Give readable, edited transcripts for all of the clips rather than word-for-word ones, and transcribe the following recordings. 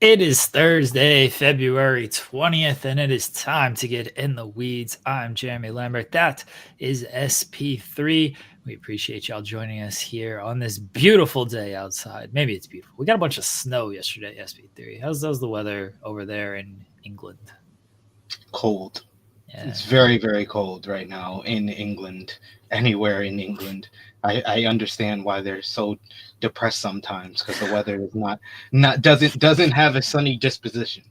It is Thursday, February 20th, and it is time to get in the weeds. I'm Jeremy Lambert. That is SP3. We appreciate y'all joining us here on this beautiful day outside. Maybe it's beautiful. We got a bunch of snow yesterday, SP3. How's the weather over there in England? Cold. Yeah. It's very, very cold right now in England, anywhere in England. I understand why they're so depressed sometimes, because the weather is not doesn't have a sunny disposition.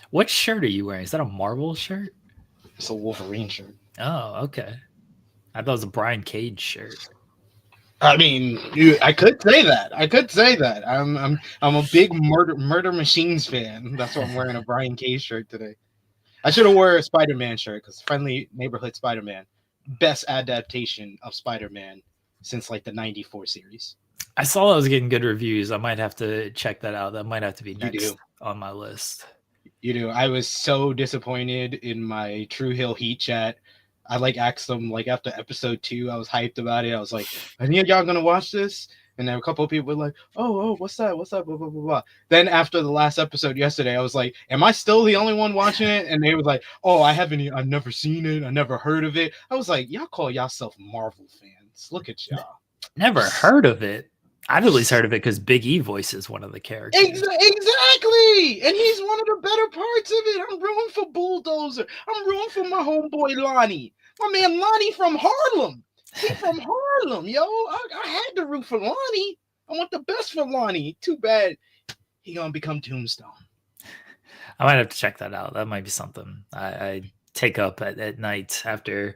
What shirt are you wearing? Is that a Marvel shirt? It's a Wolverine shirt. Oh, okay. I thought it was a Brian Cage shirt. I mean, I could say that. I'm a big Murder Machines fan. That's why I'm wearing a Brian Cage shirt today. I should have wore a Spider-Man shirt, because Friendly Neighborhood Spider-Man, best adaptation of Spider-Man since like the '94 series. I saw that was getting good reviews. I might have to check that out. That might have to be next on my list. I was so disappointed in my True Hill Heat chat. I asked them after episode 2, I was hyped about it. I was like, "Are any of y'all gonna watch this?" And then a couple of people were like, "Oh, what's that? Blah blah blah blah." Then after the last episode yesterday, I was like, "Am I still the only one watching it?" And they were like, "Oh, I've never seen it. I never heard of it." I was like, "Y'all call yourself Marvel fans? Look at y'all." Never heard of it. I've at least heard of it because Big E voices one of the characters. Exactly, and he's one of the better parts of it. I'm rooting for Bulldozer. I'm rooting for my homeboy Lonnie. My man Lonnie from Harlem. He's from Harlem, yo. I had to root for Lonnie. I want the best for Lonnie. Too bad he gonna become Tombstone. I might have to check that out. That might be something I take up at night after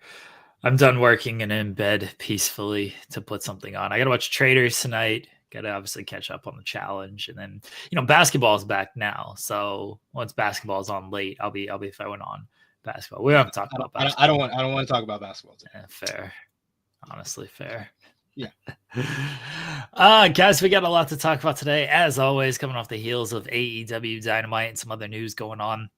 I'm done working and in bed peacefully to put something on. I got to watch Traders tonight. Got to obviously catch up on the challenge, and then basketball's back now. So once basketball's on late, I'll be throwing on basketball. We don't have to talk about basketball. I don't want to talk about basketball today. Fair, honestly, fair. Yeah. Guys, we got a lot to talk about today. As always, coming off the heels of AEW Dynamite and some other news going on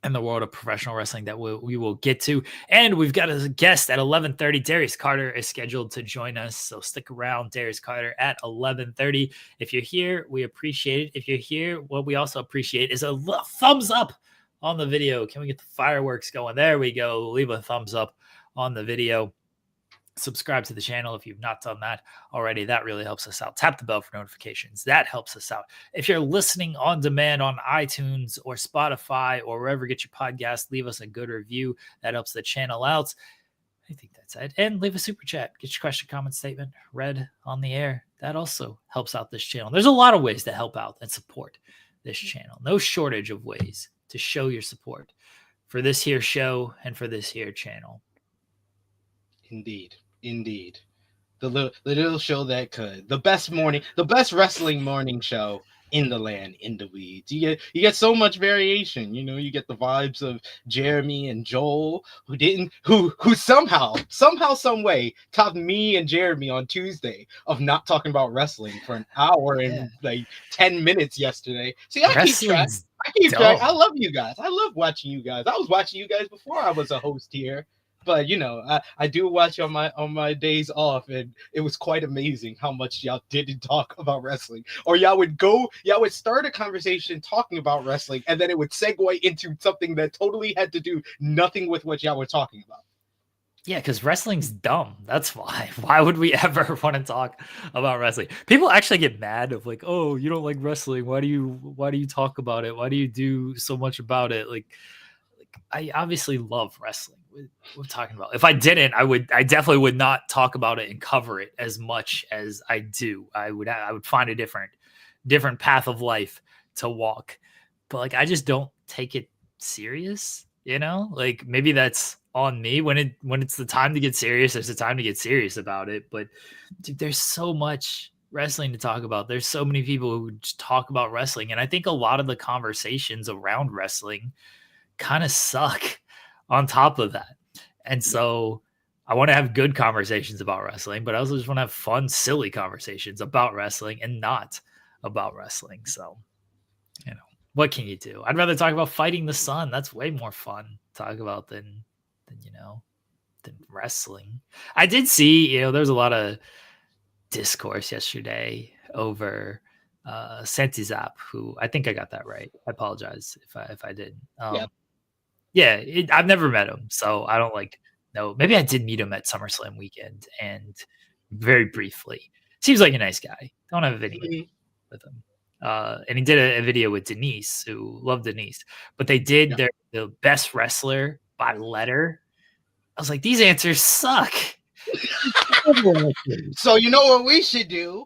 in the world of professional wrestling that we will get to. And we've got a guest at 11:30. Darius Carter is scheduled to join us, so stick around. Darius Carter at 11:30. If you're here, we appreciate it. If you're here, what we also appreciate is a thumbs up on the video. Can we get the fireworks going? There we go. Leave a thumbs up on the video. Subscribe to the channel if you've not done that already. That really helps us out. Tap the bell for notifications. That helps us out. If you're listening on demand on iTunes or Spotify or wherever you get your podcast, leave us a good review. That helps the channel out. I think that's it. And leave a super chat. Get your question, comment, statement read on the air. That also helps out this channel. There's a lot of ways to help out and support this channel. No shortage of ways to show your support for this here show and for this here channel. Indeed. The little show that could. The best wrestling morning show in the land, in the weeds. You get so much variation. You get the vibes of Jeremy and Joel, who somehow, some way topped me and Jeremy on Tuesday of not talking about wrestling for an hour and 10 minutes yesterday. See, I keep track. I love you guys. I love watching you guys. I was watching you guys before I was a host here. But I do watch on my days off, and it was quite amazing how much y'all didn't talk about wrestling. Or y'all would start a conversation talking about wrestling, and then it would segue into something that totally had to do nothing with what y'all were talking about. Yeah, because wrestling's dumb. That's why. Why would we ever want to talk about wrestling? People actually get mad of like, "Oh, you don't like wrestling. Why do you talk about it? Why do you do so much about it?" Like I obviously love wrestling. We're talking about. If I didn't, I definitely would not talk about it and cover it as much as I do. I would find a different path of life to walk. But I just don't take it serious, maybe that's on me. When it's the time to get serious, there's the time to get serious about it. But dude, there's so much wrestling to talk about. There's so many people who just talk about wrestling. And I think a lot of the conversations around wrestling kind of suck on top of that. And so I want to have good conversations about wrestling, but I also just want to have fun, silly conversations about wrestling and not about wrestling. So, what can you do? I'd rather talk about fighting the sun. That's way more fun to talk about than wrestling. I did see, there was a lot of discourse yesterday over Santizap, who I think I got that right. I apologize if I did. Yeah. Yeah, I've never met him, so I don't know. Maybe I did meet him at SummerSlam weekend, and very briefly. Seems like a nice guy. Don't have any with him. And he did a video with Denise, who loved Denise, but they did the best wrestler by letter. I was like, these answers suck. So you know what we should do?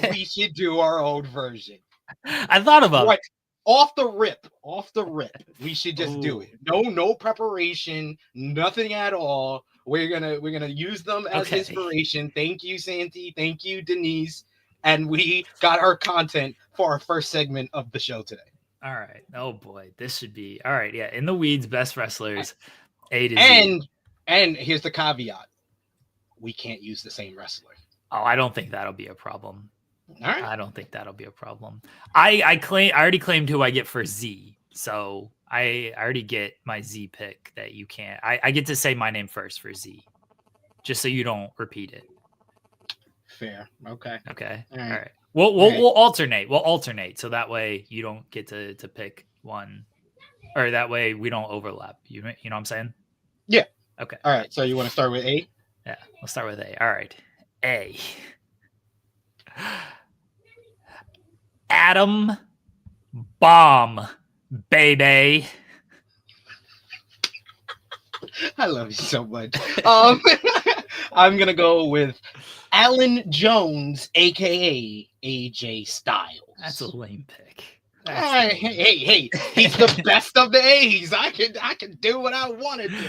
We should do our own version. I thought about it. Off the rip. We should just do it. No preparation, nothing at all. We're gonna use them as inspiration. Thank you, Santi. Thank you, Denise. And we got our content for our first segment of the show today. All right. Oh boy, this should be all right. Yeah, in the weeds, best wrestlers, A to Z. And here's the caveat: we can't use the same wrestler. Oh, I don't think that'll be a problem. All right. I don't think that'll be a problem. I already claimed who I get for Z, so I already get my Z pick that you can't. I get to say my name first for Z, just so you don't repeat it. Fair. Okay. All right. We'll alternate. We'll alternate, so that way you don't get to pick one, or that way we don't overlap. You know what I'm saying? Yeah. Okay. All right. So you want to start with A? Yeah. We'll start with A. All right. A. Adam Bomb, baby. I love you so much. I'm gonna go with Alan Jones, aka AJ Styles. That's a lame pick. Hey, he's the best of the A's. I can do what I want to do.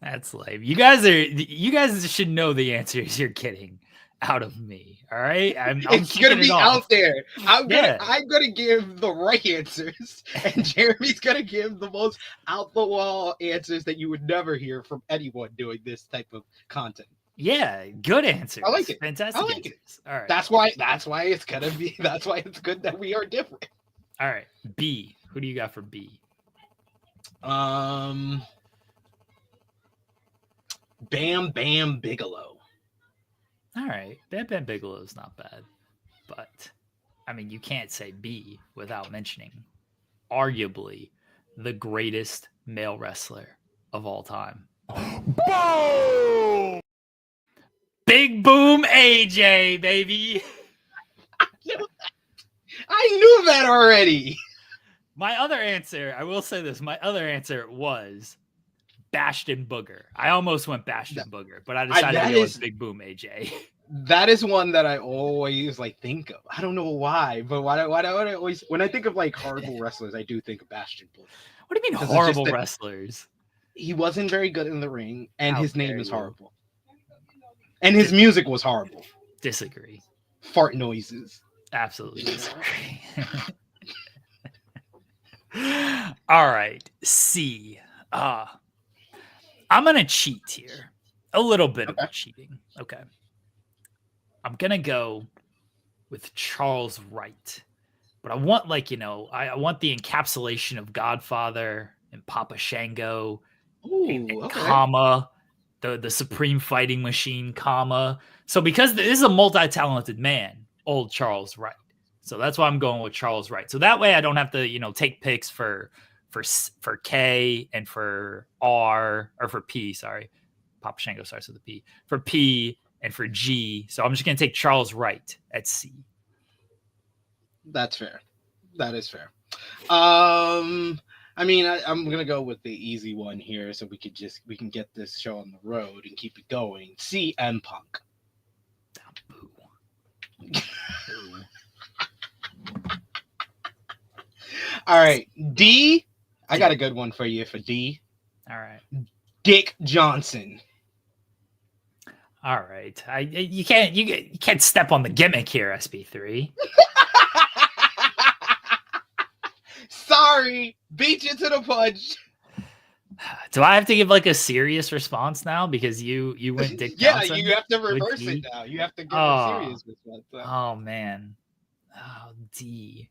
That's lame. You guys should know the answers you're getting out of me. All right, it's gonna be out there. I'm gonna give the right answers, and Jeremy's gonna give the most out the wall answers that you would never hear from anyone doing this type of content. Yeah, good answers. I like it. Fantastic. I like answers. It. All right. That's why it's gonna be. That's why it's good that we are different. All right, B. Who do you got for B? Bam Bam Bigelow. All right, Bam Bam Bigelow is not bad, but I mean, you can't say B without mentioning arguably the greatest male wrestler of all time. Boom! Big Boom AJ, baby. I knew that already. My other answer, I will say this, my other answer was Bastion Booger. I almost went Bastion Booger, but I decided to go with Big Boom AJ. That is one that I always think of. I don't know why, but why do I always, when I think of horrible wrestlers, I do think of Bastion Booger. What do you mean horrible wrestlers? He wasn't very good in the ring, and his name is horrible. And his music was horrible. Disagree. Fart noises. Absolutely disagree. All right, C. I'm gonna cheat here. A little bit of cheating. Okay. I'm gonna go with Charles Wright. But I want I want the encapsulation of Godfather and Papa Shango, and comma, the Supreme Fighting Machine, comma. So because this is a multi-talented man, old Charles Wright. So that's why I'm going with Charles Wright. So that way I don't have to, take picks for K and for R, or for P, sorry. Papa Shango starts with a P. For P and for G. So I'm just going to take Charles Wright at C. That's fair. That is fair. I'm going to go with the easy one here so we can get this show on the road and keep it going. CM Punk. All right, D. I got a good one for you for D. All right. Dick Johnson. All right. You can't step on the gimmick here, SP3. Sorry, beat you to the punch. Do I have to give a serious response now because you went Dick Johnson? Yeah, you have to reverse it now. You have to give a serious response. Oh man. Oh, D.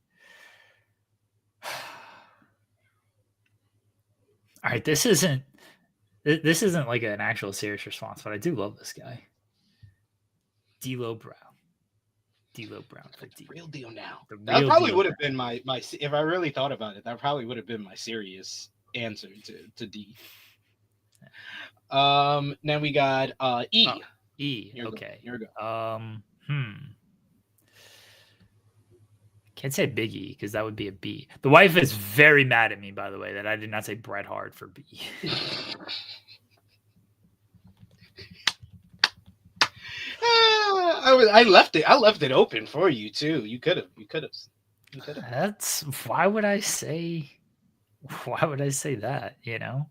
All right, this isn't an actual serious response, but I do love this guy. D'Lo Brown. D'Lo Brown for D. Real deal now. The That real probably deal would have Brown. been my if I really thought about it. That probably would have been my serious answer to D. Then we got E. Oh, E. Here we go. Okay. Here we go. Can't say Biggie because that would be a B. The wife is very mad at me, by the way, that I did not say Bret Hart for B. I left it open for you too. You could have. That's why would I say that? You know,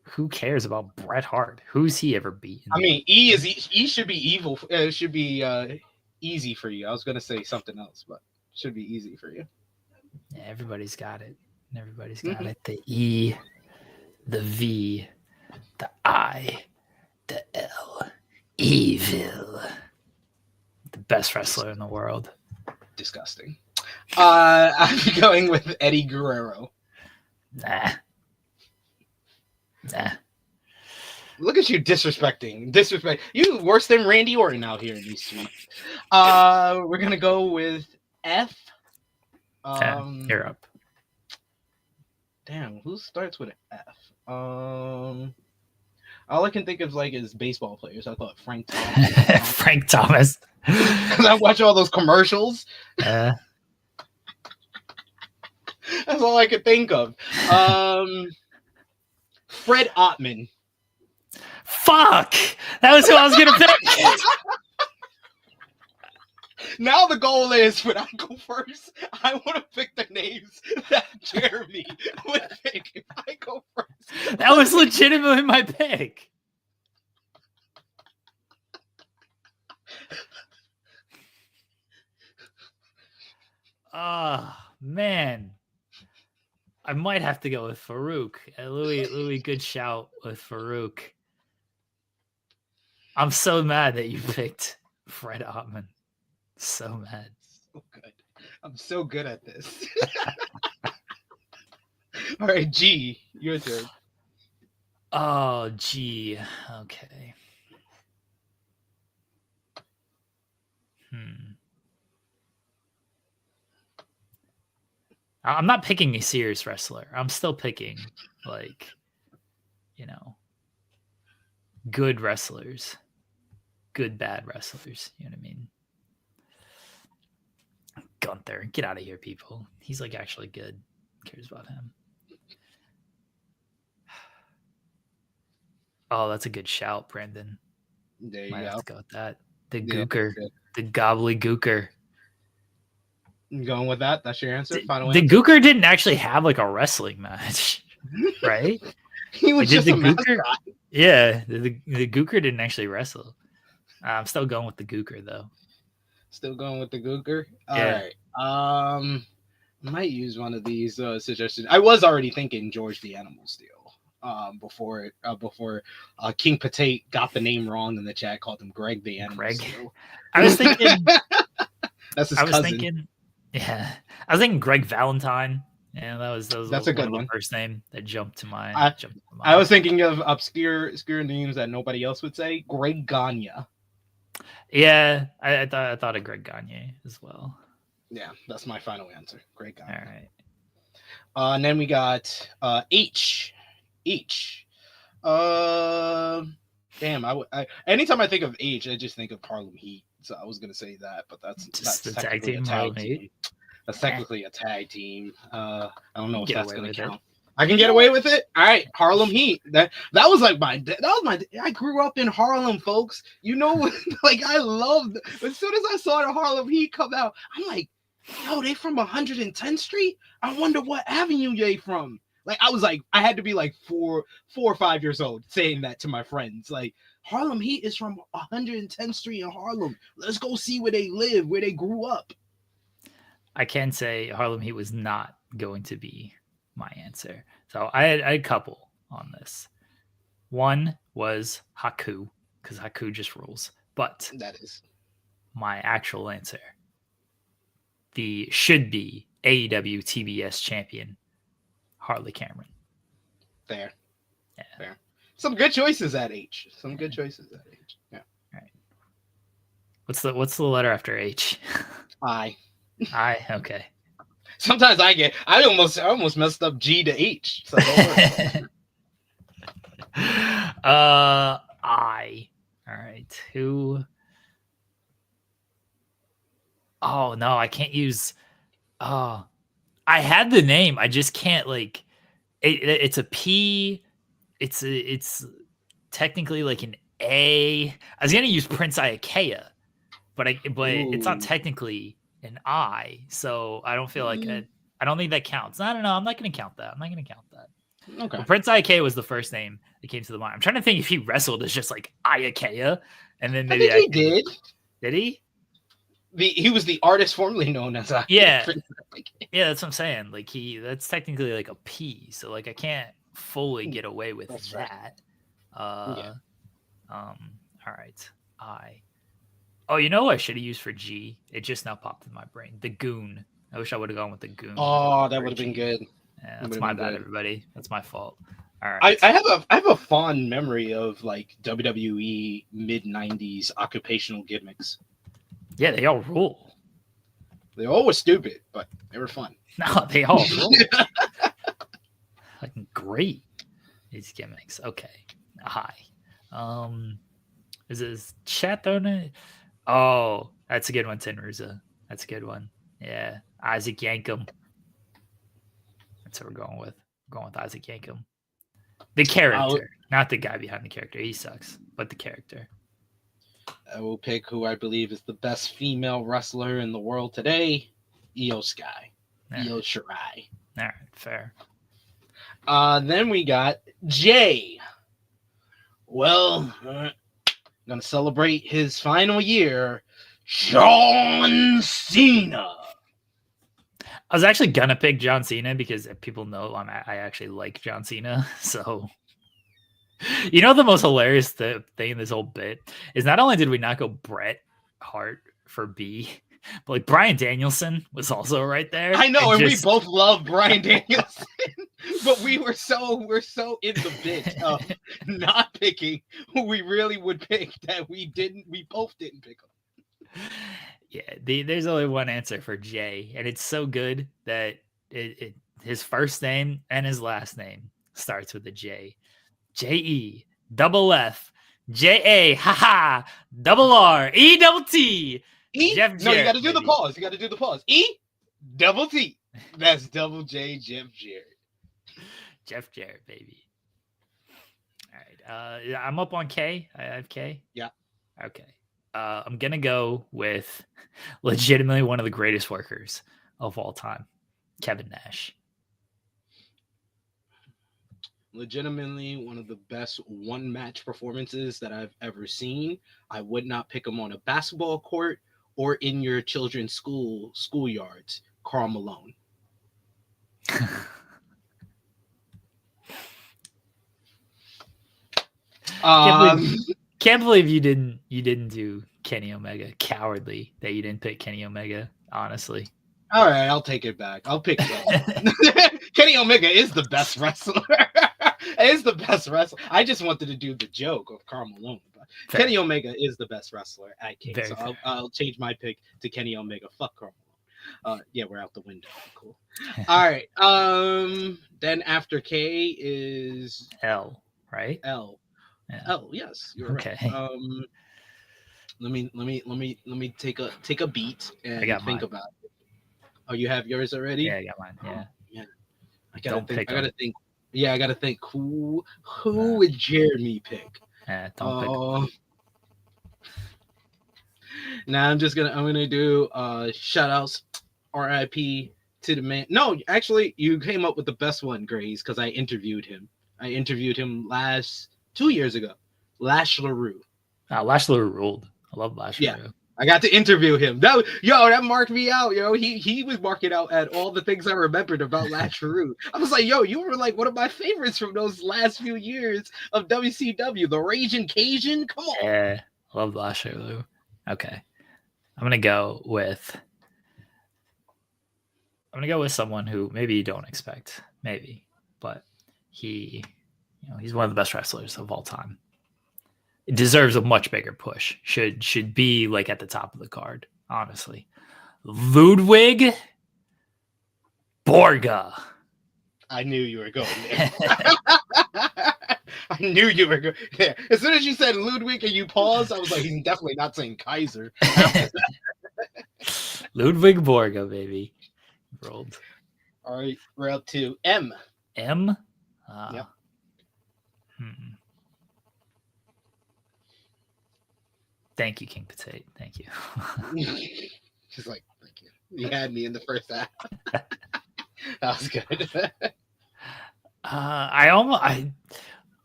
who cares about Bret Hart? Who's he ever beaten? I mean, E should be evil. Should be easy for you. I was gonna say something else, but should be easy for you. Yeah, everybody's got it. Everybody's got it. The E, the V, the I, the L. Evil. The best wrestler in the world. Disgusting. I'm going with Eddie Guerrero. Nah. Look at you disrespect. You worse than Randy Orton out here in these streets. We're gonna go with F. You're up. Damn, who starts with an F? All I can think of is baseball players. I thought Frank Thomas. Frank Thomas. Because I watch all those commercials. That's all I could think of. Fred Ottman. Fuck! That was who I was gonna pick. Now the goal is, when I go first, I want to pick the names that Jeremy would pick if I go first. That was legitimately my pick. Man. I might have to go with Farouk. Louis, good shout with Farouk. I'm so mad that you picked Fred Ottman. So mad. So good. I'm so good at this. All right, G, your turn. Oh, G. Okay. I'm not picking a serious wrestler. I'm still picking, good wrestlers. Good, bad wrestlers. You know what I mean? Gunther. Get out of here, people. He's actually good. Who cares about him? Oh, that's a good shout, Brandon. There you Might go. have to go with that. The Gooker. The gobbledygooker. You going with that? That's your answer? Final the answer? Gooker didn't actually have a wrestling match, right? He was just a mascot. Yeah, the Gooker didn't actually wrestle. I'm still going with the Gooker though. Still going with the Gooker? Yeah. All right. I might use one of these suggestions. I was already thinking George the Animal Steel. Before King Patate got the name wrong in the chat, called him Greg the Animal Steel. I was thinking that's his cousin. I was thinking Greg Valentine. Yeah, that's a good one. First name that jumped to my. I was thinking of obscure names that nobody else would say. Greg Gagne. Yeah, I thought of Greg Gagne as well. Yeah, that's my final answer. Greg Gagne. All right. And then we got H. Damn, anytime I think of H, I just think of Harlem Heat. So I was gonna say that, but that's the technically tag team. That's technically a tag team. I don't know if that's gonna count. I can get away with it. All right, Harlem Heat. That was my. I grew up in Harlem, folks. You know, I loved. As soon as I saw the Harlem Heat come out, I'm like, yo, they from 110th Street. I wonder what avenue they from. I had to be 4 or 5 years old saying that to my friends. Harlem Heat is from 110th Street in Harlem. Let's go see where they live, where they grew up. I can say Harlem Heat was not going to be my answer. So I had a couple on this. One was Haku, because Haku just rules. But that is my actual answer. The should be AEW TBS champion, Harley Cameron. Fair. Yeah. Fair. Some good choices at H. Yeah. What's the letter after H? I. Okay. Sometimes I almost messed up G to H. So don't worry. I. All right. Who? Oh no, I can't use. Oh, I had the name. I just can't like. It's a P. It's technically like an A. I was gonna use Prince Iakea, but it's not Ooh. technically an I. So I don't feel like I don't think that counts. I don't know. I'm not gonna count that. Okay. But Prince Iakea was the first name that came to the mind. I'm trying to think if he wrestled as just like Iakea, and then I maybe think he did. Did he? He was the artist formerly known as Yeah. Yeah, that's what I'm saying. Like that's technically like a P, so like I can't fully get away with that's that. Yeah. All right. Oh, you know what I should have used for G? It just now popped in my brain. The Goon. I wish I would have gone with the Goon. Oh, that would have been good. Yeah, that's my bad, everybody. That's my fault. All right. I have a fond memory of like WWE mid '90s occupational gimmicks. Yeah, they all rule. They all were stupid, but they were fun. No, they all rule. Fucking great. These gimmicks. Okay. Hi. Is this chat on it? Oh, that's a good one, Tenruza. That's a good one. Yeah. Isaac Yankum. That's what we're going with. We're going with Isaac Yankum. The character, not the guy behind the character. He sucks, but the character. I will pick who I believe is the best female wrestler in the world today, Io Sky. Io Shirai. All right, fair. Then we got Jay. Well, gonna celebrate his final year, John Cena. I was actually gonna pick John Cena because people know I actually like John Cena. So, you know, the most hilarious thing in this whole bit is not only did we not go Bret Hart for B, but like Bryan Danielson was also right there. I know, and we both love Bryan Danielson, but we're so in the bit of not picking who we really would pick that we both didn't pick him. Yeah, there's only one answer for Jay, and it's so good that his first name and his last name starts with a J. J-E, double F, J-A, haha, double R, E double T. E? Jeff No, Jarrett, you got to do the pause. You got to do the pause. E, double T. That's double J, Jeff Jarrett. Jeff Jarrett, baby. All right. I'm up on K. I have K. Yeah. Okay. I'm going to go with legitimately one of the greatest workers of all time, Kevin Nash. Legitimately one of the best one-match performances that I've ever seen. I would not pick him on a basketball court or in your children's schoolyards. Karl Malone. Can't believe you didn't do Kenny Omega. Cowardly that you didn't pick Kenny Omega, honestly. All right, I'll take it back. I'll pick Kenny Omega is the best wrestler. Is the best wrestler. I just wanted to do the joke of Karl Malone, but fair. Kenny Omega is the best wrestler at King. So I'll change my pick to Kenny Omega. Fuck Karl Malone. Yeah, we're out the window. Cool. All right. Then after K is L, right? L. Yeah. L. Yes, you're okay. Right. Let me take a beat and think mine. About it. Oh, you have yours already? Yeah, I got mine. Yeah. Yeah. I gotta think. Yeah, I gotta think. Who would Jeremy pick? Don't pick. Now I'm gonna do shout outs, RIP to the man. No, actually, you came up with the best one, Grace, because I interviewed him. I interviewed him 2 years ago. Lash LaRue. Lash LaRue ruled. I love Lash LaRue. Yeah. I got to interview him. That marked me out. He was marking out at all the things I remembered about Lash LaRue. I was like, you were like one of my favorites from those last few years of WCW. The Raging Cajun. Come on. Yeah, I love Lash LaRue. Okay. I'm gonna go with someone who maybe you don't expect, maybe, but he's one of the best wrestlers of all time. It deserves a much bigger push. Should be like at the top of the card, honestly. Ludwig Borga. I knew you were going there. I knew you were going there. As soon as you said Ludwig and you paused, I was like, he's definitely not saying Kaiser. Ludwig Borga, baby. Rolled. All right, we're up to M. M? Yep. Thank you, King Potato. Thank you. She's like, thank you. You had me in the first half. That was good.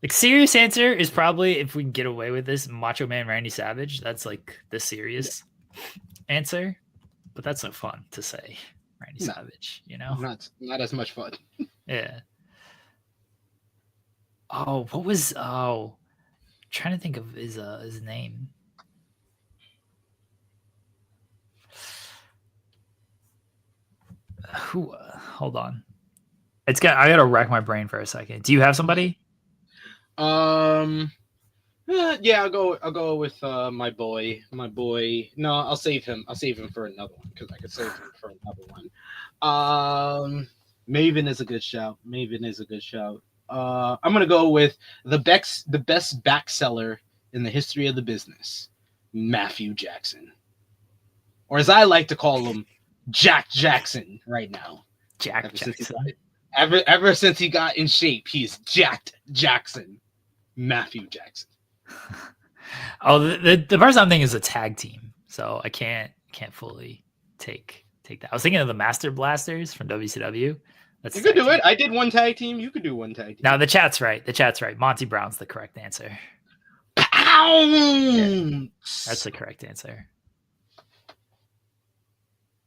Like serious answer is probably, if we can get away with this, Macho Man Randy Savage. That's like the serious answer, but that's no fun to say. Randy Savage, you know, not as much fun. Yeah. Oh, what was? Oh, I'm trying to think of his name. Who? Hold on. I gotta rack my brain for a second. Do you have somebody? Yeah, I'll go with my boy. No, I'll save him for another one, because I could save him for another one. Maven is a good shout. I'm gonna go with the best back seller in the history of the business, Matthew Jackson, or as I like to call him, Jack Jackson. Right now, Jack Jackson. Ever since he got in shape, he's Jacked Jackson. Matthew Jackson. Oh, the person I'm thinking is a tag team, so I can't fully take that. I was thinking of the Master Blasters from WCW. You could do it. I did one tag team. You could do one tag team. Now the chat's right. Monty Brown's the correct answer. Pounds. Yeah, that's the correct answer.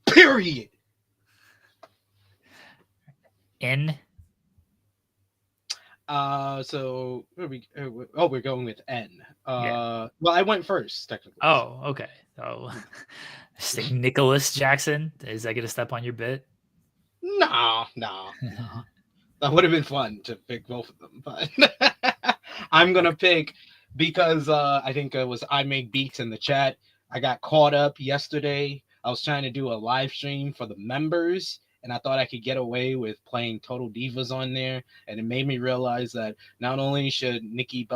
Period. N. So we're going with N. Well, I went first technically. Oh, okay. So, Nicholas Jackson, is that gonna step on your bit? No. That would have been fun to pick both of them, but I'm gonna pick, because I think it was I Make Beats in the chat. I got caught up yesterday. I was trying to do a live stream for the members, and I thought I could get away with playing Total Divas on there. And it made me realize that not only should Nikki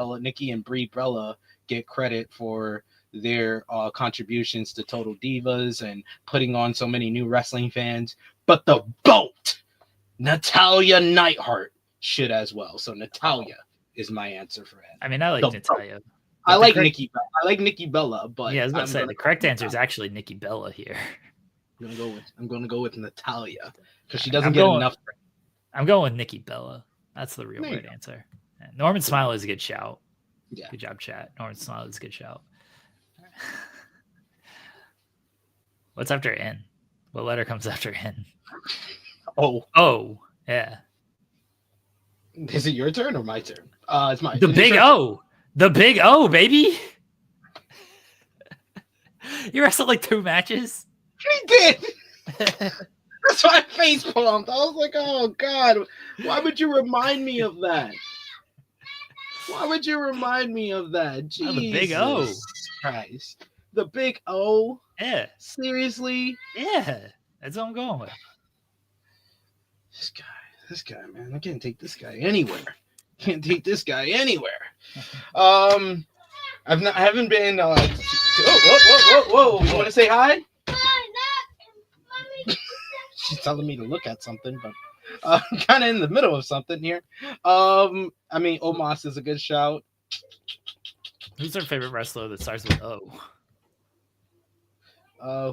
and Brie Bella get credit for their contributions to Total Divas and putting on so many new wrestling fans, but the GOAT, Natalya Neidhart, should as well. So Natalya is my answer for it. I mean, I like Natalya. I like Nikki Bella, but yeah, I was about to say the correct answer is actually Nikki Bella here. I'm gonna go with Natalya, because she doesn't get enough. I'm going with Nikki Bella. That's the real right answer. Norman Smiley is a good shout. Yeah. Good job, chat. Norman Smiley is a good shout. What's after N? What letter comes after N? Oh, yeah. Is it your turn or my turn? It's mine. The big O. The big O, baby. You wrestled like 2 matches. He did. That's why I face palmed. I was like, oh God, why would you remind me of that? Jesus the big O. Christ. The big O? Yeah. Seriously? Yeah. That's what I'm going with. This guy, man. I can't take this guy anywhere. I haven't been whoa. You want to say hi? She's telling me to look at something, but I'm kind of in the middle of something here. I mean, Omos is a good shout. Who's our favorite wrestler that starts with O?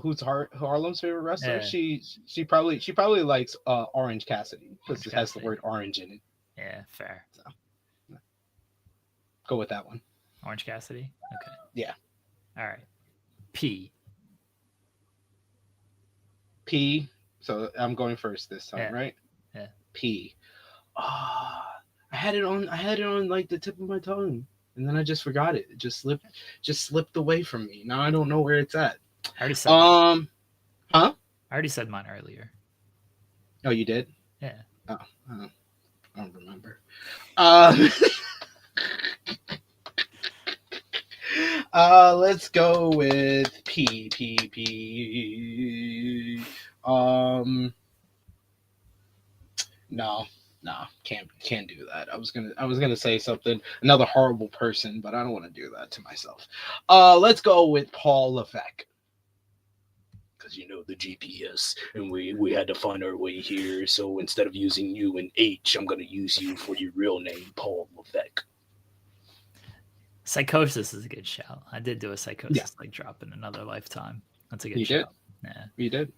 Who's Harlem's favorite wrestler? Yeah. She probably likes Orange Cassidy, because it has the word orange in it. Yeah, fair. So, go with that one. Orange Cassidy? Okay. Yeah. All right. P. So I'm going first this time, right? Yeah. P. I had it on like the tip of my tongue, and then I just forgot it. It just slipped away from me. Now I don't know where it's at. I already said mine. Huh? I already said mine earlier. Oh, you did? Yeah. Oh, I don't remember. Let's go with P. No, can't do that. I was gonna say something, another horrible person, but I don't want to do that to myself. Let's go with Paul Levesque. Because the GPS, and we had to find our way here. So instead of using you and H, I'm gonna use you for your real name, Paul Levesque. Psychosis is a good shout. I did do a Psychosis drop in another lifetime. That's a good shout. Yeah, you did.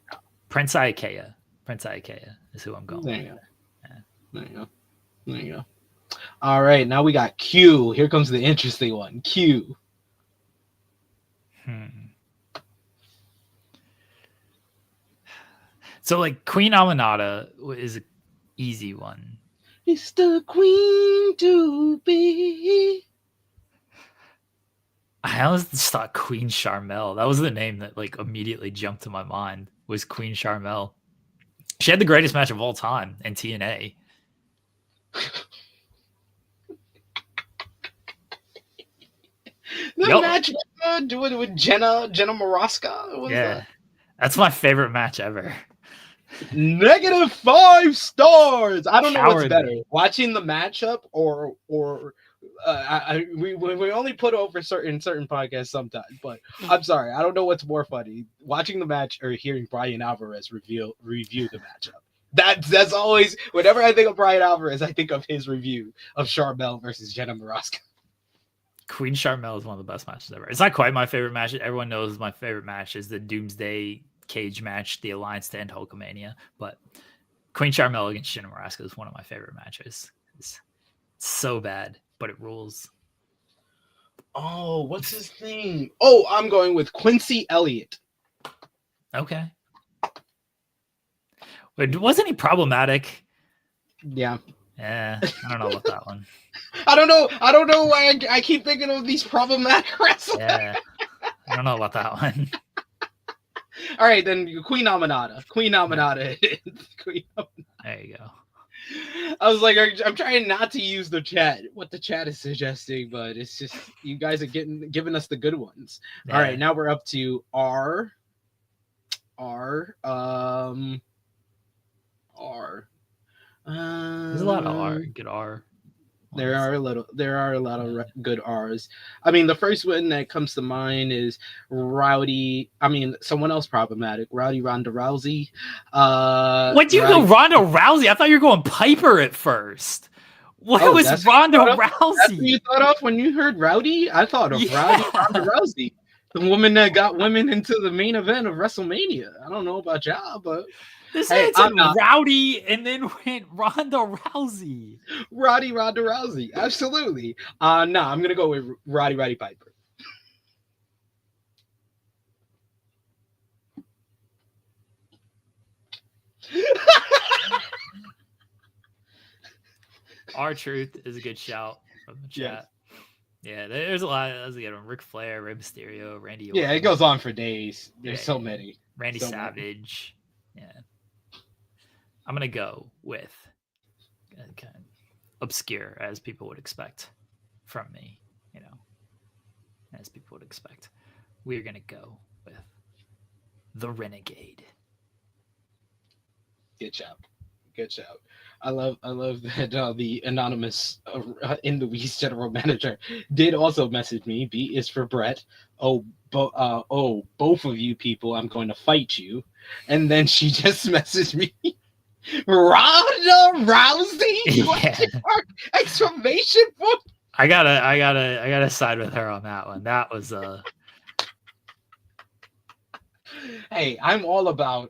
Prince Ikea. Prince Ikea is who I'm going with. There you go. All right, now we got Q. Here comes the interesting one. Q. So like Queen Aminata is an easy one. It's the queen to be. I always just thought Queen Charmel. That was the name that like immediately jumped to my mind, was Queen Charmel. She had the greatest match of all time in TNA. The match doing with Jenna Maraska. Yeah, that's my favorite match ever. -5 stars. I don't know what's better, watching the matchup or we only put over certain podcasts sometimes, but I'm sorry, I don't know what's more funny, watching the match or hearing Brian Alvarez review the matchup. That's always, whenever I think of Brian Alvarez, I think of his review of Charmel versus Jenna Maraska. Queen Charmel is one of the best matches ever. It's not quite my favorite match. Everyone knows my favorite match is the Doomsday cage match, the Alliance to end Hulkamania. But Queen Charmel against Jenna Maraska is one of my favorite matches. It's so bad, but it rules. Oh, what's his name? Oh, I'm going with Quincy Elliott. Okay. Wait, wasn't he problematic? Yeah. Yeah, I don't know about that one. I don't know why I keep thinking of these problematic wrestlers. Yeah, I don't know about that one. All right, then Queen Aminata. Queen Aminata. There you go. I was like, I'm trying not to use the chat, what the chat is suggesting, but it's just, you guys are giving us the good ones. Yeah. All right, now we're up to R. There's a lot of good R. There are a lot of good R's. I mean, the first one that comes to mind is someone else problematic, Rowdy Ronda Rousey. What do you go Ronda Rousey? I thought you were going Piper at first. What was Ronda Rousey? That's what you thought of when you heard Rowdy? I thought of Rowdy Ronda Rousey, the woman that got women into the main event of WrestleMania. I don't know about y'all, but this man said Rowdy and then went Ronda Rousey. Ronda Rousey, absolutely. No, I'm gonna go with Roddy Piper. R-Truth is a good shout from the chat. Yeah, there's a lot. That's a good one. Ric Flair, Rey Mysterio, Randy Orton. Yeah, it goes on for days. There's so many. Randy Savage. Many. Yeah. I'm going to go with kind of obscure, as people would expect from me, as people would expect. We're going to go with the Renegade. Good shout. I love that the anonymous in the Wee's general manager did also message me. B is for Brett. Both of you people, I'm going to fight you. And then she just messaged me, Ronda Rousey? Yeah. Exclamation point. I gotta side with her on that one. That was Hey, I'm all about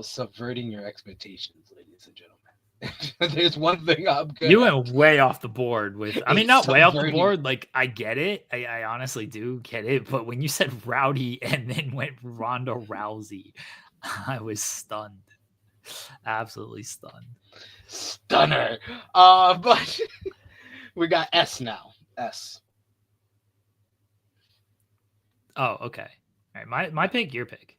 subverting your expectations, ladies and gentlemen. There's one thing I'm good. You went way off the board with. I mean, not way off the board. Like, I get it. I honestly do get it. But when you said Rowdy and then went Ronda Rousey, I was stunned. Absolutely stunned. Stunner. But we got S now. S. Oh, okay. All right, my pick, your pick.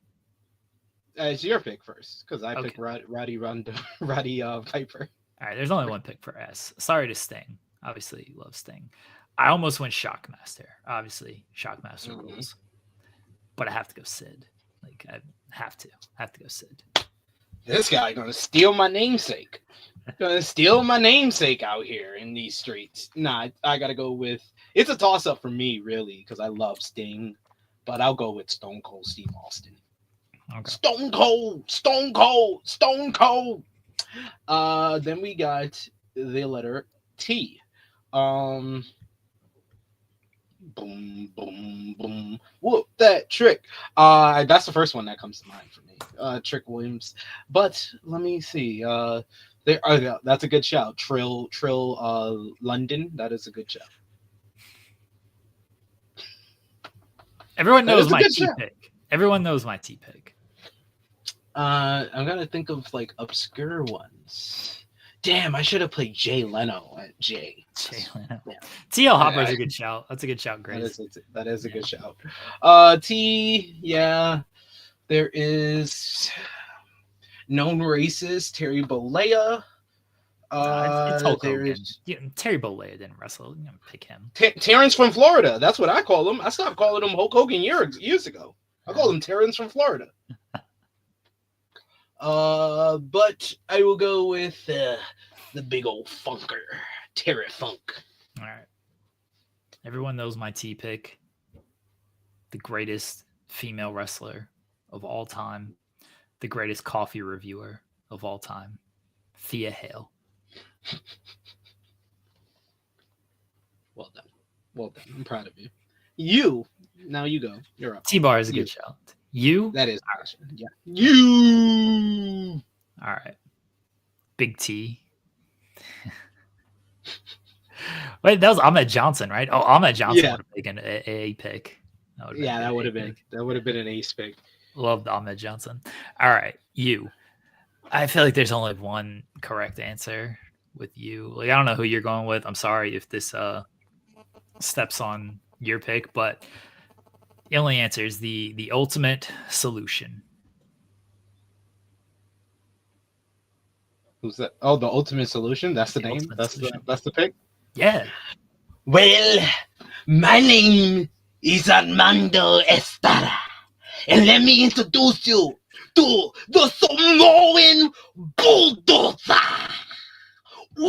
It's your pick first, because I picked Roddy Piper. All right, there's only one pick for S. Sorry to Sting. Obviously, you love Sting. I almost went Shockmaster. Obviously, Shockmaster Mhm. rules. But I have to go Sid. Like, I have to go Sid. This guy gonna steal my namesake. Gonna steal my namesake out here in these streets. Nah, I gotta go with. It's a toss up for me, really, because I love Sting, but I'll go with Stone Cold Steve Austin. Okay. Stone Cold, Stone Cold, Stone Cold. Then we got the letter T. Boom, boom, boom. Whoop that Trick. That's the first one that comes to mind for me. Trick Williams. But let me see. That's a good shout. Trill, London. That is a good shout. Everyone That knows is a my good T shout. pick. Everyone knows my T pick. I'm gonna think of like obscure ones. Damn, I should have played Jay Leno at J. Jay Leno. Yeah. TL Hopper is a good shout. That's a good shout, Grace. That is a good shout. T, yeah. There is known racist Terry Bollea. It's Hulk there Hogan. is Terry Bollea didn't wrestle. You know, pick him. Terrence from Florida. That's what I call him. I stopped calling him Hulk Hogan years ago. I call him Terrence from Florida. But I will go with the big old funker, Terry Funk. All right. Everyone knows my T pick. The greatest female wrestler of all time. The greatest coffee reviewer of all time. Thea Hale. Well done. Well done. I'm proud of you. You. Now you go. You're up. T-Bar is a good shout. You? That is. Yeah. You. All right. Big T. Wait, that was Ahmed Johnson, right? Oh, Ahmed Johnson would have taken a pick. That would have been. That would have been an ace pick. Loved Ahmed Johnson. All right, you. I feel like there's only one correct answer with you. Like, I don't know who you're going with. I'm sorry if this steps on your pick, but the only answer is the ultimate solution. Who's that? Oh, the ultimate solution. That's the name. That's the pick. Yeah. Well, my name is Armando Estrada, and let me introduce you to the Samoan Bulldozer. Ooh,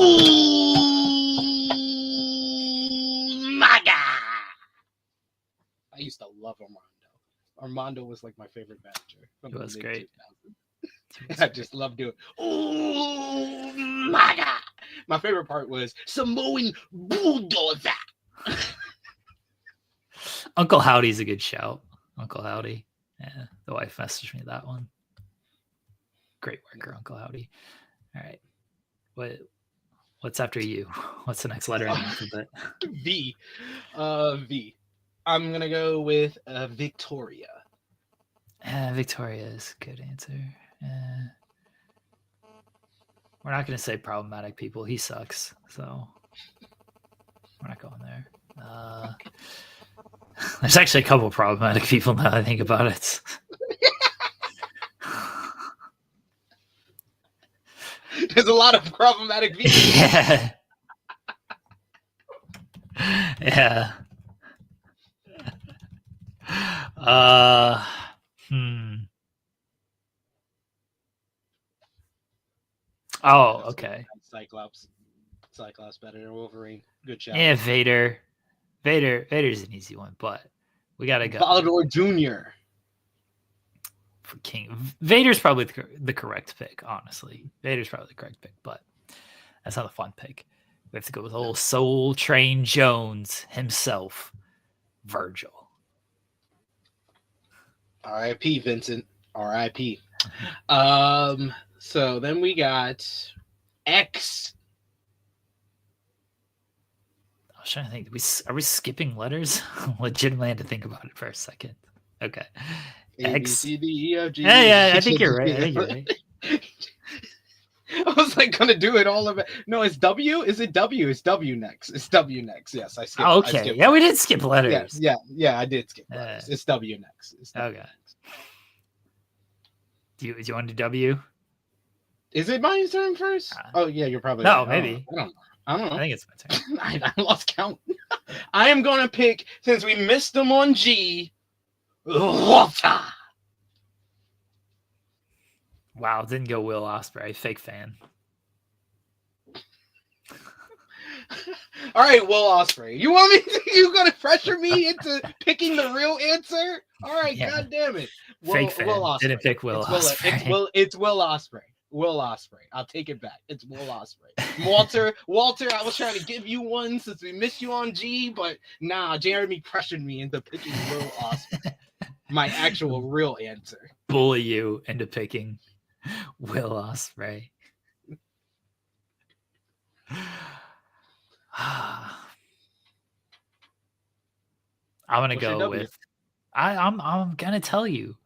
my God. I used to love Armando. Armando was like my favorite manager. It was great. I just loved doing. Oh my God! My favorite part was Samoan Bulldozer. Uncle Howdy's a good shout. Uncle Howdy. Yeah, the wife messaged me that one. Great worker, Uncle Howdy. All right. What's after you? What's the next letter in the alphabet? V. V. I'm gonna go with Victoria. Victoria is a good answer. We're not going to say problematic people. He sucks. So we're not going there. There's actually a couple of problematic people now that I think about it. There's a lot of problematic people. Yeah. Yeah. Oh, okay. Cyclops better than Wolverine. Good job. Yeah, Vader. Vader's an easy one, but we gotta go. Volador Jr. For King. Vader's probably the correct pick, honestly. Vader's probably the correct pick, but that's not a fun pick. We have to go with old Soul Train Jones himself, Virgil. R.I.P. Vincent. R.I.P. So then we got X. I was trying to think. Are we skipping letters? Legitimately had to think about it for a second. Okay. A, B, C, D, E, F, G. Yeah, I think you're right. I was like gonna do it all of it. No, it's W. Is it W? It's W next. It's W next. Yes, I skipped. Oh, okay. Yeah, we did skip letters. Yeah, I did skip letters. It's W next. Okay. Next. Do you want to do W? Is it my turn first? Oh yeah, you're probably no, right. maybe. I don't know. I don't I know. think it's my turn. I lost count. I am gonna pick, since we missed them on G, Walter. Wow, didn't go Will Ospreay. Fake fan. All right, Will Ospreay. You want me? You gonna pressure me into picking the real answer? All right, Yeah. God damn it. Fake fan. Ospreay. Didn't pick Will Ospreay. It's Will Ospreay. Will Ospreay. I'll take it back. It's Will Ospreay. Walter, I was trying to give you one since we missed you on G, but nah, Jeremy pressured me into picking Will Ospreay. My actual real answer. Bully you into picking Will Ospreay. I'm gonna go with. I'm gonna tell you.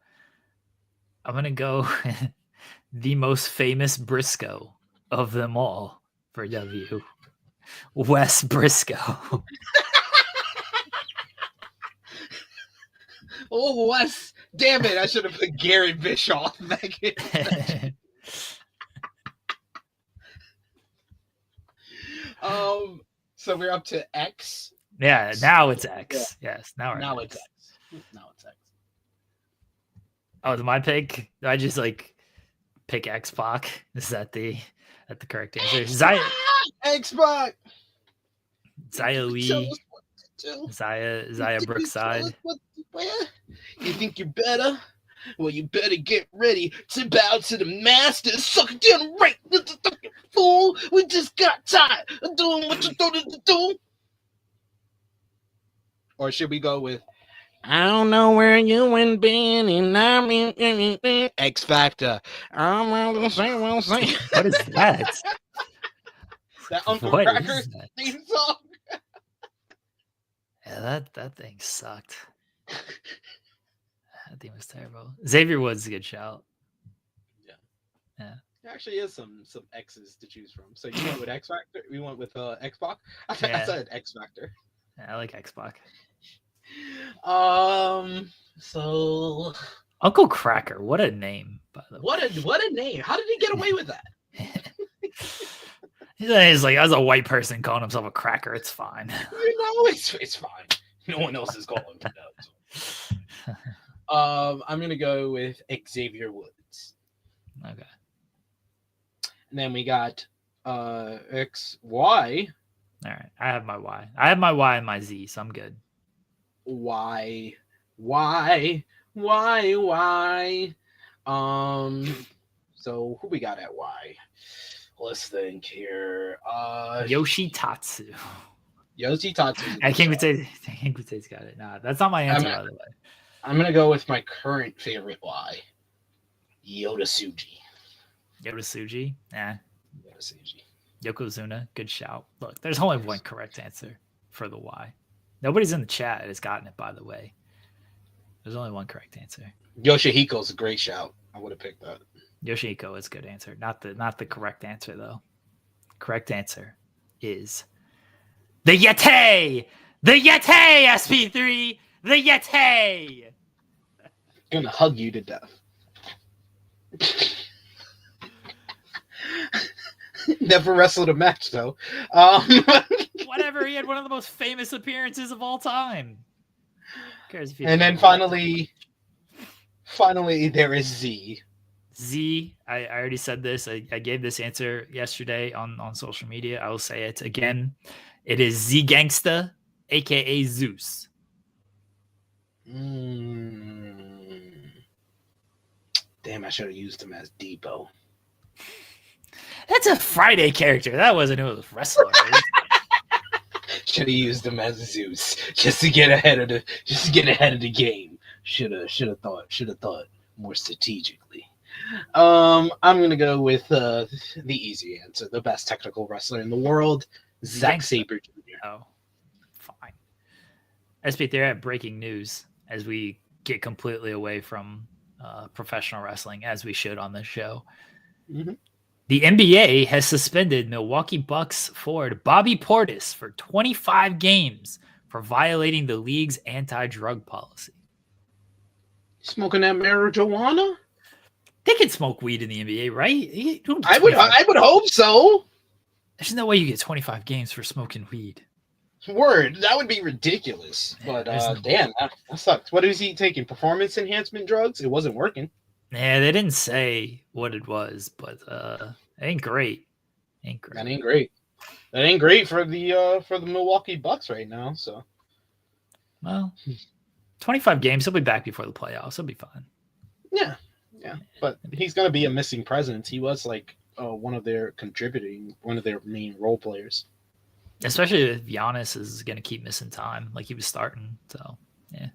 I'm gonna go the most famous Briscoe of them all for W. Wes Briscoe. Oh, Wes! Damn it! I should have put Gary Bischoff back in. So we're up to X. Yeah, now it's X. Yeah. Yes, now it's X. Now it's X. Oh, it's my pick. I just pick X-Pac. Is that the correct answer? X-Pac. Zia Lee. Zia Brookside. You think you're better? Well, you better get ready to bow to the master. Suck it down right, fool. We just got tired of doing what you told us to do. Or should we go with, I don't know where you and been, and I'm in X Factor. What is that? That Uncle Cracker theme song? Yeah, that thing sucked. That thing was terrible. Xavier Woods is a good shout. Yeah. There actually is some X's to choose from. So you went with X Factor? We went with X-Pac? I said X Factor. Yeah, I like X-Pac. So Uncle Cracker, what a name, by the way. What a name. How did he get away with that? He's like, as a white person calling himself a cracker, it's fine. It's fine. No one else is calling him that. I'm gonna go with Xavier Woods. Okay. And then we got X Y. All right, I have my Y. I have my Y and my Z, so I'm good. Y. So who we got at Y? Let's think here. Yoshitatsu. I can't say got it. Nah, that's not my answer, by the way. I'm gonna go with my current favorite Y. Yoda Suji. Yeah. Yokozuna, good shout. Look, there's only one correct answer for the Y. Nobody's in the chat has gotten it, by the way. There's only one correct answer. Yoshihiko's a great shout. I would have picked that. Yoshihiko is a good answer. Not the correct answer, though. Correct answer is the Yeti! The Yeti, SP3! The Yeti! I'm gonna hug you to death. Never wrestled a match, though. Whatever, he had one of the most famous appearances of all time. Who cares if and then finally, there is Z. Z, I already said this. I gave this answer yesterday on social media. I will say it again. It is Z Gangsta, a.k.a. Zeus. Damn, I should have used him as Depot. That's a Friday character. That wasn't who was wrestler. Should have used him as Zeus just to get ahead of the game. Should have thought more strategically. I'm gonna go with the easy answer, the best technical wrestler in the world, Zack Sabre Jr. Oh, fine. SP3 had breaking news as we get completely away from professional wrestling, as we should on this show. Mm-hmm. The NBA has suspended Milwaukee Bucks forward Bobby Portis for 25 games for violating the league's anti-drug policy. Smoking that marijuana? They can smoke weed in the NBA, right? I would hope so. There's no way you get 25 games for smoking weed. Word, that would be ridiculous. Yeah, But damn, that sucks. What is he taking? Performance enhancement drugs? It wasn't working. Yeah, they didn't say what it was, but it ain't great. Ain't great. That ain't great. That ain't great for the Milwaukee Bucks right now. So, well, 25 games. He'll be back before the playoffs. He'll be fine. yeah. But he's gonna be a missing presence. He was like one of their main role players. Especially if Giannis is gonna keep missing time, like he was starting. So yeah.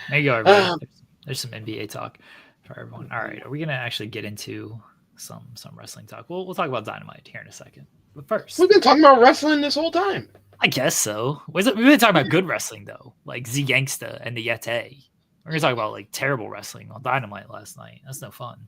There you go, everyone. There's some NBA talk for everyone. All right, are we gonna actually get into some wrestling talk? We'll talk about Dynamite here in a second. But first, We've been talking about wrestling this whole time. I guess so. We've been talking about good wrestling though, like Z Gangsta and the Yeti. We're gonna talk about like terrible wrestling on Dynamite last night. That's no fun.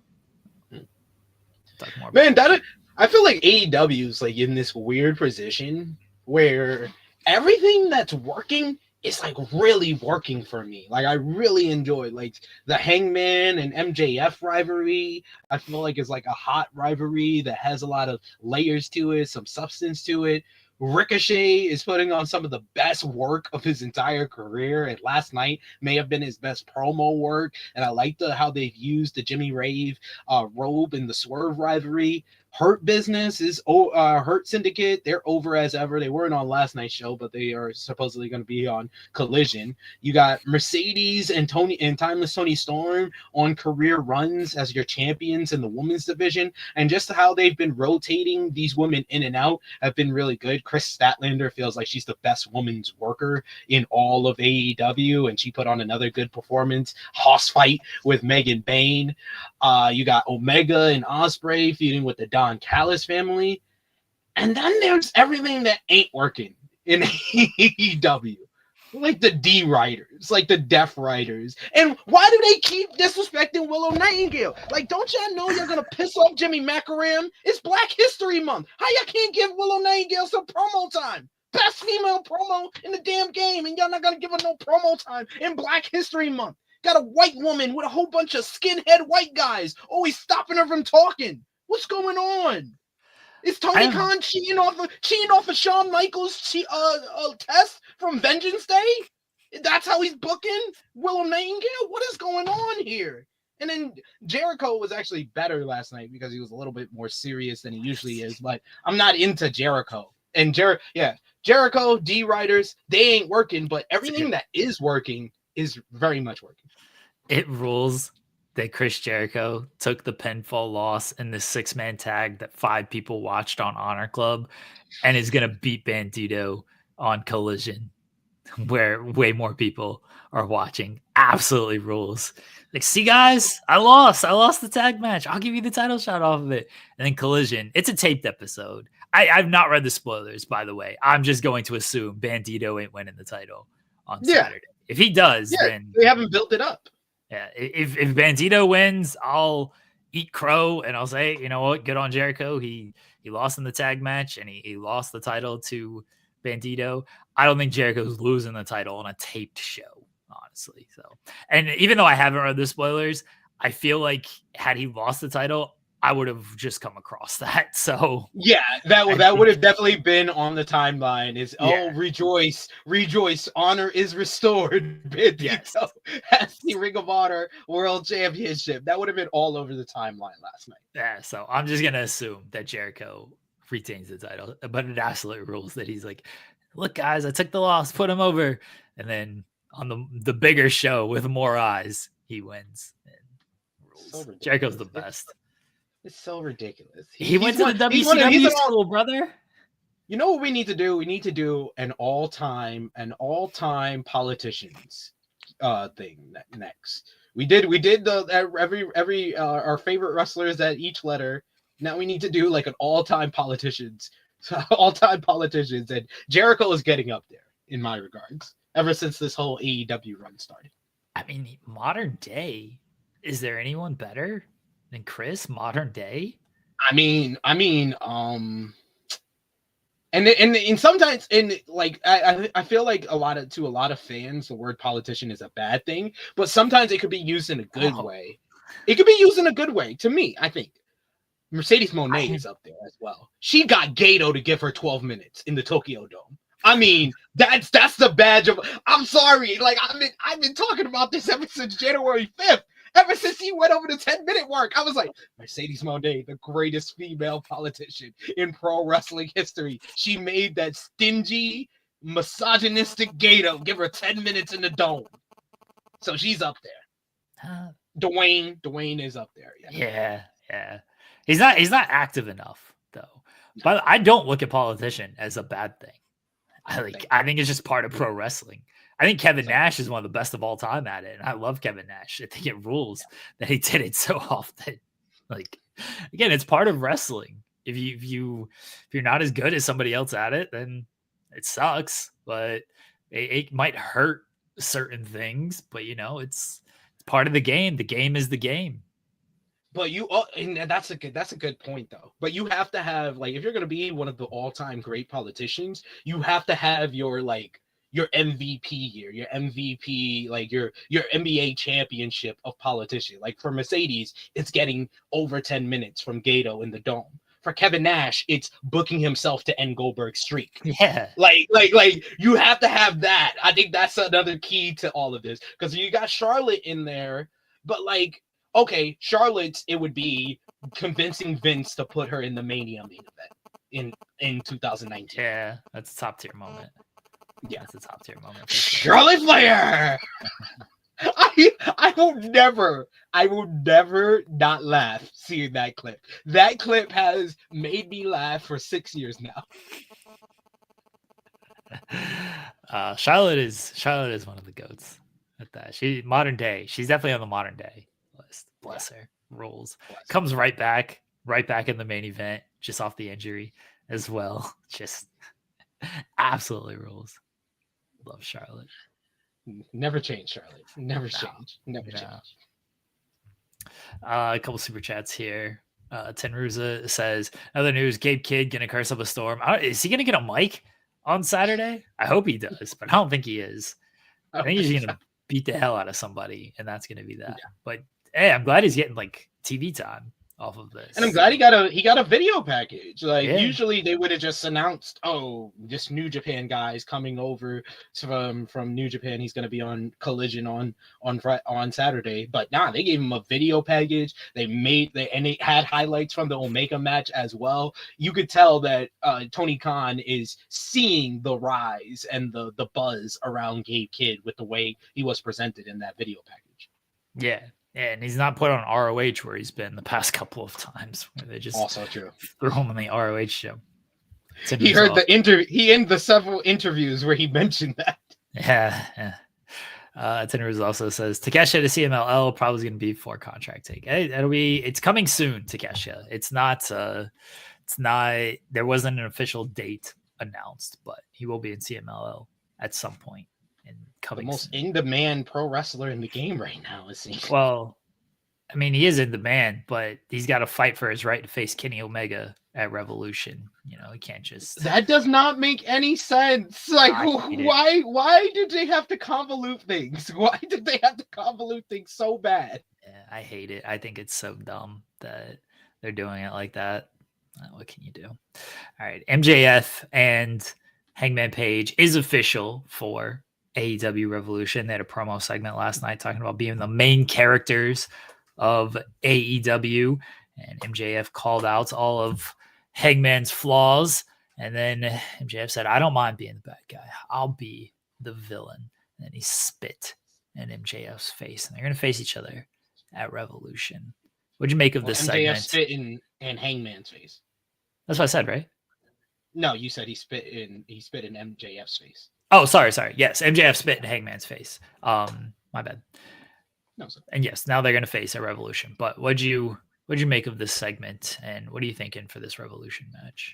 Talk more about man, I feel like AEW is like in this weird position where everything that's working is like really working for me. Like I really enjoy like the Hangman and MJF rivalry. I feel like it's like a hot rivalry that has a lot of layers to it, some substance to it. Ricochet is putting on some of the best work of his entire career, and last night may have been his best promo work. And I like how they've used the Jimmy Rave robe in the Swerve rivalry. Hurt Business is Hurt Syndicate. They're over as ever. They weren't on last night's show, but they are supposedly going to be on Collision. You got Mercedes and Timeless Toni Storm on career runs as your champions in the women's division, and just how they've been rotating these women in and out have been really good. Chris Statlander feels like she's the best women's worker in all of AEW, and she put on another good performance. Hoss fight with Megan Bayne. You got Omega and Ospreay feuding with the Don Callis family. And then there's everything that ain't working in AEW. Like the D writers, like the deaf writers. And why do they keep disrespecting Willow Nightingale? Like, don't y'all know you're going to piss off Jimmy Macaram? It's Black History Month. How y'all can't give Willow Nightingale some promo time? Best female promo in the damn game, and y'all not going to give her no promo time in Black History Month. Got a white woman with a whole bunch of skinhead white guys always stopping her from talking. What's going on? Is Tony Khan cheating off of Shawn Michaels' test from Vengeance Day? That's how he's booking Willow Nightingale? What is going on here? And then Jericho was actually better last night because he was a little bit more serious than he usually is. But I'm not into Jericho. And Jericho, D writers, they ain't working. But everything that is working is very much working. It rules that Chris Jericho took the pinfall loss in the 6-man tag that 5 people watched on Honor Club and is going to beat Bandito on Collision where way more people are watching. Absolutely rules. Like, see guys, I lost the tag match. I'll give you the title shot off of it. And then Collision, it's a taped episode. I've not read the spoilers, by the way. I'm just going to assume Bandito ain't winning the title on Saturday. If he does, then they haven't built it up. Yeah, if Bandito wins, I'll eat crow and I'll say, you know what, good on Jericho. He lost in the tag match and he lost the title to Bandito. I don't think Jericho's losing the title on a taped show, honestly. So, and even though I haven't read the spoilers, I feel like had he lost the title, I would have just come across that. So yeah, that would have definitely been on the timeline. Rejoice, honor is restored. Yes, has the Ring of Honor World Championship. That would have been all over the timeline last night. Yeah, so I'm just gonna assume that Jericho retains the title, but it absolutely rules that he's like, look, guys, I took the loss, put him over, and then on the bigger show with more eyes, he wins. And rules. So Jericho's the best. It's so ridiculous. He went to the WCW school, brother. You know what we need to do? We need to do an all-time politicians thing next. We did the every our favorite wrestlers at each letter. Now we need to do like an all-time politicians, and Jericho is getting up there in my regards ever since this whole AEW run started. I mean, modern day, is there anyone better than Chris, modern day? I mean, and sometimes like I feel like a lot of fans, the word politician is a bad thing, but sometimes it could be used in a good way. It could be used in a good way to me, I think. Mercedes Moné is up there as well. She got Gato to give her 12 minutes in the Tokyo Dome. I mean, that's the badge of. I'm sorry, like I've been talking about this ever since January 5th. Ever since he went over the 10-minute mark, I was like, Mercedes Moné, the greatest female politician in pro wrestling history. She made that stingy, misogynistic Gato give her 10 minutes in the Dome. So she's up there. Dwayne is up there. Yeah. He's not active enough though. No. But I don't look at politician as a bad thing. I think it's just part of pro wrestling. I think Kevin Nash is one of the best of all time at it. And I love Kevin Nash. I think it rules that he did it so often. Like, again, it's part of wrestling. If you're not as good as somebody else at it, then it sucks. But it might hurt certain things. But it's part of the game. The game is the game. But and that's a good point though. But you have to have, like, if you're gonna be one of the all-time great politicians, you have to have your MVP year, your MVP, like your NBA championship of politician. Like for Mercedes, it's getting over 10 minutes from Gato in the Dome. For Kevin Nash, it's booking himself to end Goldberg's streak. Yeah. Like you have to have that. I think that's another key to all of this. Because you got Charlotte in there, but like, okay, Charlotte's, it would be convincing Vince to put her in the Mania main event in 2019. Yeah, that's a top tier moment. Yeah, that's a top tier moment. Charlotte Flair. I will never not laugh seeing that clip. That clip has made me laugh for 6 years now. Charlotte is one of the goats at that. She's definitely on the modern day list. Bless her. Rules. Comes right back in the main event, just off the injury as well. Just absolutely rules. Love Charlotte. Never change, Charlotte. Never change. A couple super chats here. Tenruza says, another news, Gabe Kidd gonna curse up a storm. Is he gonna get a mic on Saturday? I hope he does, but I don't think he is. I think he's gonna beat the hell out of somebody, and that's gonna be that. Yeah. But hey, I'm glad he's getting like TV time off of this. And I'm glad he got a video package. Like usually they would have just announced, oh, this New Japan guy's coming over from New Japan. He's going to be on Collision on Saturday. But nah, they gave him a video package. They had highlights from the Omega match as well. You could tell that Tony Khan is seeing the rise and the buzz around Gabe Kidd with the way he was presented in that video package. Yeah. And he's not put on ROH where he's been the past couple of times, where they just also true threw him on the ROH show. He heard he ended the several interviews where he mentioned that. Yeah. Tenruz also says Takeshita to CMLL probably going to be for contract take. It's coming soon. Takeshita. It's not. There wasn't an official date announced, but he will be in CMLL at some point. The most in-demand pro wrestler in the game right now, it seems. Well, I mean, he is in demand, but he's got to fight for his right to face Kenny Omega at Revolution. He can't just. That does not make any sense. Like, why did they have to convolute things? Why did they have to convolute things so bad? Yeah, I hate it. I think it's so dumb that they're doing it like that. What can you do? All right, MJF and Hangman Page is official for AEW Revolution. They had a promo segment last night talking about being the main characters of AEW, and MJF called out all of Hangman's flaws, and then MJF said, I don't mind being the bad guy. I'll be the villain. And then he spit in MJF's face, and they're going to face each other at Revolution. What'd you make of this segment? MJF spit in Hangman's face. That's what I said, right? No, you said he spit in MJF's face. Oh, sorry. Yes, MJF spit in Hangman's face. My bad. No, sorry. And yes, now they're going to face a Revolution. But what'd you make of this segment, and what are you thinking for this Revolution match?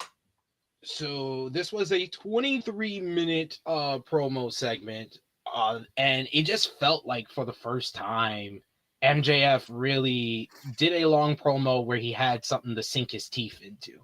So this was a 23-minute promo segment, and it just felt like for the first time, MJF really did a long promo where he had something to sink his teeth into.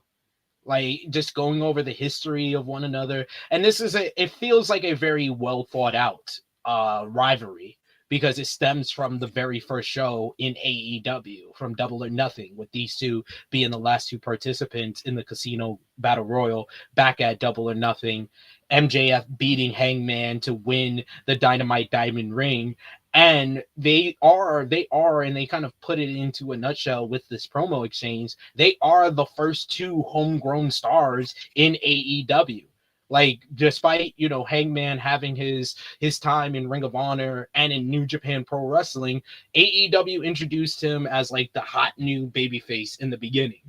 Like just going over the history of one another. And it feels like a very well thought out rivalry, because it stems from the very first show in AEW, from Double or Nothing, with these two being the last two participants in the Casino Battle Royal back at Double or Nothing. MJF beating Hangman to win the Dynamite Diamond Ring. And they and they kind of put it into a nutshell with this promo exchange. They are the first two homegrown stars in AEW. Like, despite, you know, Hangman having his time in Ring of Honor and in New Japan Pro Wrestling, AEW introduced him as like the hot new babyface in the beginning.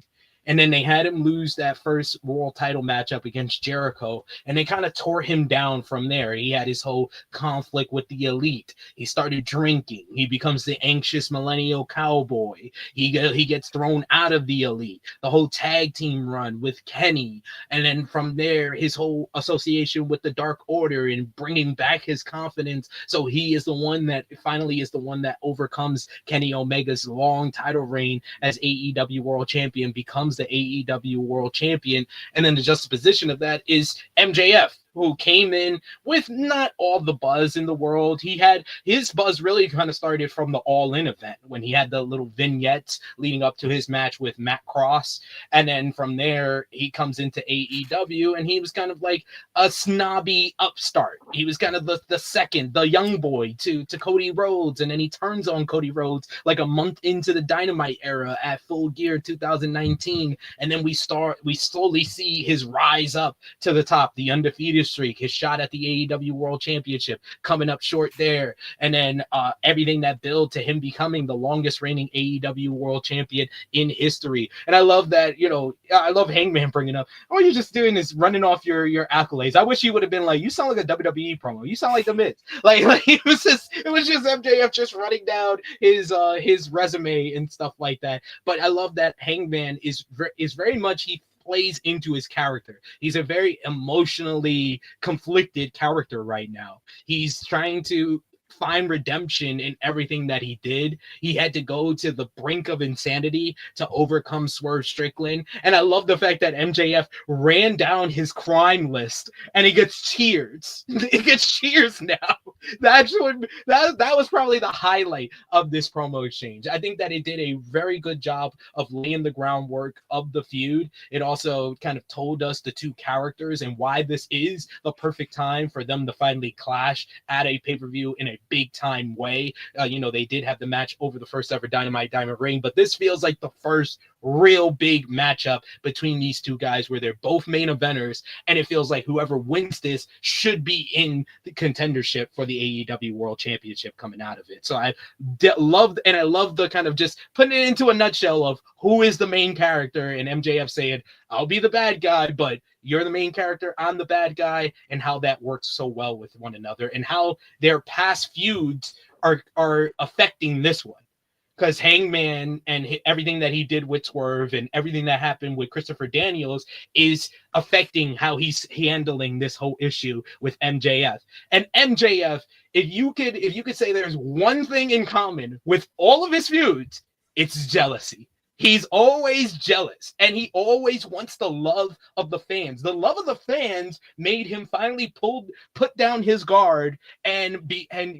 And then they had him lose that first world title matchup against Jericho, and they kind of tore him down from there. He had his whole conflict with the Elite. He started drinking. He becomes the anxious millennial cowboy. He gets thrown out of the Elite. The whole tag team run with Kenny, and then from there, his whole association with the Dark Order and bringing back his confidence. So he is the one that finally is the one that overcomes Kenny Omega's long title reign as AEW World Champion, becomes the AEW World Champion. And then the juxtaposition of that is MJF, who came in with not all the buzz in the world. He had his buzz really kind of started from the All In event when he had the little vignettes leading up to his match with Matt Cross. And then from there, he comes into AEW and he was kind of like a snobby upstart. He was kind of the young boy to Cody Rhodes. And then he turns on Cody Rhodes like a month into the Dynamite era at Full Gear 2019. And then we slowly see his rise up to the top, the undefeated streak, his shot at the AEW World Championship coming up short there, and then everything that built to him becoming the longest reigning AEW World Champion in history. And I love that, you know, I love Hangman bringing up, oh, you're just doing this, running off your accolades. I wish he would have been like, you sound like a WWE promo. You sound like the Miz. Like it was just MJF just running down his resume and stuff like that. But I love that Hangman is very much, he plays into his character. He's a very emotionally conflicted character right now. He's trying to find redemption in everything that he did. He had to go to the brink of insanity to overcome Swerve Strickland. And I love the fact that MJF ran down his crime list and he gets cheers. He gets cheers now. That was probably the highlight of this promo exchange. I think that it did a very good job of laying the groundwork of the feud. It also kind of told us the two characters and why this is the perfect time for them to finally clash at a pay-per-view in a big time way. You know, they did have the match over the first ever Dynamite Diamond Ring, but this feels like the first real big matchup between these two guys where they're both main eventers, and it feels like whoever wins this should be in the contendership for the AEW World Championship coming out of it. So I love the kind of just putting it into a nutshell of who is the main character, and MJF saying, I'll be the bad guy, but you're the main character, I'm the bad guy, and how that works so well with one another, and how their past feuds are affecting this one. Because Hangman and everything that he did with Swerve and everything that happened with Christopher Daniels is affecting how he's handling this whole issue with MJF. And MJF, if you could say there's one thing in common with all of his feuds, it's jealousy. He's always jealous, and he always wants the love of the fans. The love of the fans made him finally put down his guard and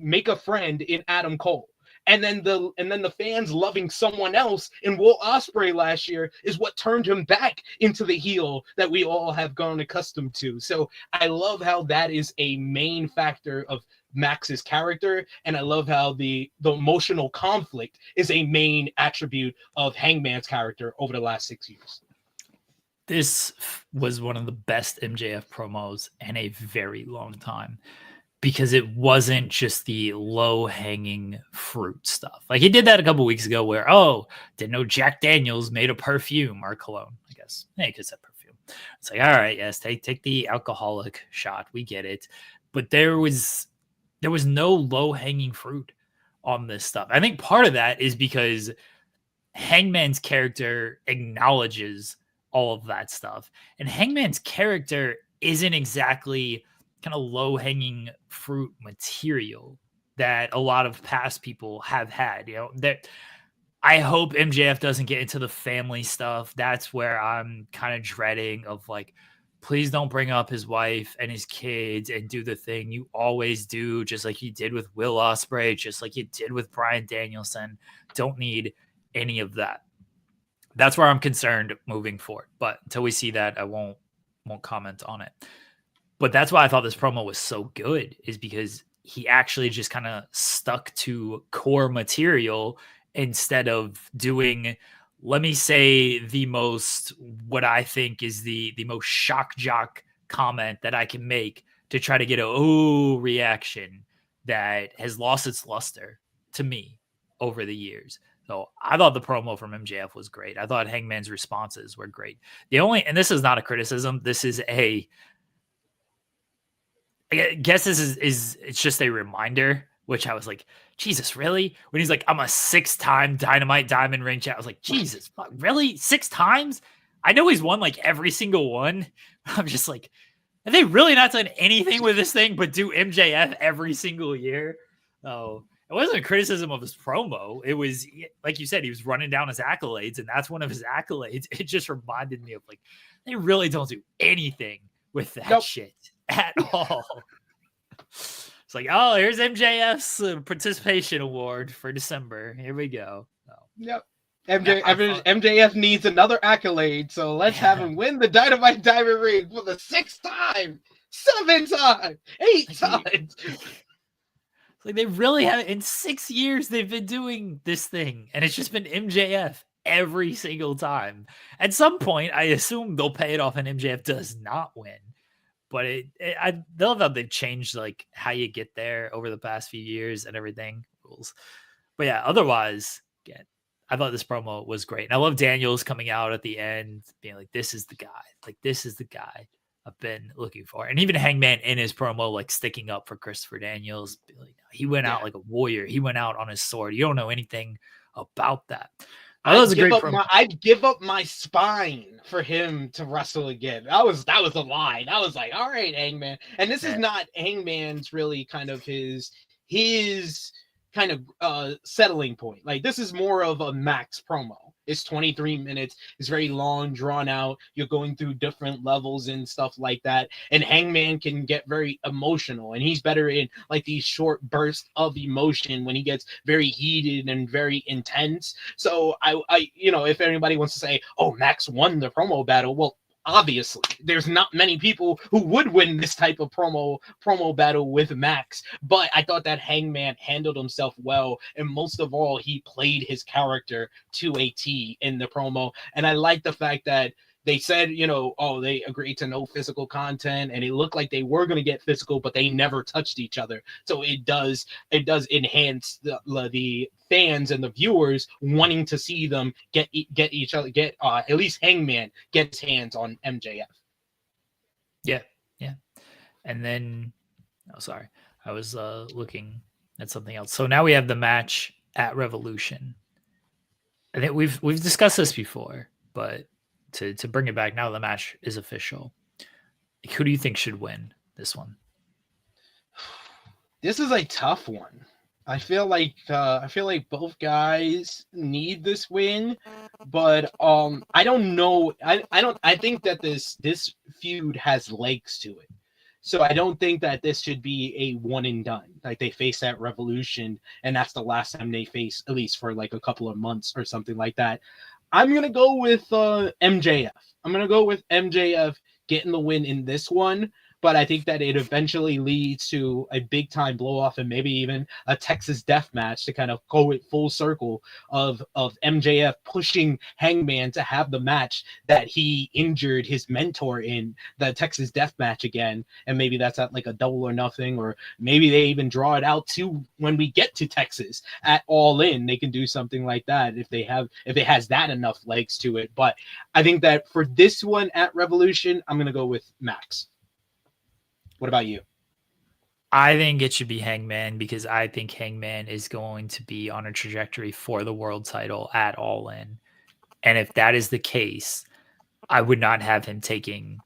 make a friend in Adam Cole. And then the fans loving someone else in Will Ospreay last year is what turned him back into the heel that we all have grown accustomed to. So I love how that is a main factor of Max's character, and I love how the emotional conflict is a main attribute of Hangman's character over the last 6 years. This was one of the best MJF promos in a very long time, because it wasn't just the low-hanging fruit stuff. Like, he did that a couple weeks ago where, didn't know Jack Daniels made a perfume or cologne, I guess. Yeah, because that perfume. It's like, all right, yes, take the alcoholic shot. We get it. But there was no low-hanging fruit on this stuff. I think part of that is because Hangman's character acknowledges all of that stuff. And Hangman's character isn't exactly kind of low-hanging fruit material that a lot of past people have had. You know, that I hope MJF doesn't get into the family stuff. That's where I'm kind of dreading of like please don't bring up his wife and his kids and do the thing you always do, just like you did with Will Ospreay, just like you did with Bryan Danielson. Don't need any of that. That's where I'm concerned moving forward. But until we see that, I won't comment on it. But that's why I thought this promo was so good, is because he actually just kind of stuck to core material instead of doing, let me say, the most, what I think is the most shock jock comment that I can make to try to get a reaction that has lost its luster to me over the years. So I thought the promo from MJF was great. I thought Hangman's responses were great. And this is not a criticism, this is I guess this is it's just a reminder, which I was like, Jesus, really? When he's like, I'm a 6-time Dynamite Diamond Ring champ, I was like, Jesus, really? 6 times? I know he's won like every single one. I'm just like, have they really not done anything with this thing but do MJF every single year? Oh, it wasn't a criticism of his promo. It was, like you said, he was running down his accolades, and that's one of his accolades. It just reminded me of, like, they really don't do anything with that shit at all. It's like, oh, here's MJF's participation award for December. Here we go. Yep. MJF needs another accolade, so let's have him win the Dynamite Diamond Ring for the 6th time, 7 times, 8 times. Like, they really have, in 6 years they've been doing this thing, and it's just been MJF every single time. At some point, I assume they'll pay it off and MJF does not win. But I love how they've changed, like, how you get there over the past few years and everything. Rules. But yeah, otherwise, again, I thought this promo was great. And I love Daniels coming out at the end, being like, this is the guy. Like, this is the guy I've been looking for. And even Hangman in his promo, like, sticking up for Christopher Daniels. Like, he went out like a warrior. He went out on his sword. You don't know anything about that. I'd give up my spine for him to wrestle again. That was a line. I was like, all right, Hangman. And this is not Hangman's really kind of his kind of settling point. Like, this is more of a Max promo. It's 23 minutes. It's very long, drawn out. You're going through different levels and stuff like that. And Hangman can get very emotional, and he's better in like these short bursts of emotion when he gets very heated and very intense. So I if anybody wants to say, oh, Max won the promo battle, well, obviously there's not many people who would win this type of promo battle with Max, but I thought that Hangman handled himself well, and most of all, he played his character to a T in the promo. And I like the fact that they said, they agreed to no physical content, and it looked like they were going to get physical, but they never touched each other. So it does enhance the fans and the viewers wanting to see them get each other, at least Hangman gets hands on MJF. Yeah. And then, I was looking at something else. So now we have the match at Revolution. I think we've discussed this before, but to bring it back now, the match is official. Who do you think should win this one? This is a tough one. I feel like both guys need this win, but I don't know. I think that this feud has legs to it. So I don't think that this should be a one and done. Like, they face at Revolution, and that's the last time they face, at least for like a couple of months or something like that. I'm going to go with MJF. I'm going to go with MJF getting the win in this one, but I think that it eventually leads to a big-time blow-off and maybe even a Texas death match to kind of go it full circle of MJF pushing Hangman to have the match that he injured his mentor in, the Texas death match again. And maybe that's at like a Double or Nothing, or maybe they even draw it out to when we get to Texas at All In. They can do something like that if it has that enough legs to it. But I think that for this one at Revolution, I'm going to go with Max. What about you? I think it should be Hangman, because I think Hangman is going to be on a trajectory for the world title at All In. And if that is the case, I would not have him taking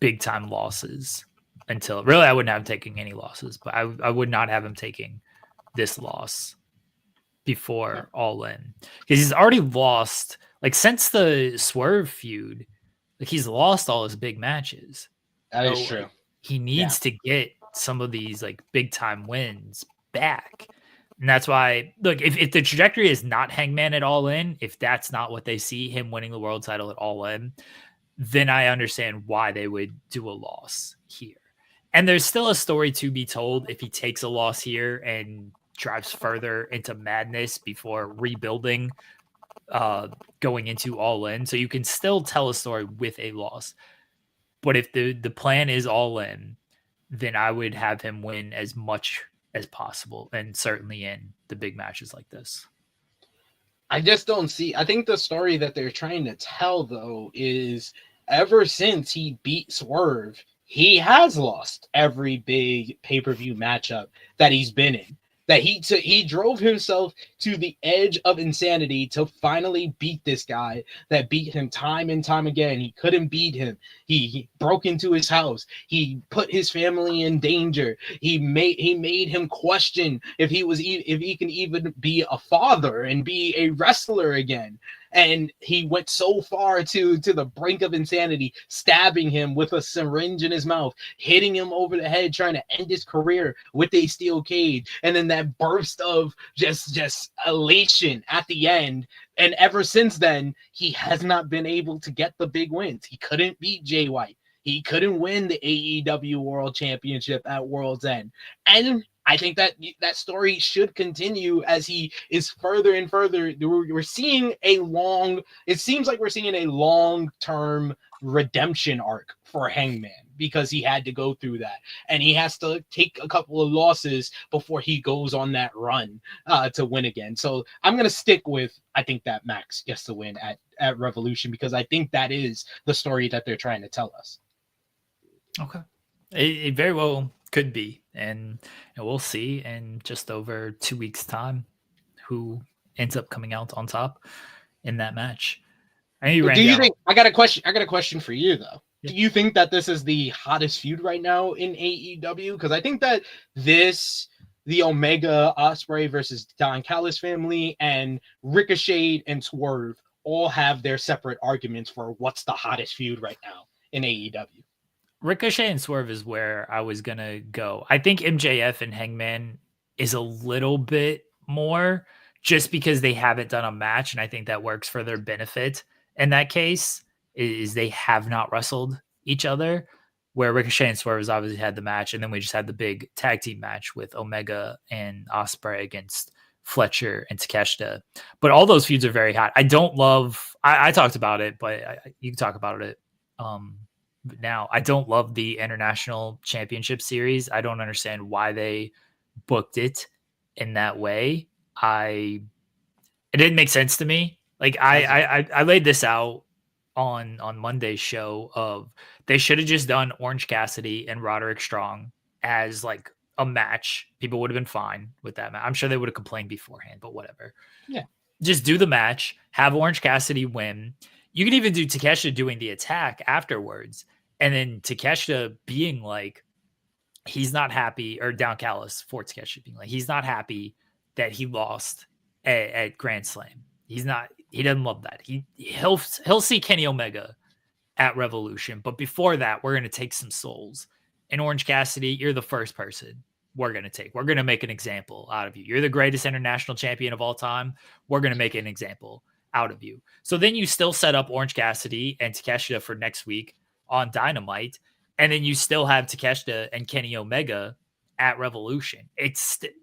big time losses until, really, I wouldn't have him taking any losses, but I would not have him taking this loss before All In, because he's already lost, like, since the Swerve feud, like, he's lost all his big matches. That is So true. he needs to get some of these like big time wins back. And that's why, look, if the trajectory is not Hangman at All In, if that's not what they see him winning the world title at All In, then I understand why they would do a loss here. And there's still a story to be told if he takes a loss here and drives further into madness before rebuilding, going into All In. So you can still tell a story with a loss. But if the plan is All In, then I would have him win as much as possible, and certainly in the big matches like this. I just don't see. I think the story that they're trying to tell, though, is ever since he beat Swerve, he has lost every big pay-per-view matchup that he's been in. That he drove himself to the edge of insanity to finally beat this guy that beat him time and time again. He couldn't beat him. He broke into his house. He put his family in danger. He made him question if he can even be a father and be a wrestler again. And he went so far to the brink of insanity, stabbing him with a syringe in his mouth, hitting him over the head, trying to end his career with a steel cage. And then that burst of just elation at the end. And ever since then, he has not been able to get the big wins. He couldn't beat Jay White. He couldn't win the AEW World Championship at World's End. And I think that story should continue as he is further and further. We're seeing it seems like we're seeing a long-term redemption arc for Hangman because he had to go through that. And he has to take a couple of losses before he goes on that run to win again. So I'm going to stick with, I think that Max gets to win at Revolution because I think that is the story that they're trying to tell us. Okay. It very well could be. And we'll see in just over 2 weeks' time who ends up coming out on top in that match. Do you think I got a question for you though? Yeah. Do you think that this is the hottest feud right now in AEW? Because I think that the Omega Ospreay versus Don Callis family and Ricochet and Swerve all have their separate arguments for what's the hottest feud right now in AEW. Ricochet and Swerve is where I was going to go. I think MJF and Hangman is a little bit more just because they haven't done a match. And I think that works for their benefit. In that case is they have not wrestled each other, where Ricochet and Swerve has obviously had the match. And then we just had the big tag team match with Omega and Ospreay against Fletcher and Takeshita. But all those feuds are very hot. I don't love, I talked about it, but you can talk about it. Now, I don't love the International Championship Series. I don't understand why they booked it in that way. It didn't make sense to me. Like I laid this out on Monday's show of they should have just done Orange Cassidy and Roderick Strong as like a match. People would have been fine with that match. I'm sure they would have complained beforehand, but whatever. Yeah. Just do the match, have Orange Cassidy win. You can even do Takeshita doing the attack afterwards. And then Takeshita being like, he's not happy, or Don Callis for Takeshita being like, he's not happy that he lost at Grand Slam. He doesn't love that. He'll see Kenny Omega at Revolution. But before that, we're going to take some souls. And Orange Cassidy, you're the first person we're going to take. We're going to make an example out of you. You're the greatest international champion of all time. We're going to make an example out of you. So then you still set up Orange Cassidy and Takeshita for next week on Dynamite, and then you still have Takeshita and Kenny Omega at Revolution.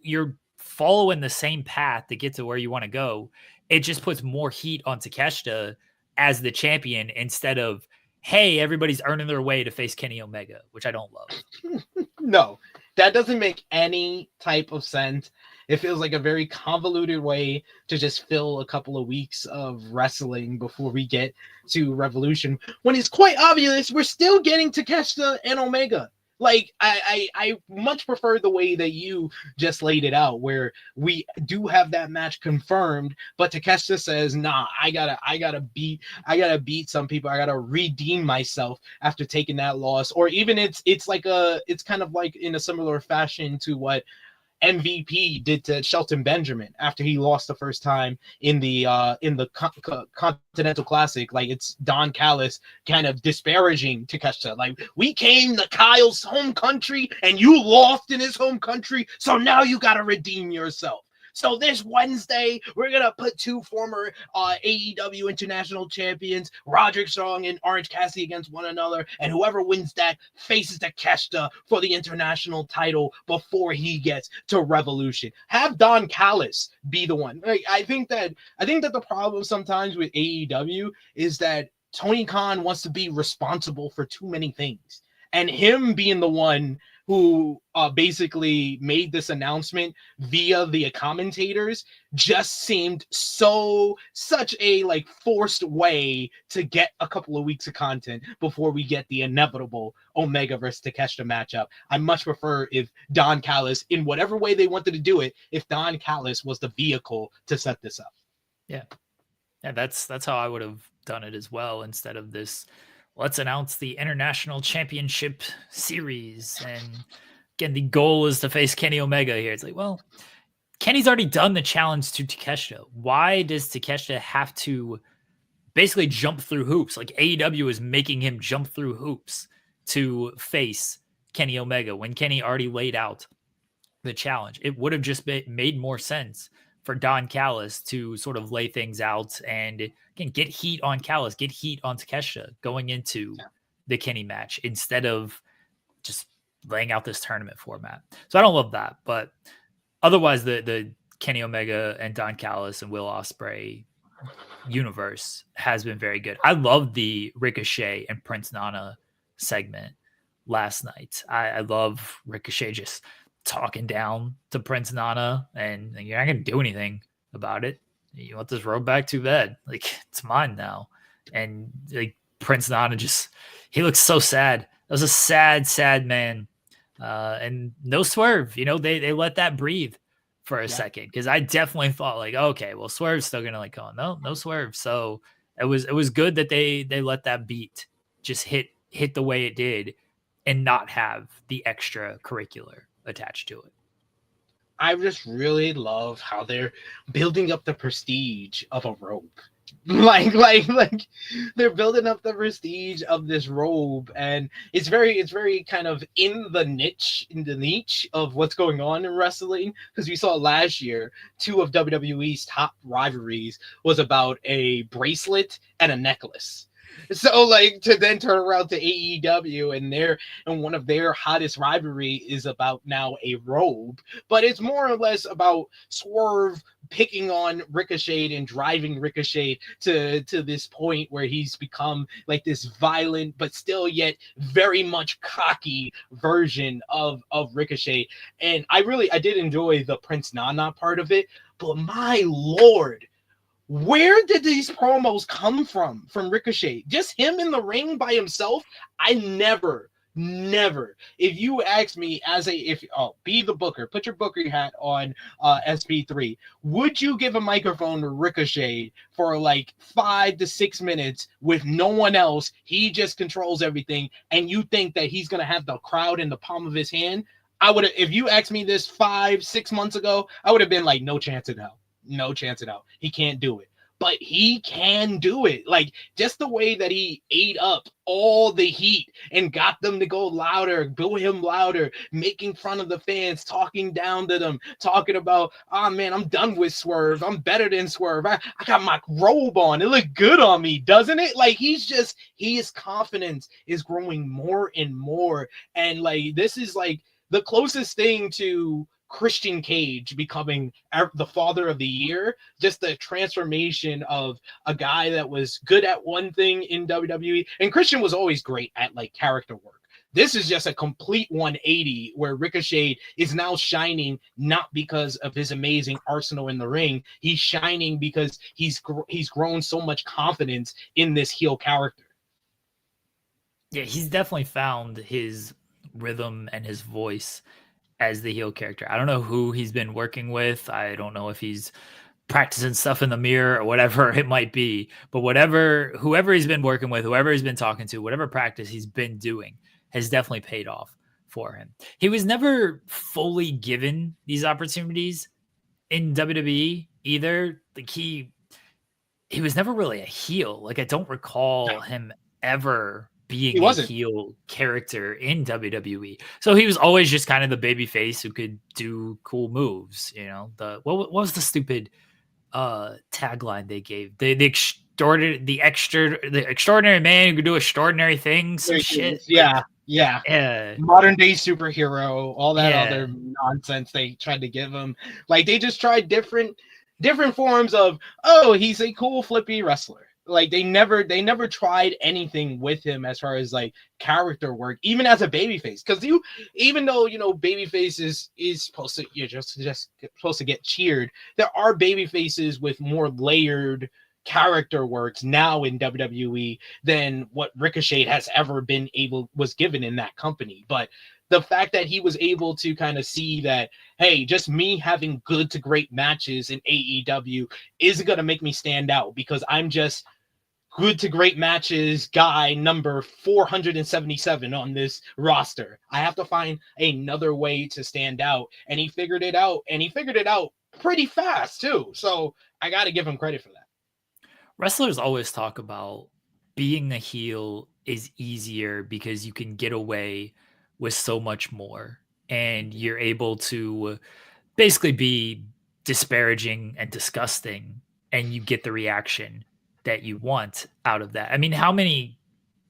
You're following the same path to get to where you want to go. It just puts more heat on Takeshita as the champion instead of, hey, everybody's earning their way to face Kenny Omega, which I don't love. No, that doesn't make any type of sense. It feels like a very convoluted way to just fill a couple of weeks of wrestling before we get to Revolution, when it's quite obvious we're still getting Takeshita and Omega. Like, I much prefer the way that you just laid it out, where we do have that match confirmed, but Takeshita says, nah, I gotta beat some people. I gotta redeem myself after taking that loss. Or even it's kind of like in a similar fashion to what MVP did to Shelton Benjamin after he lost the first time in the Continental Classic. Like, it's Don Callis kind of disparaging Takeshita. Like, we came to Kyle's home country and you lost in his home country, so now you got to redeem yourself. So this Wednesday, we're going to put two former AEW international champions, Roderick Strong and Orange Cassidy, against one another. And whoever wins that faces Takeshita for the international title before he gets to Revolution. Have Don Callis be the one. Like, I think that the problem sometimes with AEW is that Tony Khan wants to be responsible for too many things. And him being the one who basically made this announcement via the commentators just seemed such a like forced way to get a couple of weeks of content before we get the inevitable Omega versus Takeshita matchup. I much prefer if Don Callis, in whatever way they wanted to do it, if Don Callis was the vehicle to set this up. Yeah, that's how I would have done it as well, instead of this. Let's announce the International Championship Series. And again, the goal is to face Kenny Omega here. It's like, well, Kenny's already done the challenge to Takeshita. Why does Takeshita have to basically jump through hoops? Like, AEW is making him jump through hoops to face Kenny Omega when Kenny already laid out the challenge. It would have just made more sense for Don Callis to sort of lay things out and again get heat on Callis, get heat on Takeshita going into the Kenny match instead of just laying out this tournament format. So I don't love that, but otherwise the Kenny Omega and Don Callis and Will Ospreay universe has been very good. I love the Ricochet and Prince Nana segment last night. I love Ricochet just talking down to Prince Nana, and you're not going to do anything about it. You want this road back? Too bad. Like, it's mine now. And like Prince Nana he looks so sad. That was a sad man. And no swerve, they let that breathe for a second. Cause I definitely thought like, okay, well, Swerve's still going to like, oh no swerve. So it was good that they let that beat just hit the way it did and not have the extra curricular attached to it. I just really love how they're building up the prestige of a robe. Like they're building up the prestige of this robe, and it's very kind of in the niche of what's going on in wrestling, because we saw last year 2 of WWE's top rivalries was about a bracelet and a necklace. So like to then turn around to AEW and one of their hottest rivalry is about now a robe, but it's more or less about Swerve picking on Ricochet and driving Ricochet to this point where he's become like this violent but still yet very much cocky version of Ricochet. And I did enjoy the Prince Nana part of it, but my lord, where did these promos come from Ricochet? Just him in the ring by himself? I never. If you ask me be the booker, put your booker hat on SP3. Would you give a microphone to Ricochet for like 5 to 6 minutes with no one else? He just controls everything, and you think that he's gonna have the crowd in the palm of his hand? I would have, if you asked me this 5-6 months ago, I would have been like, no chance in hell. No chance in hell. He can't do it. But he can do it. Like, just the way that he ate up all the heat and got them to go louder, boo him louder, making fun of the fans, talking down to them, talking about, oh man, I'm done with Swerve. I'm better than Swerve. I got my robe on. It looked good on me, doesn't it? Like, his confidence is growing more and more. And like, this is like the closest thing to Christian Cage becoming the father of the year, just the transformation of a guy that was good at one thing in WWE, and Christian was always great at like character work. This is just a complete 180 where Ricochet is now shining, not because of his amazing arsenal in the ring. He's shining because he's grown so much confidence in this heel character. Yeah, he's definitely found his rhythm and his voice as the heel character. I don't know who he's been working with. I don't know if he's practicing stuff in the mirror or whatever it might be, but whoever he's been working with, whoever he's been talking to, whatever practice he's been doing has definitely paid off for him. He was never fully given these opportunities in WWE either. Like he was never really a heel. Like I don't recall him ever being a heel character in WWE. So he was always just kind of the baby face who could do cool moves, you know. What was the stupid tagline they gave? The extraordinary man who could do extraordinary things, some shit. Yeah. Modern day superhero, all that other nonsense they tried to give him. Like they just tried different forms of, oh, he's a cool flippy wrestler. Like they never tried anything with him as far as like character work, even as a babyface. Because even though babyface is supposed to, you're just supposed to get cheered, there are babyfaces with more layered character works now in WWE than what Ricochet has ever was given in that company. But the fact that he was able to kind of see that, hey, just me having good to great matches in AEW isn't going to make me stand out because I'm just good to great matches guy number 477 on this roster. I have to find another way to stand out. And he figured it out, pretty fast too. So I got to give him credit for that. Wrestlers always talk about being a heel is easier because you can get away with so much more and you're able to basically be disparaging and disgusting and you get the reaction that you want out of that. I mean, how many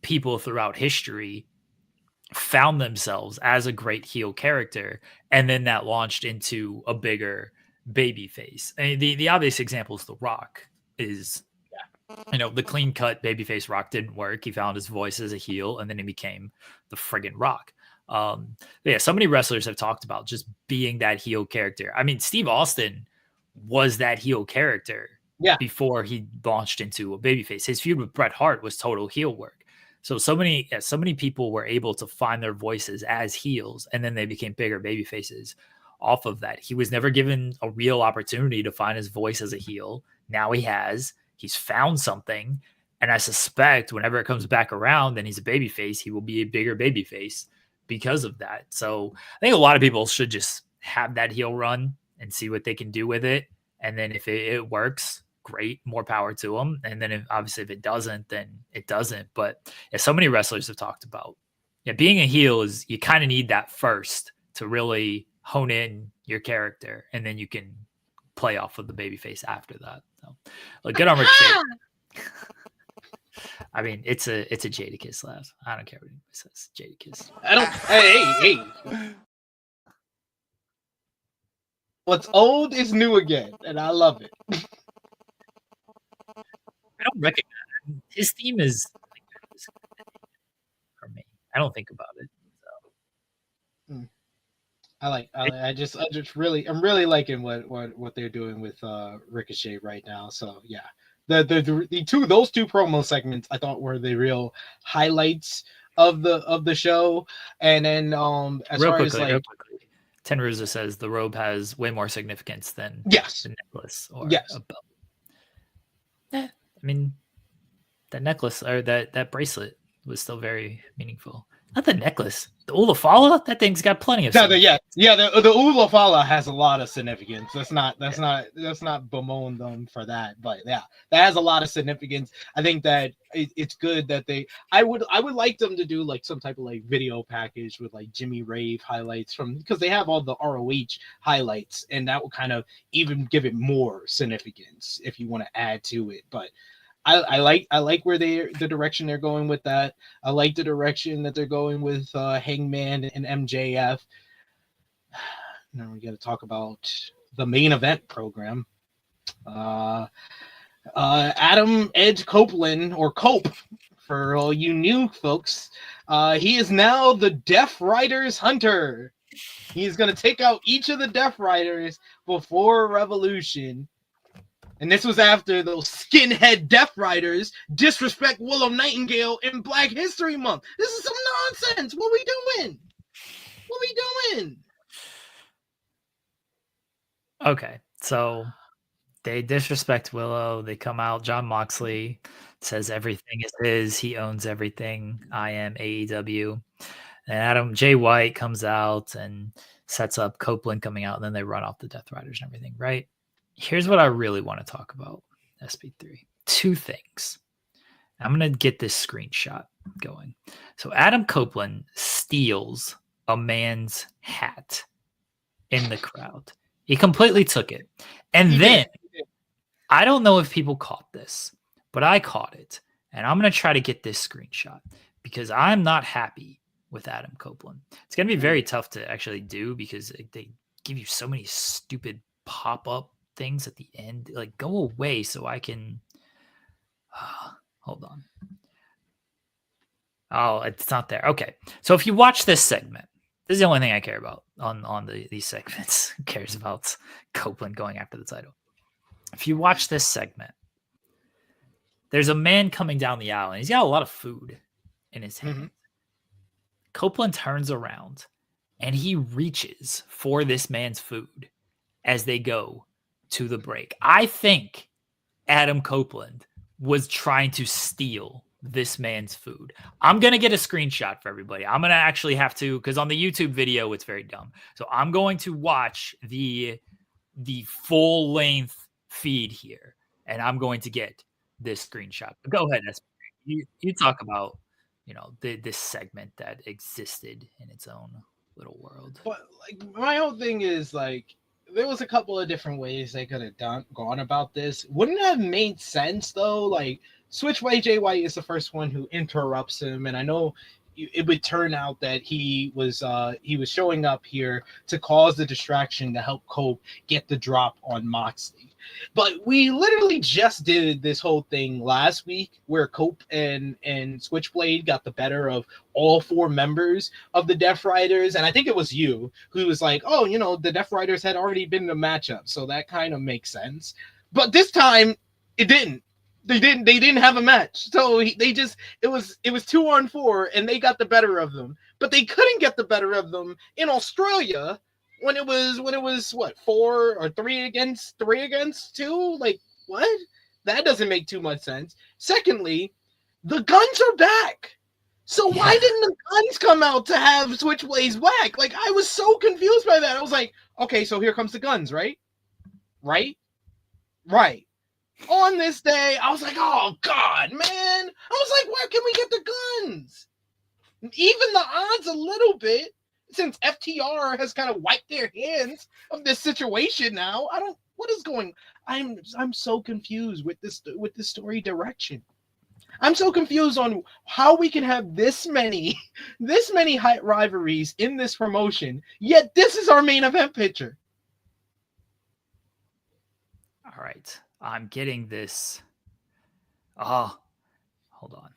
people throughout history found themselves as a great heel character and then that launched into a bigger baby face? I mean, the obvious example is The Rock. Is the clean cut babyface Rock didn't work. He found his voice as a heel and then he became the friggin' Rock. So many wrestlers have talked about just being that heel character. I mean, Steve Austin was that heel character before he launched into a babyface. His feud with Bret Hart was total heel work. So many people were able to find their voices as heels and then they became bigger babyfaces off of that. He was never given a real opportunity to find his voice as a heel. Now he's found something. And I suspect whenever it comes back around and he's a babyface, he will be a bigger babyface because of that. So I think a lot of people should just have that heel run and see what they can do with it. And then if it works, great, more power to them. And then obviously if it doesn't, then it doesn't. But so many wrestlers have talked about, being a heel is you kind of need that first to really hone in your character. And then you can play off of the babyface after that. So good on Ricochet. I mean, it's a Jadakiss laugh. I don't care what anybody says. Jadakiss. I don't. Hey. What's old is new again, and I love it. I don't recognize him. His theme is for me. I don't think about it. So. I'm really liking what they're doing with Ricochet right now. So yeah. Those two promo segments I thought were the real highlights of the show. And then real quickly, Tenruza says the robe has way more significance than the necklace or a belt. I mean, that necklace or that bracelet was still very meaningful. Not the necklace. The Ulafala, that thing's got plenty of. The Ulafala has a lot of significance. Let's not bemoan them for that, but that has a lot of significance. I think that it's good that I would like them to do like some type of like video package with like Jimmy Rave highlights because they have all the ROH highlights, and that will kind of even give it more significance if you want to add to it. But I like where the direction they're going with that. I like the direction that they're going with Hangman and MJF. Now we got to talk about the main event program. Adam Edge Copeland, or Cope for all you new folks. He is now the Death Riders Hunter. He's going to take out each of the Death Riders before Revolution. And this was after those skinhead Death Riders disrespect Willow Nightingale in Black History Month. This is some nonsense. What we doing? Okay, so they disrespect Willow. They come out. Jon Moxley says everything is his. He owns everything. I am AEW. And Jay White comes out and sets up Copeland coming out, and then they run off the Death Riders and everything, right? Here's what I really want to talk about, SP3. Two things. I'm going to get this screenshot going. So Adam Copeland steals a man's hat in the crowd. He completely took it. And then, I don't know if people caught this, but I caught it. And I'm going to try to get this screenshot because I'm not happy with Adam Copeland. It's going to be very tough to actually do because they give you so many stupid pop-up things at the end. Like, go away so I can... hold on. Oh, it's not there. Okay. So if you watch this segment, this is the only thing I care about on these segments. Who cares about Copeland going after the title? If you watch this segment, there's a man coming down the aisle, and he's got a lot of food in his hand. Mm-hmm. Copeland turns around, and he reaches for this man's food as they go to the break. I think Adam Copeland was trying to steal this man's food. I'm going to get a screenshot for everybody. I'm going to actually have to, because on the YouTube video, it's very dumb. So I'm going to watch the full length feed here, and I'm going to get this screenshot. But go ahead, you talk about, this segment that existed in its own little world. But like, my whole thing is like, there was a couple of different ways they could have gone about this. Wouldn't it have made sense though? Like, Switchblade Jay White is the first one who interrupts him, and I know it would turn out that he was showing up here to cause the distraction to help Cope get the drop on Moxley. But we literally just did this whole thing last week where Cope and Switchblade got the better of all four members of the Death Riders, and I think it was you who was like, oh, the Death Riders had already been in a matchup, so that kind of makes sense. But this time it didn't. They didn't have a match. So it was 2-on-4 and they got the better of them. But they couldn't get the better of them in Australia when it was what, 4 or 3 against 2? Like, what? That doesn't make too much sense. Secondly, the Guns are back. So why didn't the Guns come out to have Switchblades back? Like, I was so confused by that. I was like, okay, so here comes the Guns, right? Right. On this day, I was like, oh, God, man. I was like, where can we get the Guns? Even the odds a little bit, since FTR has kind of wiped their hands of this situation now. What is going... I'm so confused with this story direction. I'm so confused on how we can have this many rivalries in this promotion, yet this is our main event picture. All right. I'm getting this. Oh, hold on.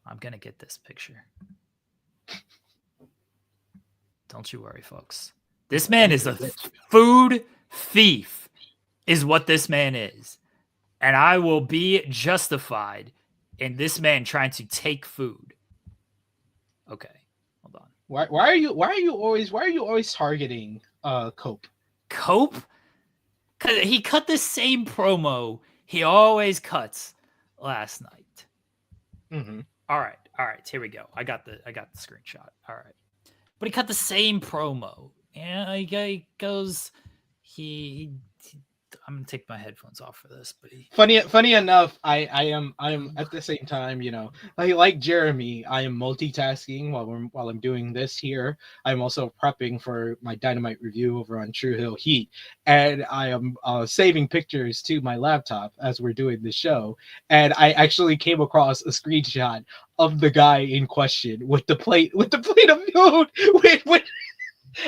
I'm going to get this picture. Don't you worry, folks. This man is a food thief, is what this man is. And I will be justified in this man trying to take food. Okay, hold on. Why are you always targeting Cope? Cope? Because he cut the same promo he always cuts last night. Mm-hmm. All right. Here we go. I got the screenshot. All right, but he cut the same promo, and he goes. I'm gonna take my headphones off for this, but funny enough, I am at the same time, like Jeremy, I am multitasking while I'm doing this here. I'm also prepping for my Dynamite review over on True Hill Heat, and I am saving pictures to my laptop as we're doing the show. And I actually came across a screenshot of the guy in question with the plate of food with.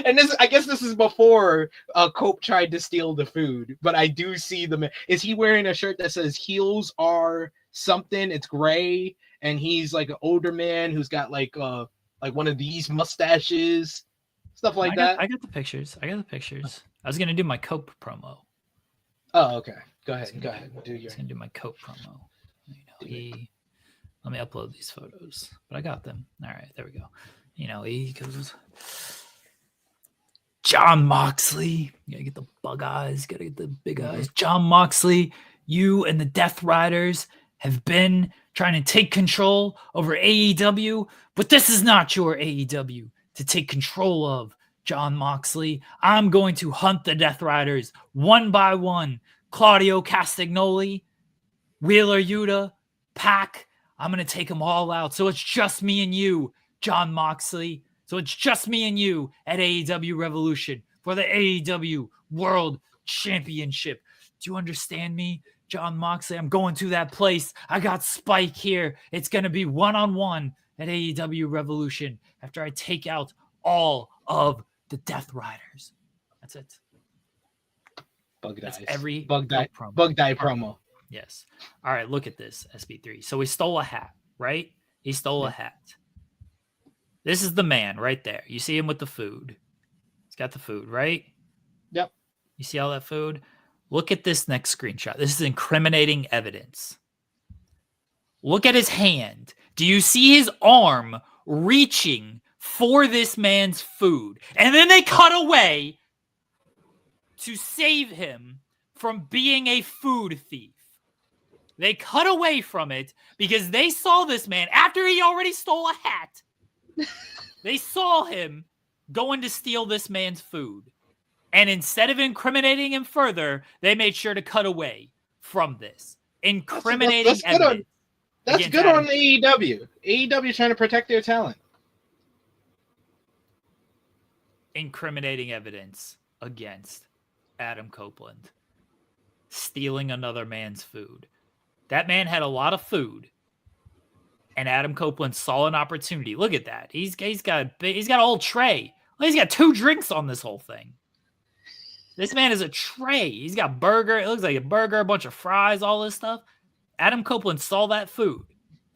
And I guess this is before Cope tried to steal the food, but I do see the. Is he wearing a shirt that says "Heels are something"? It's gray, and he's like an older man who's got like one of these mustaches, stuff like that. I got the pictures. I was gonna do my Cope promo. Oh, okay. Go ahead. I was gonna do my Cope promo. Let me upload these photos, but I got them. All right, there we go. He goes. John Moxley, you gotta get the bug eyes, gotta get the big eyes. John Moxley, you and the Death Riders have been trying to take control over AEW, but this is not your AEW to take control of, Jon Moxley. I'm going to hunt the Death Riders one by one. Claudio Castagnoli, Wheeler Yuta, Pac. I'm going to take them all out. So it's just me and you, Jon Moxley. So it's just me and you at AEW Revolution for the AEW World Championship. Do you understand me, Jon Moxley? I'm going to that place. I got Spike here. It's going to be one-on-one at AEW Revolution after I take out all of the Death Riders. That's it. Bug That's dies. every Bug die promo. promo. Yes. All right, look at this, SP3. So he stole a hat, right? He stole a hat. This is the man right there. You see him with the food. He's got the food, right? Yep. You see all that food? Look at this next screenshot. This is incriminating evidence. Look at his hand. Do you see his arm reaching for this man's food? And then they cut away to save him from being a food thief. They cut away from it because they saw this man after he already stole a hat. They saw him going to steal this man's food. And instead of incriminating him further, they made sure to cut away from this. Incriminating evidence. That's good on AEW. AEW trying to protect their talent. Incriminating evidence against Adam Copeland. Stealing another man's food. That man had a lot of food. And Adam Copeland saw an opportunity. Look at that. He's got a whole tray. He's got 2 drinks on this whole thing. This man is a tray. He's got burger. It looks like a burger, a bunch of fries, all this stuff. Adam Copeland saw that food.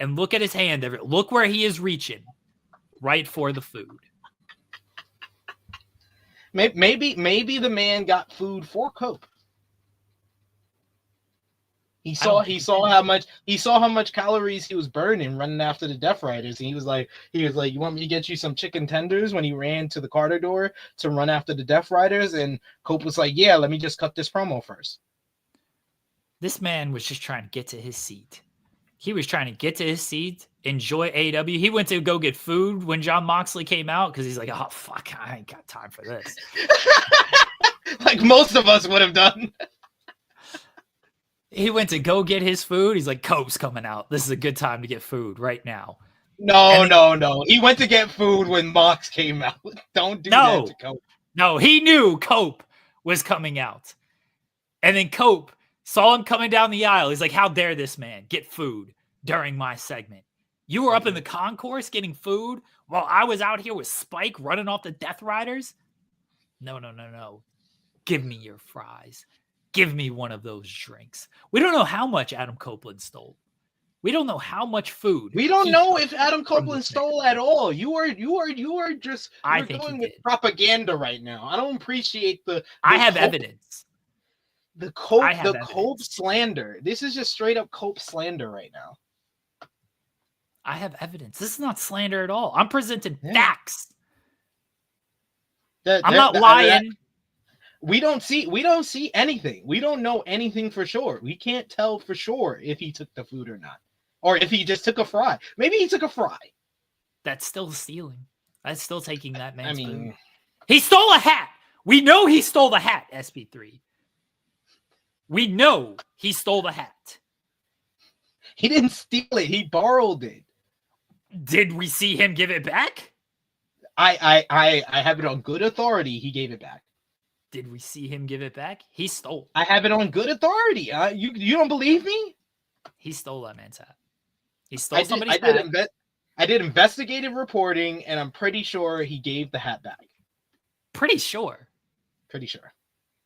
And look at his hand. Look where he is reaching. Right for the food. Maybe the man got food for Cope. He saw how much calories he was burning running after the Death Riders. And he was like, you want me to get you some chicken tenders when he ran to the Carter door to run after the Death Riders? And Cope was like, yeah, let me just cut this promo first. This man was just trying to get to his seat. He was trying to get to his seat, enjoy AEW. He went to go get food when Jon Moxley came out because he's like, oh, fuck, I ain't got time for this. Like most of us would have done. He went to go get his food. He's like, Cope's coming out. This is a good time to get food right now. No. He went to get food when Mox came out. Don't do that to Cope. No, he knew Cope was coming out. And then Cope saw him coming down the aisle. He's like, how dare this man get food during my segment? You were up in the concourse getting food while I was out here with Spike running off the Death Riders? No. Give me your fries. Give me one of those drinks. We don't know how much Adam Copeland stole. We don't know how much food. We don't know if Adam Copeland stole at all. You are just going with propaganda right now. I don't appreciate the I have evidence. The Cope slander. This is just straight up Cope slander right now. I have evidence. This is not slander at all. I'm presenting facts. I'm not lying. We don't see anything. We don't know anything for sure. We can't tell for sure if he took the food or not. Or if he just took a fry. Maybe he took a fry. That's still stealing. That's still taking that man's food. He stole a hat. We know he stole the hat, SP3. We know he stole the hat. He didn't steal it. He borrowed it. Did we see him give it back? I have it on good authority. He gave it back. Did we see him give it back? He stole. I have it on good authority. You don't believe me? He stole that man's hat. He stole somebody's hat. I did investigative reporting, and I'm pretty sure he gave the hat back. Pretty sure. Pretty sure.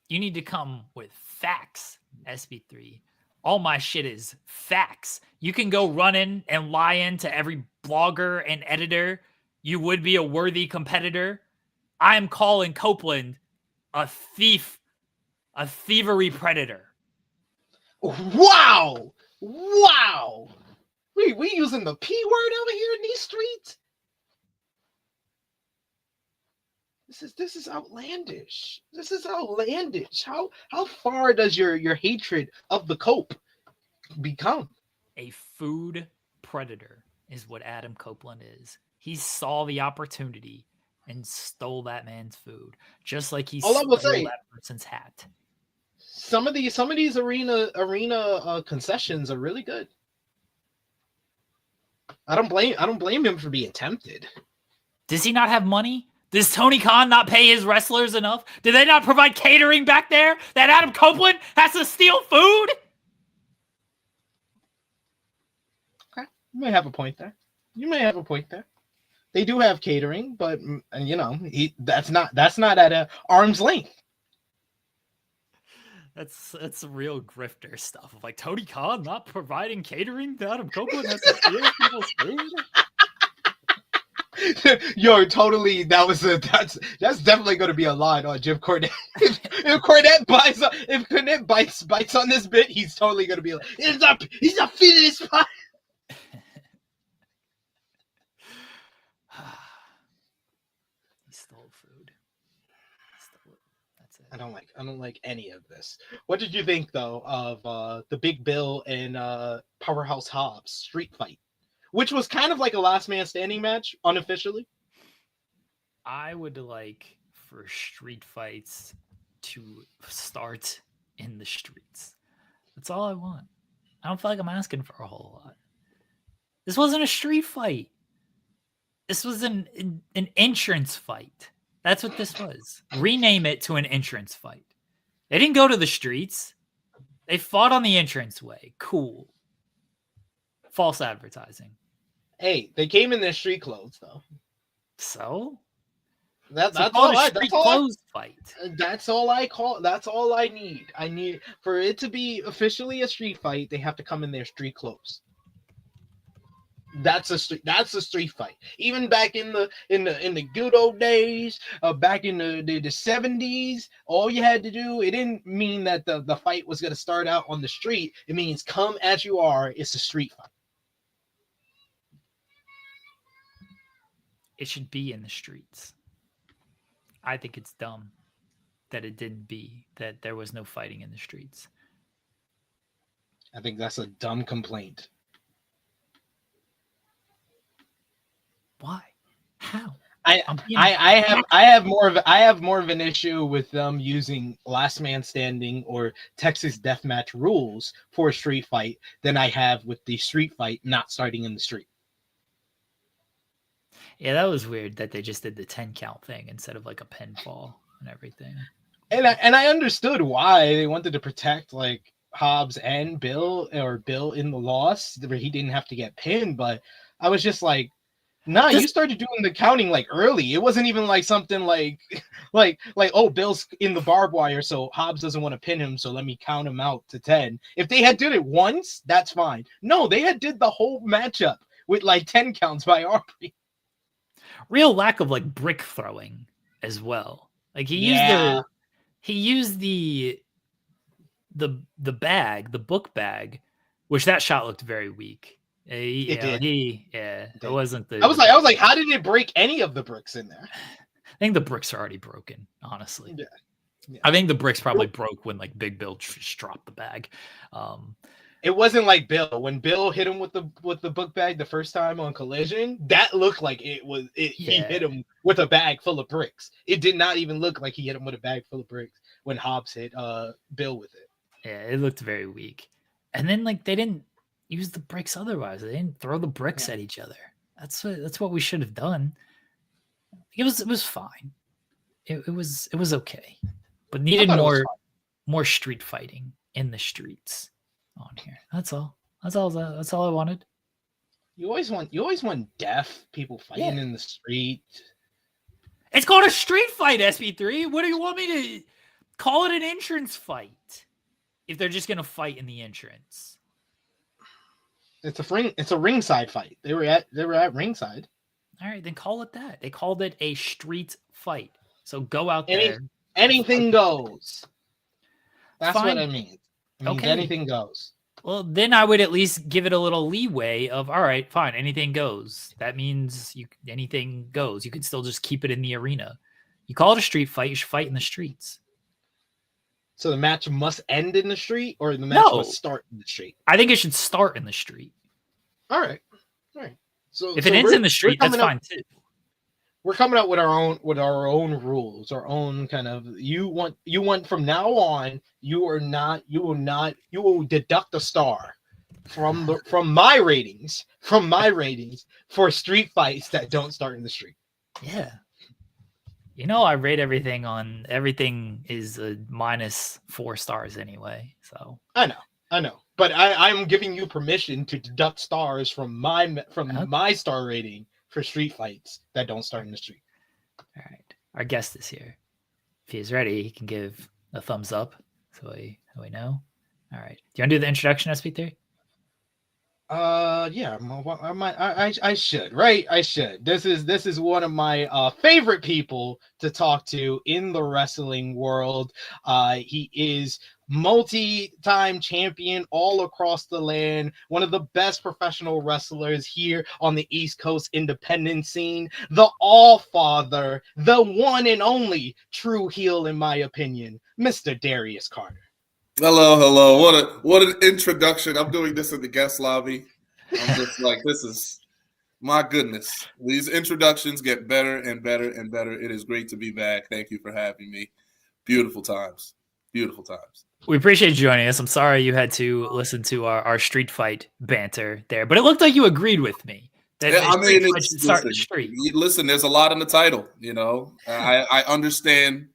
You need to come with facts, SP3. All my shit is facts. You can go run in and lie into every blogger and editor. You would be a worthy competitor. I am calling Copeland a thief, a thievery predator. Wow! We using the P word over here in these streets? This is outlandish. This is outlandish. How far does your hatred of the Cope become? A food predator is what Adam Copeland is. He saw the opportunity and stole that man's food, just like he All I will stole say, that person's hat. some of these arena concessions are really good. I don't blame him for being tempted. Does he not have money? Does Tony Khan not pay his wrestlers enough? Do they not provide catering back there that Adam Copeland has to steal food? Okay, you may have a point there. They do have catering, but that's not at a arm's length. That's real grifter stuff. Of like Tony Khan not providing catering to Adam Copeland has to steal people's food. Yo, totally. That's definitely going to be a line on Jim Cornette. if Cornette bites on this bit, he's totally going to be like, he's not feeding his spot. He stole food. That's it. I don't like any of this. What did you think though of the Big Bill and Powerhouse Hobbs street fight, which was kind of like a last man standing match unofficially? I would like for street fights to start in the streets. That's all I want. I don't feel like I'm asking for a whole lot. This wasn't a street fight. This was an entrance fight. That's what this was. Rename it to an entrance fight. They didn't go to the streets. They fought on the entranceway. Cool. False advertising. Hey, they came in their street clothes though. So that's all all a street clothes fight. That's all I call. That's all I need. I need for it to be officially a street fight. They have to come in their street clothes. That's a street fight. Even back in the good old days, back in the 70s, all you had to do, it didn't mean that the fight was going to start out on the street. It means come as you are. It's a street fight. It should be in the streets. I think it's dumb that it didn't be, that there was no fighting in the streets. I think that's a dumb complaint. Why? How? I have more of an issue with them using last man standing or Texas deathmatch rules for a street fight than I have with the street fight not starting in the street. Yeah, that was weird that they just did the 10 count thing instead of like a pinfall and everything. And I understood why they wanted to protect like Hobbs and Bill, or Bill in the loss where he didn't have to get pinned, but I was just like, nah, you started doing the counting like early. It wasn't even like something like oh, Bill's in the barbed wire, so Hobbs doesn't want to pin him, so let me count him out to 10. If they had did it once, that's fine. No, they had did the whole matchup with like 10 counts by Aubrey. Real lack of like brick throwing as well. Like he used the bag, the book bag, which that shot looked very weak. It wasn't the. I was like, how did it break any of the bricks in there? I think the bricks are already broken, honestly. Yeah. I think the bricks probably broke when like Big Bill just dropped the bag. It wasn't like Bill. When Bill hit him with the book bag the first time on Collision, that looked like he hit him with a bag full of bricks. It did not even look like he hit him with a bag full of bricks when Hobbs hit Bill with it. Yeah, it looked very weak. And then like they didn't use the bricks otherwise. They didn't throw the bricks at each other. That's what we should have done. It was fine. It was okay. But needed more street fighting in the streets on here. That's all I wanted. You always want deaf people fighting in the street. It's called a street fight, SP3. What do you want me to call it? An entrance fight if they're just gonna fight in the entrance? It's a ringside fight. They were at ringside. All right, then call it that. They called it a street fight. So go out there. Anything goes. That's Fine. what I mean. Okay. Anything goes. Well, then I would at least give it a little leeway of, all right, fine, anything goes. That means anything goes. You can still just keep it in the arena. You call it a street fight, you should fight in the streets. So the match must end in the street, or the match must start in the street? I think it should start in the street. All right. So if it ends in the street, that's fine too. We're coming up with our own rules, our own kind of. You want from now on. You will deduct a star from my ratings for street fights that don't start in the street. Yeah. I rate everything is a -4 stars anyway. So I know, but I'm giving you permission to deduct stars from my star rating for street fights that don't start in the street. All right, our guest is here. If he's ready, he can give a thumbs up so we know. All right, do you want to do the introduction, SP3? Yeah, I should, right? I should. This is one of my favorite people to talk to in the wrestling world. He is multi-time champion all across the land, one of the best professional wrestlers here on the East Coast independent scene, the All-Father, the one and only true heel, in my opinion, Mr. Darius Carter. Hello. What an introduction. I'm doing this in the guest lobby. I'm just like, this is, my goodness. These introductions get better and better and better. It is great to be back. Thank you for having me. Beautiful times. We appreciate you joining us. I'm sorry you had to listen to our street fight banter there, but it looked like you agreed with me. Listen, there's a lot in the title, I understand,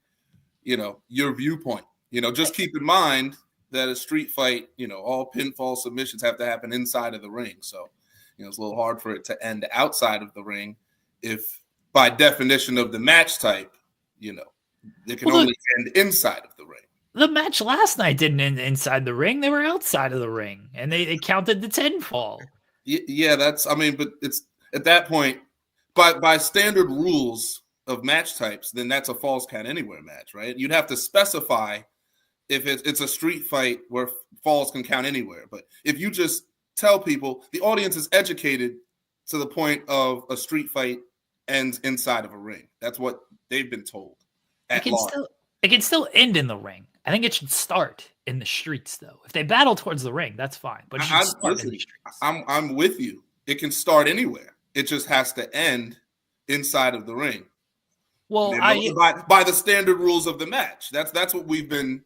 your viewpoint. Just keep in mind that a street fight, all pinfall submissions have to happen inside of the ring. So, it's a little hard for it to end outside of the ring. If by definition of the match type, it can only end inside of the ring. The match last night didn't end inside the ring. They were outside of the ring, and they counted the 10 fall. Yeah, but it's at that point, by standard rules of match types, then that's a falls count anywhere match, right? You'd have to specify if it's a street fight where falls can count anywhere. But if you just tell people, the audience is educated to the point of a street fight ends inside of a ring. That's what they've been told. It can still end in the ring. I think it should start in the streets, though. If they battle towards the ring, that's fine. But it should start in the streets. I'm with you. It can start anywhere. It just has to end inside of the ring. Well, by the standard rules of the match. That's what we've been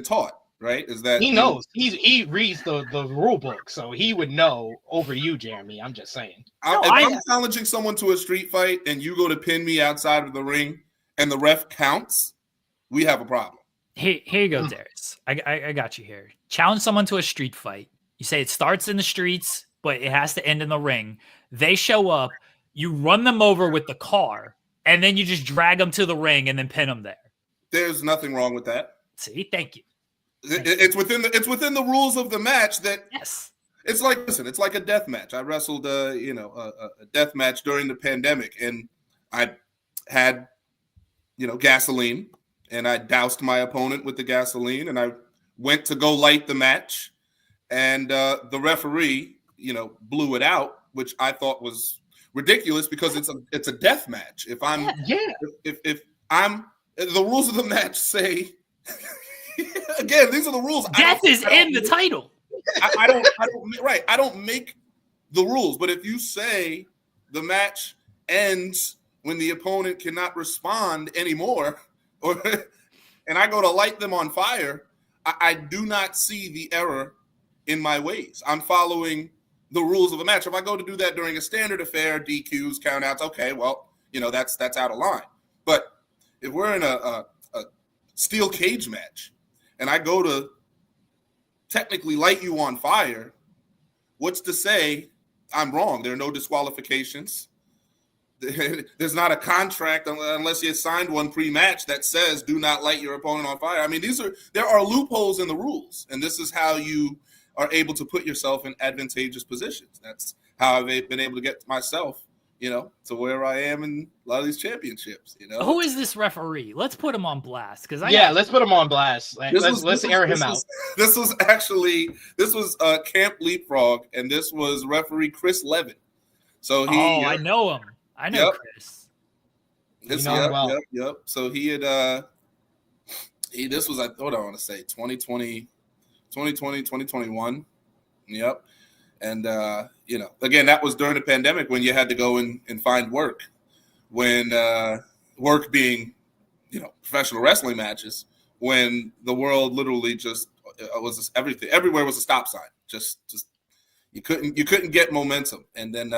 taught, right? Is that he knows he reads the rule book, so he would know over you, Jeremy. I'm just saying. If I'm challenging someone to a street fight and you go to pin me outside of the ring and the ref counts, we have a problem. Here you go, Darius. I got you here. Challenge someone to a street fight. You say it starts in the streets, but it has to end in the ring. They show up. You run them over with the car, and then you just drag them to the ring and then pin them there. There's nothing wrong with that. See, thank you. It's within the rules of the match that. Yes. It's like a death match. I wrestled a death match during the pandemic, and I had gasoline, and I doused my opponent with the gasoline, and I went to go light the match, and the referee blew it out, which I thought was ridiculous because it's a death match. If I'm the rules of the match say again, these are the rules. Death is in the title. I don't make the rules, but if you say the match ends when the opponent cannot respond anymore, and I go to light them on fire, I do not see the error in my ways. I'm following the rules of the match. If I go to do that during a standard affair, DQs, countouts, okay, well, that's out of line. But if we're in a steel cage match and I go to technically light you on fire, what's to say I'm wrong? There are no disqualifications. There's not a contract unless you signed one pre-match that says do not light your opponent on fire. I mean, there are loopholes in the rules, and this is how you are able to put yourself in advantageous positions. That's how I've been able to get myself, to where I am in a lot of these championships. Who is this referee? Let's put him on blast, let's put him on blast. Let's air him out. This was Camp Leapfrog, and this was referee Chris Levin. So I know him. I know Chris. Yep. So he this was, I want to say 2020, 2021. Yep. And, again, that was during the pandemic when you had to go and find work, when work being, professional wrestling matches, when the world literally just was everything. Everywhere was a stop sign. Just you couldn't get momentum. And then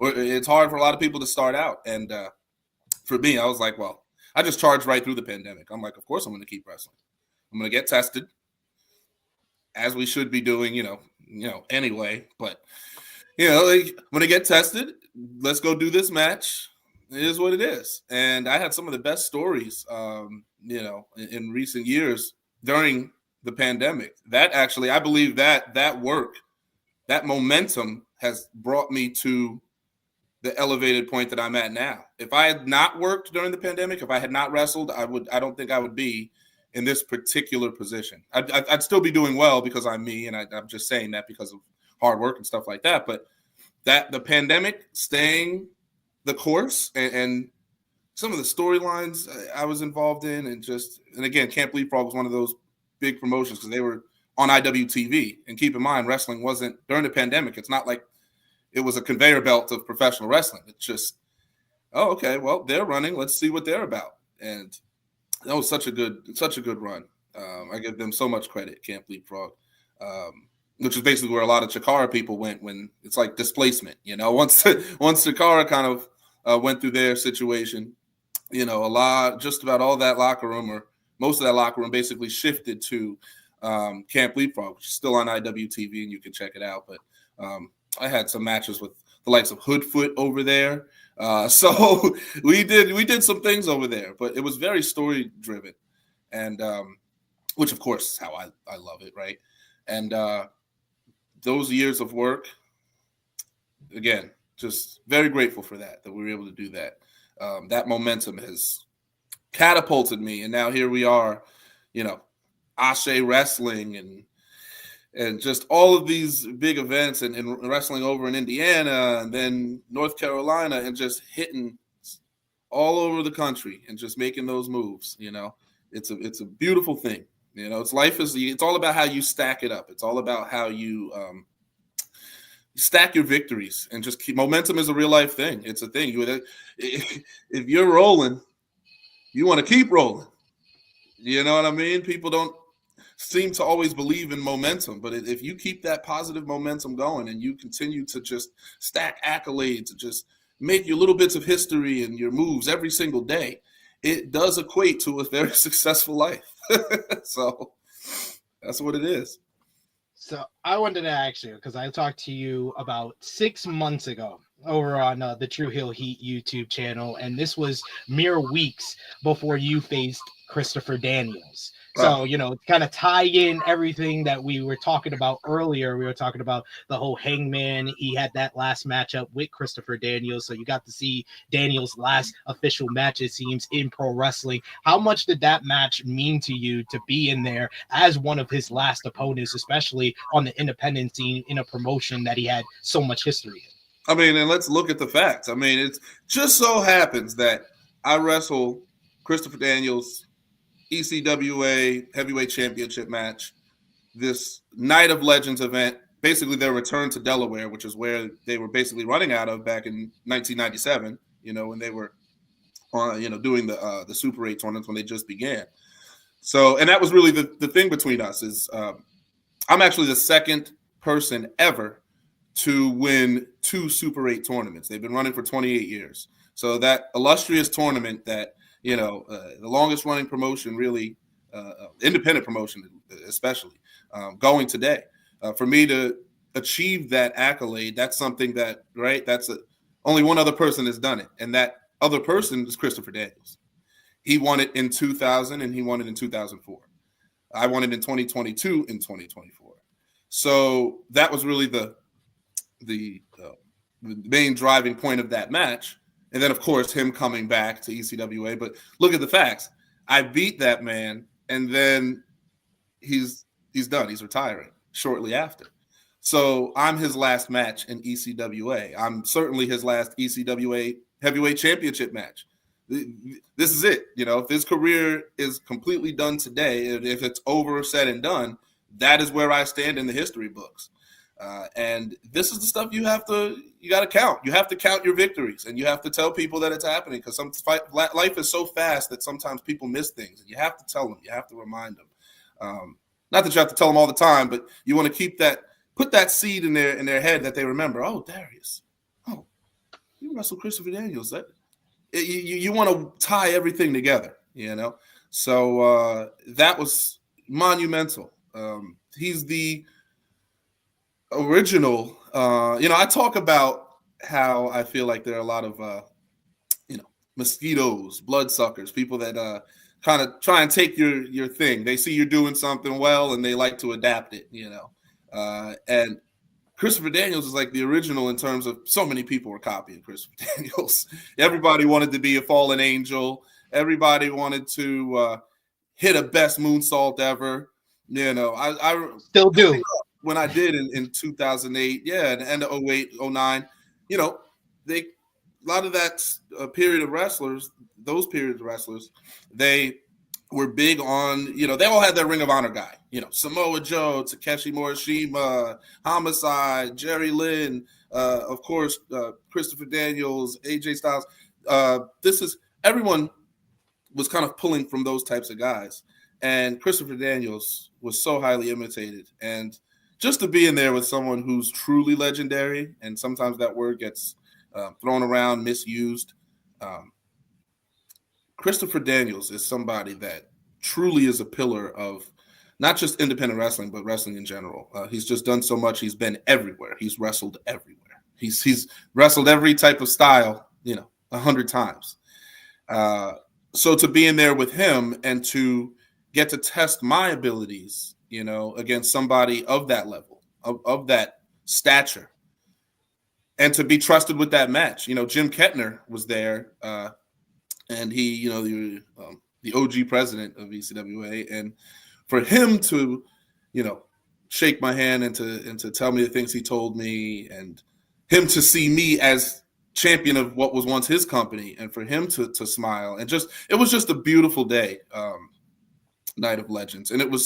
it's hard for a lot of people to start out. And for me, I was like, well, I just charged right through the pandemic. I'm like, of course I'm going to keep wrestling. I'm going to get tested, as we should be doing, anyway. But, when I get tested, let's go do this match. It is what it is. And I had some of the best stories, in recent years during the pandemic. That actually, I believe that work, that momentum has brought me to the elevated point that I'm at now. If I had not worked during the pandemic, if I had not wrestled, I don't think I would be in this particular position. I'd still be doing well because I'm me, and I'm just saying that because of hard work and stuff like that. But that the pandemic, staying the course, and some of the storylines I was involved in, and again, Camp Leapfrog was one of those big promotions because they were on IWTV. And keep in mind, wrestling wasn't during the pandemic. It's not like it was a conveyor belt of professional wrestling. It's just, oh, okay, well, they're running. Let's see what they're about. And that was such a good run. I give them so much credit, Camp Leapfrog, which is basically where a lot of Chikara people went when it's like displacement. Once Chikara kind of went through their situation, just about all that locker room, or most of that locker room, basically shifted to Camp Leapfrog, which is still on IWTV, and you can check it out. But I had some matches with the likes of Hoodfoot over there. So we did some things over there, but it was very story driven, and which of course is how I love it, right? And those years of work, again, just very grateful for that we were able to do that. That momentum has catapulted me, and now here we are, Ashe Wrestling and just all of these big events and wrestling over in Indiana and then North Carolina, and just hitting all over the country and just making those moves. It's a beautiful thing. It's all about how you stack it up. It's all about how you stack your victories and just keep. Momentum is a real life thing. It's a thing. If you're rolling, you want to keep rolling. You know what I mean? People don't seem to always believe in momentum, but if you keep that positive momentum going and you continue to just stack accolades and just make your little bits of history and your moves every single day, it does equate to a very successful life. So that's what it is. So I wanted to ask you, because I talked to you about 6 months ago over on the True Hill Heat YouTube channel, and this was mere weeks before you faced Christopher Daniels. So, kind of tie in everything that we were talking about earlier. We were talking about the whole Hangman. He had that last matchup with Christopher Daniels. So you got to see Daniels' last official match, it seems, in pro wrestling. How much did that match mean to you to be in there as one of his last opponents, especially on the independent scene in a promotion that he had so much history in? I mean, and let's look at the facts. I mean, it just so happens that I wrestle Christopher Daniels' ECWA Heavyweight Championship match, this Night of Legends event, basically their return to Delaware, which is where they were basically running out of back in 1997, when they were doing the Super 8 tournaments when they just began. So, and that was really the thing between us is I'm actually the second person ever to win 2 Super 8 tournaments. They've been running for 28 years. So that illustrious tournament that, the longest running promotion, really independent promotion, especially going today, for me to achieve that accolade, that's something that, right, only one other person has done it. And that other person is Christopher Daniels. He won it in 2000 and he won it in 2004. I won it in 2022 and 2024. So that was really the main driving point of that match. And then, of course, him coming back to ECWA. But look at the facts. I beat that man, and then he's done. He's retiring shortly after. So I'm his last match in ECWA. I'm certainly his last ECWA Heavyweight Championship match. this is it. If his career is completely done today, if it's over, said and done, that is where I stand in the history books. And this is the stuff you got to count. You have to count your victories, and you have to tell people that it's happening, because life is so fast that sometimes people miss things, and you have to tell them. You have to remind them. Not that you have to tell them all the time, but you want to put that seed in their head that they remember. Oh, Darius. Oh, you wrestled Christopher Daniels. You want to tie everything together, So that was monumental. He's the original. I talk about how I feel like there are a lot of mosquitoes, bloodsuckers, people that kind of try and take your thing. They see you're doing something well and they like to adapt it, and Christopher Daniels is like the original in terms of so many people were copying Christopher Daniels. Everybody wanted to be a fallen angel. Everybody wanted to hit a best moonsault ever. I still do. When I did in 2008, and the end of 08, 09, a lot of that period of wrestlers, those periods of wrestlers, they were big on, they all had their Ring of Honor guy, Samoa Joe, Takeshi Morishima, Homicide, Jerry Lynn, of course, Christopher Daniels, AJ Styles. Everyone was kind of pulling from those types of guys. And Christopher Daniels was so highly imitated. And just to be in there with someone who's truly legendary, and sometimes that word gets thrown around, misused. Christopher Daniels is somebody that truly is a pillar of not just independent wrestling, but wrestling in general. He's just done so much. He's been everywhere. He's wrestled everywhere. He's wrestled every type of style, 100 times. So to be in there with him and to get to test my abilities, against somebody of that level, of that stature, and to be trusted with that match. Jim Kettner was there, and he, the OG president of ECWA, and for him to, shake my hand and to tell me the things he told me, and him to see me as champion of what was once his company, and for him to smile, and it was just a beautiful day, Night of Legends. And it was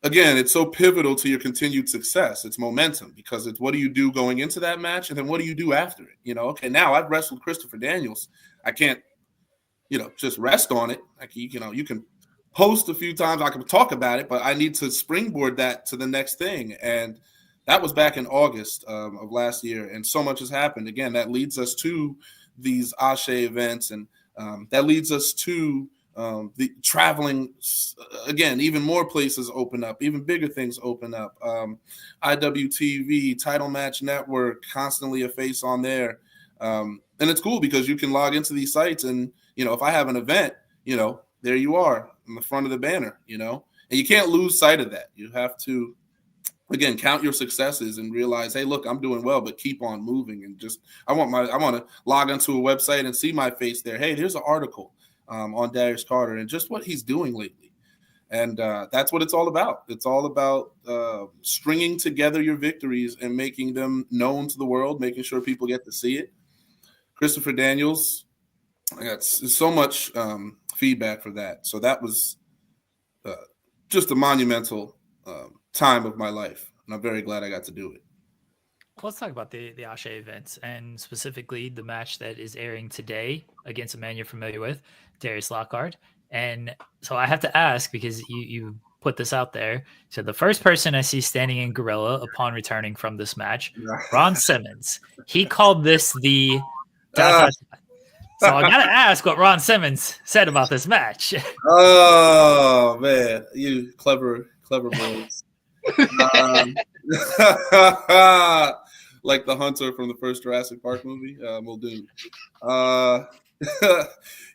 it's so pivotal to your continued success. It's momentum, because it's what do you do going into that match, and then what do you do after it? Okay, now I've wrestled Christopher Daniels. I can't, just rest on it. Like, you can post a few times, I can talk about it, but I need to springboard that to the next thing. And that was back in August of last year, and so much has happened. Again, that leads us to these Ashe events, and that leads us to the traveling, again, even more places open up, even bigger things open up. IWTV, Title Match Network, constantly a face on there. And it's cool because you can log into these sites, and, if I have an event, there you are in the front of the banner, and you can't lose sight of that. You have to, again, count your successes and realize, hey, look, I'm doing well, but keep on moving. And I want to log onto a website and see my face there. Hey, here's an article on Darius Carter and just what he's doing lately. And that's what it's all about. It's all about stringing together your victories and making them known to the world, making sure people get to see it. Christopher Daniels, I got so much feedback for that. So that was just a monumental time of my life, and I'm very glad I got to do it. Let's talk about the Ashe events, and specifically the match that is airing today against a man you're familiar with, Darius Lockhart. And so I have to ask, because you put this out there. So the first person I see standing in Gorilla upon returning from this match, Ron Simmons. He called this the So I got to ask what Ron Simmons said about this match. Oh, man. You clever boys. Like the hunter from the first Jurassic Park movie, Muldoon.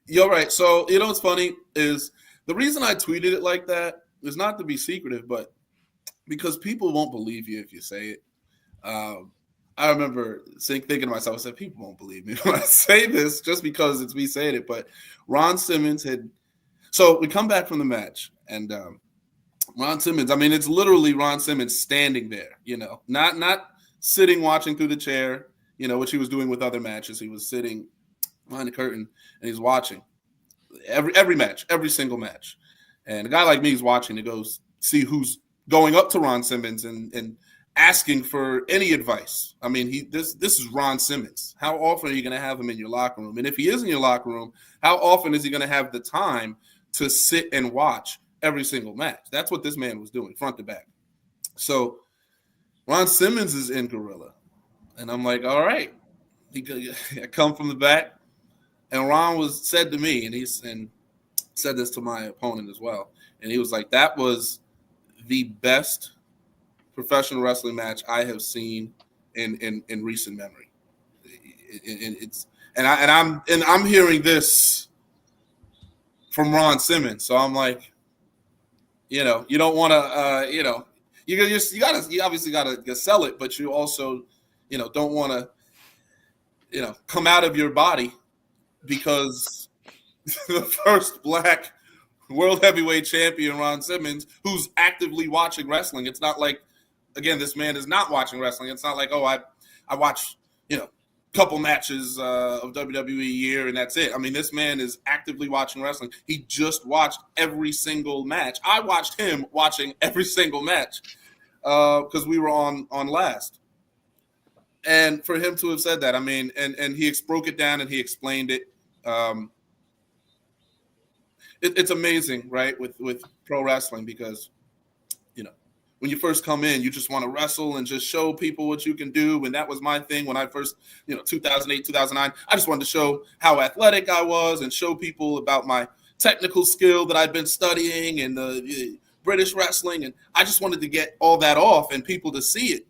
You're right. So, what's funny is the reason I tweeted it like that is not to be secretive, but because people won't believe you if you say it. I remember thinking to myself, I said, people won't believe me when I say this just because it's me saying it. But Ron Simmons so we come back from the match, and Ron Simmons, I mean, it's literally Ron Simmons standing there, not sitting watching through the chair, which he was doing with other matches. He was sitting behind the curtain, and he's watching every match, every single match. And a guy like me is watching to go see who's going up to Ron Simmons and asking for any advice. I mean, this is Ron Simmons. How often are you going to have him in your locker room? And if he is in your locker room, how often is he going to have the time to sit and watch every single match? That's what this man was doing, front to back. So Ron Simmons is in Gorilla. And I'm like, all right. I come from the back. And Ron said to me, and said this to my opponent as well. And he was like, that was the best professional wrestling match I have seen in recent memory. I'm hearing this from Ron Simmons, so I'm like, you don't want to, you obviously gotta sell it, but you also, don't want to, come out of your body because the first black world heavyweight champion, Ron Simmons, who's actively watching wrestling. It's not like, again, this man is not watching wrestling. It's not like, oh, I watch, a couple matches of WWE a year and that's it. I mean, this man is actively watching wrestling. He just watched every single match. I watched him watching every single match because we were on last. And for him to have said that, I mean, and he broke it down and he explained it. It's amazing, right, with pro wrestling because, when you first come in, you just want to wrestle and just show people what you can do. And that was my thing when I first, 2008, 2009, I just wanted to show how athletic I was and show people about my technical skill that I've been studying and the British wrestling. And I just wanted to get all that off and people to see it.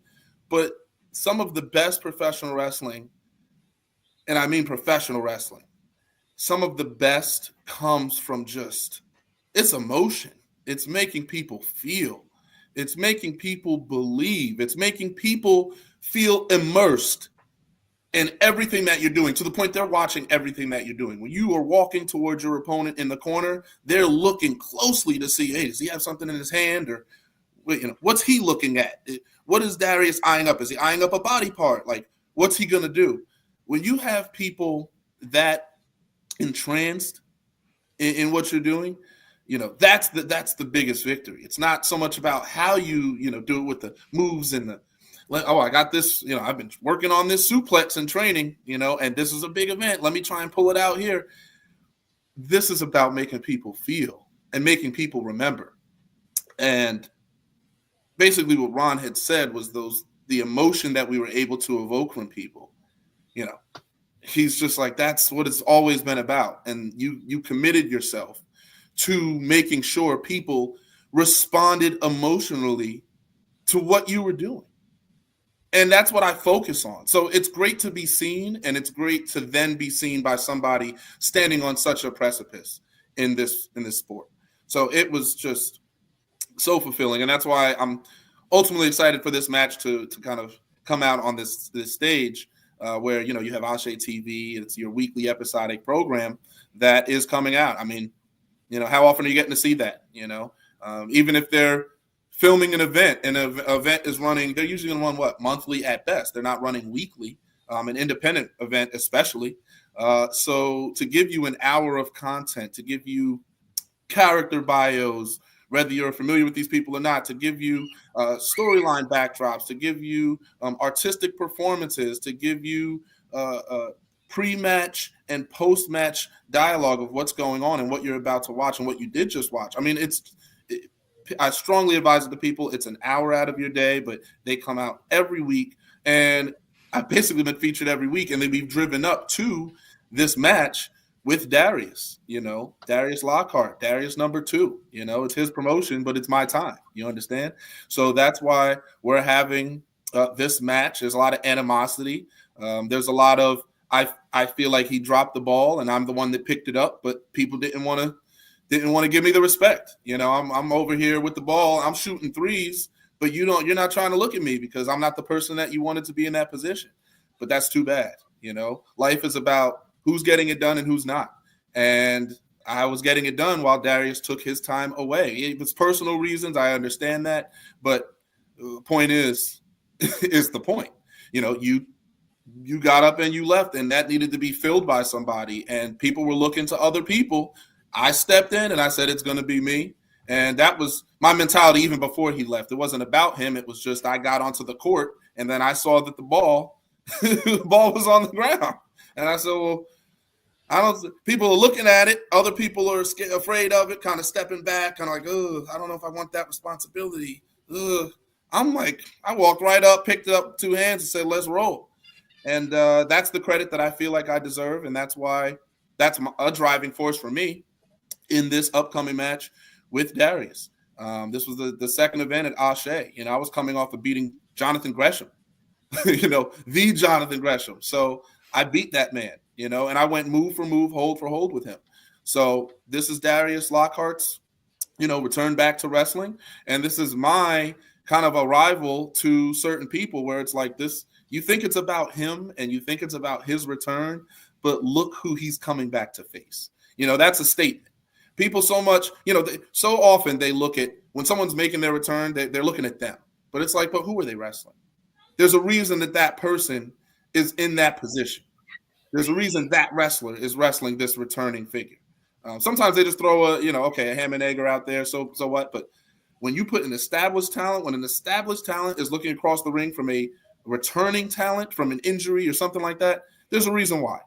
But some of the best professional wrestling, and I mean professional wrestling, some of the best comes from it's emotion. It's making people feel. It's making people believe. It's making people feel immersed in everything that you're doing to the point they're watching everything that you're doing. When you are walking towards your opponent in the corner, they're looking closely to see, hey, does he have something in his hand? Or, what's he looking at? What is Darius eyeing up? Is he eyeing up a body part? Like, what's he going to do? When you have people that entranced in what you're doing, that's the biggest victory. It's not so much about how you do it with the moves and I got this, I've been working on this suplex in training, and this is a big event. Let me try and pull it out here. This is about making people feel and making people remember. And basically what Ron had said was the emotion that we were able to evoke from people, he's just like, that's what it's always been about. And you committed yourself to making sure people responded emotionally to what you were doing. And that's what I focus on. So it's great to be seen, and it's great to then be seen by somebody standing on such a precipice in this sport. So it was just so fulfilling. And that's why I'm ultimately excited for this match to kind of come out on this stage where, you have Ashe TV. It's your weekly episodic program that is coming out. I mean, how often are you getting to see that? Even if they're filming an event and an event is running, they're usually going to run monthly at best. They're not running weekly, an independent event especially. So to give you an hour of content, to give you character bios, whether you're familiar with these people or not, to give you storyline backdrops, to give you artistic performances, to give you pre-match and post-match dialogue of what's going on and what you're about to watch and what you did just watch. I mean, I strongly advise it to people. It's an hour out of your day, but they come out every week. And I've basically been featured every week. And then we've driven up to this match with Darius, Darius Lockhart, Darius number 2. It's his promotion, but it's my time. You understand? So that's why we're having this match. There's a lot of animosity. There's a lot of, I feel like he dropped the ball and I'm the one that picked it up, but people didn't want to give me the respect. I'm over here with the ball. I'm shooting threes, but you're not trying to look at me because I'm not the person that you wanted to be in that position. But that's too bad. Life is about who's getting it done and who's not. And I was getting it done while Darius took his time away. It was personal reasons. I understand that. But the point is the point. You you got up and you left, and that needed to be filled by somebody, and people were looking to other people. I stepped in and I said, it's going to be me. And that was my mentality even before he left. It wasn't about him. It was just I got onto the court, and then I saw that the ball was on the ground. And I said, well, people are looking at it. Other people are afraid of it, kind of stepping back, kind of like, oh, I don't know if I want that responsibility. I'm like, I walked right up, picked it up 2 hands and said, let's roll. And that's the credit that I feel like I deserve. And that's why that's a driving force for me in this upcoming match with Darius. This was the second event at Ashe. I was coming off of beating Jonathan Gresham, the Jonathan Gresham. So I beat that man, and I went move for move, hold for hold with him. So this is Darius Lockhart's, return back to wrestling. And this is my kind of a rival to certain people where it's like this, you think it's about him and you think it's about his return, but look who he's coming back to face. That's a statement. People so much, so often they look at when someone's making their return, they're looking at them. But it's like, but who are they wrestling? There's a reason that person is in that position. There's a reason that wrestler is wrestling this returning figure. Sometimes they just throw a ham and egger out there. So what? But when you put an established talent, when an established talent is looking across the ring from a returning talent from an injury or something like that, there's a reason why.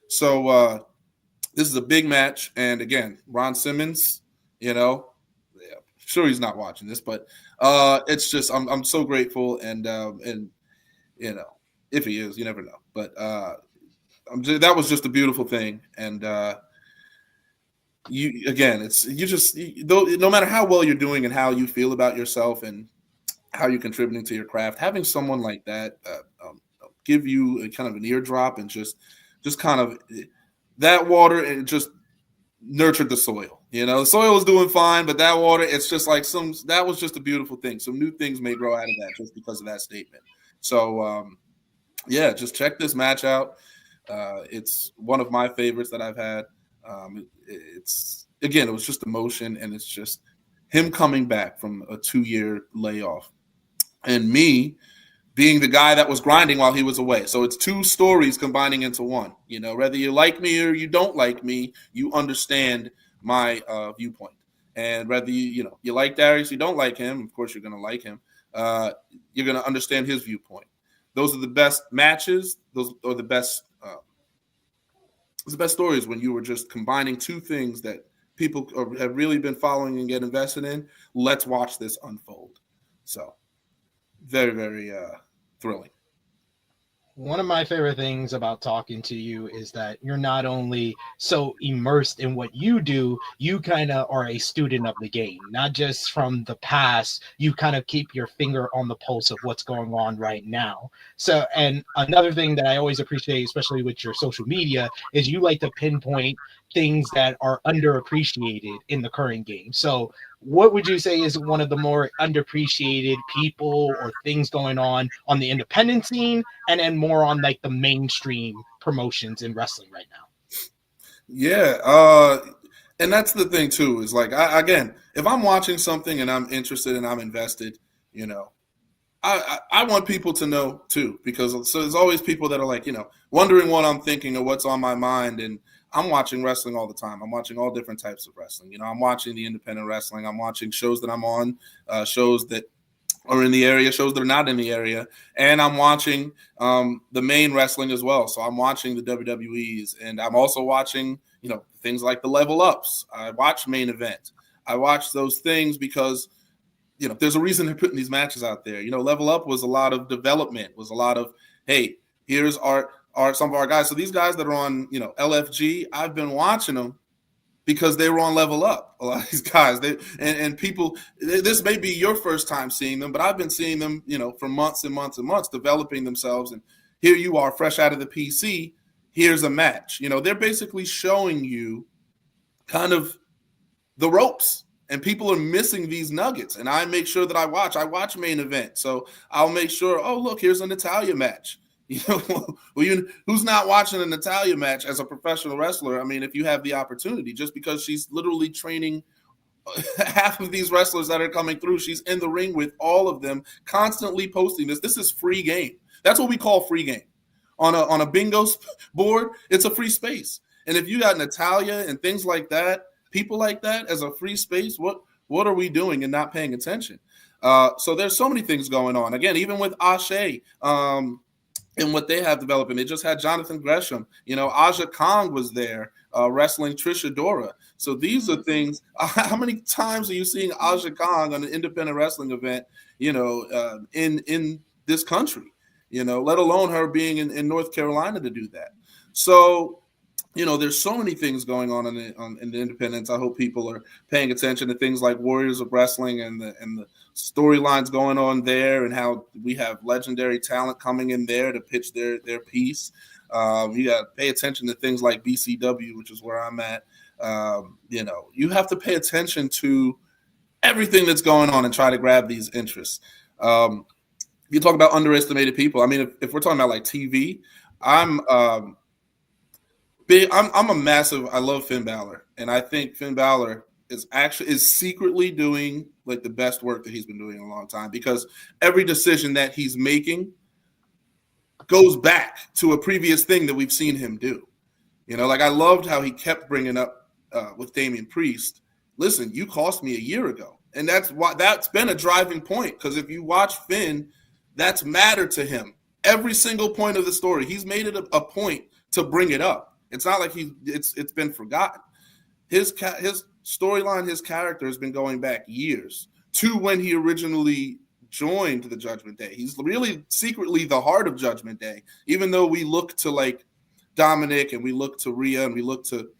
So this is a big match. And again, Ron Simmons, sure he's not watching this, but it's just I'm so grateful. And if he is, you never know. But that was just a beautiful thing. And no matter how well you're doing and how you feel about yourself and how you're contributing to your craft, having someone like that give you a kind of an eardrop and just kind of that water, and just nurtured the soil. The soil was doing fine, but that water, it's just like that was just a beautiful thing. Some new things may grow out of that just because of that statement. So just check this match out. It's one of my favorites that I've had. It was just emotion, and it's just him coming back from a 2-year layoff and me being the guy that was grinding while he was away. So it's 2 stories combining into one. Whether you like me or you don't like me, you understand my viewpoint. And whether you like Darius, you don't like him, of course you're going to like him. You're going to understand his viewpoint. Those are the best matches. Those are the best it's the best stories when you were just combining 2 things that people have really been following and get invested in. Let's watch this unfold. So very, very thrilling. One of my favorite things about talking to you is that you're not only so immersed in what you do, you kind of are a student of the game, not just from the past. You kind of keep your finger on the pulse of what's going on right now. So, and another thing that I always appreciate, especially with your social media, is you like to pinpoint things that are underappreciated in the current game. So what would you say is one of the more underappreciated people or things going on the independent scene, and then more on like the mainstream promotions in wrestling right now? Yeah. And that's the thing too, is like, again, if I'm watching something and I'm interested and I'm invested, I want people to know too, because so there's always people that are like, wondering what I'm thinking or what's on my mind. And I'm watching wrestling all the time. I'm watching all different types of wrestling. I'm watching the independent wrestling. I'm watching shows that I'm on, shows that are in the area, shows that are not in the area. And I'm watching the main wrestling as well. So I'm watching the WWEs, and I'm also watching, things like the Level Ups. I watch Main Event. I watch those things because, there's a reason they're putting these matches out there. Level Up was a lot of development, was a lot of, hey, here's some of our guys. So these guys that are on, LFG, I've been watching them because they were on Level Up. A lot of these guys, and people, this may be your first time seeing them, but I've been seeing them, for months and months and months, developing themselves. And here you are, fresh out of the PC. Here's a match. They're basically showing you kind of the ropes, and people are missing these nuggets. And I make sure that I watch Main Event. So I'll make sure, oh, look, here's a Natalya match. Who's not watching a Natalya match as a professional wrestler? I mean, if you have the opportunity, just because she's literally training half of these wrestlers that are coming through, she's in the ring with all of them, constantly posting this. This is free game. That's what we call free game. on a bingo board, it's a free space. And if you got Natalia and things like that, people like that as a free space, what are we doing and not paying attention? So there's so many things going on. Again, even with Ashe, and what they have developing. They just had Jonathan Gresham. Aja Kong was there wrestling Trisha Dora. So these are things. How many times are you seeing Aja Kong on an independent wrestling event, in this country, let alone her being in North Carolina to do that. So, there's so many things going on in the independents. I hope people are paying attention to things like Warriors of Wrestling and the storylines going on there, and how we have legendary talent coming in there to pitch their piece. You got to pay attention to things like BCW, which is where I'm at. You have to pay attention to everything that's going on and try to grab these interests. You talk about underestimated people. I mean, if we're talking about like TV, I'm a massive. I love Finn Balor, and I think Finn Balor is secretly doing like the best work that he's been doing in a long time, because every decision that he's making goes back to a previous thing that we've seen him do. Like I loved how he kept bringing up with Damian Priest. Listen, you cost me a year ago, and that's been a driving point, because if you watch Finn, that's mattered to him. Every single point of the story, he's made it a point to bring it up. It's not like it's been forgotten. His storyline, his character has been going back years to when he originally joined the Judgment Day. He's really secretly the heart of Judgment Day, even though we look to like Dominic and we look to Rhea and we look to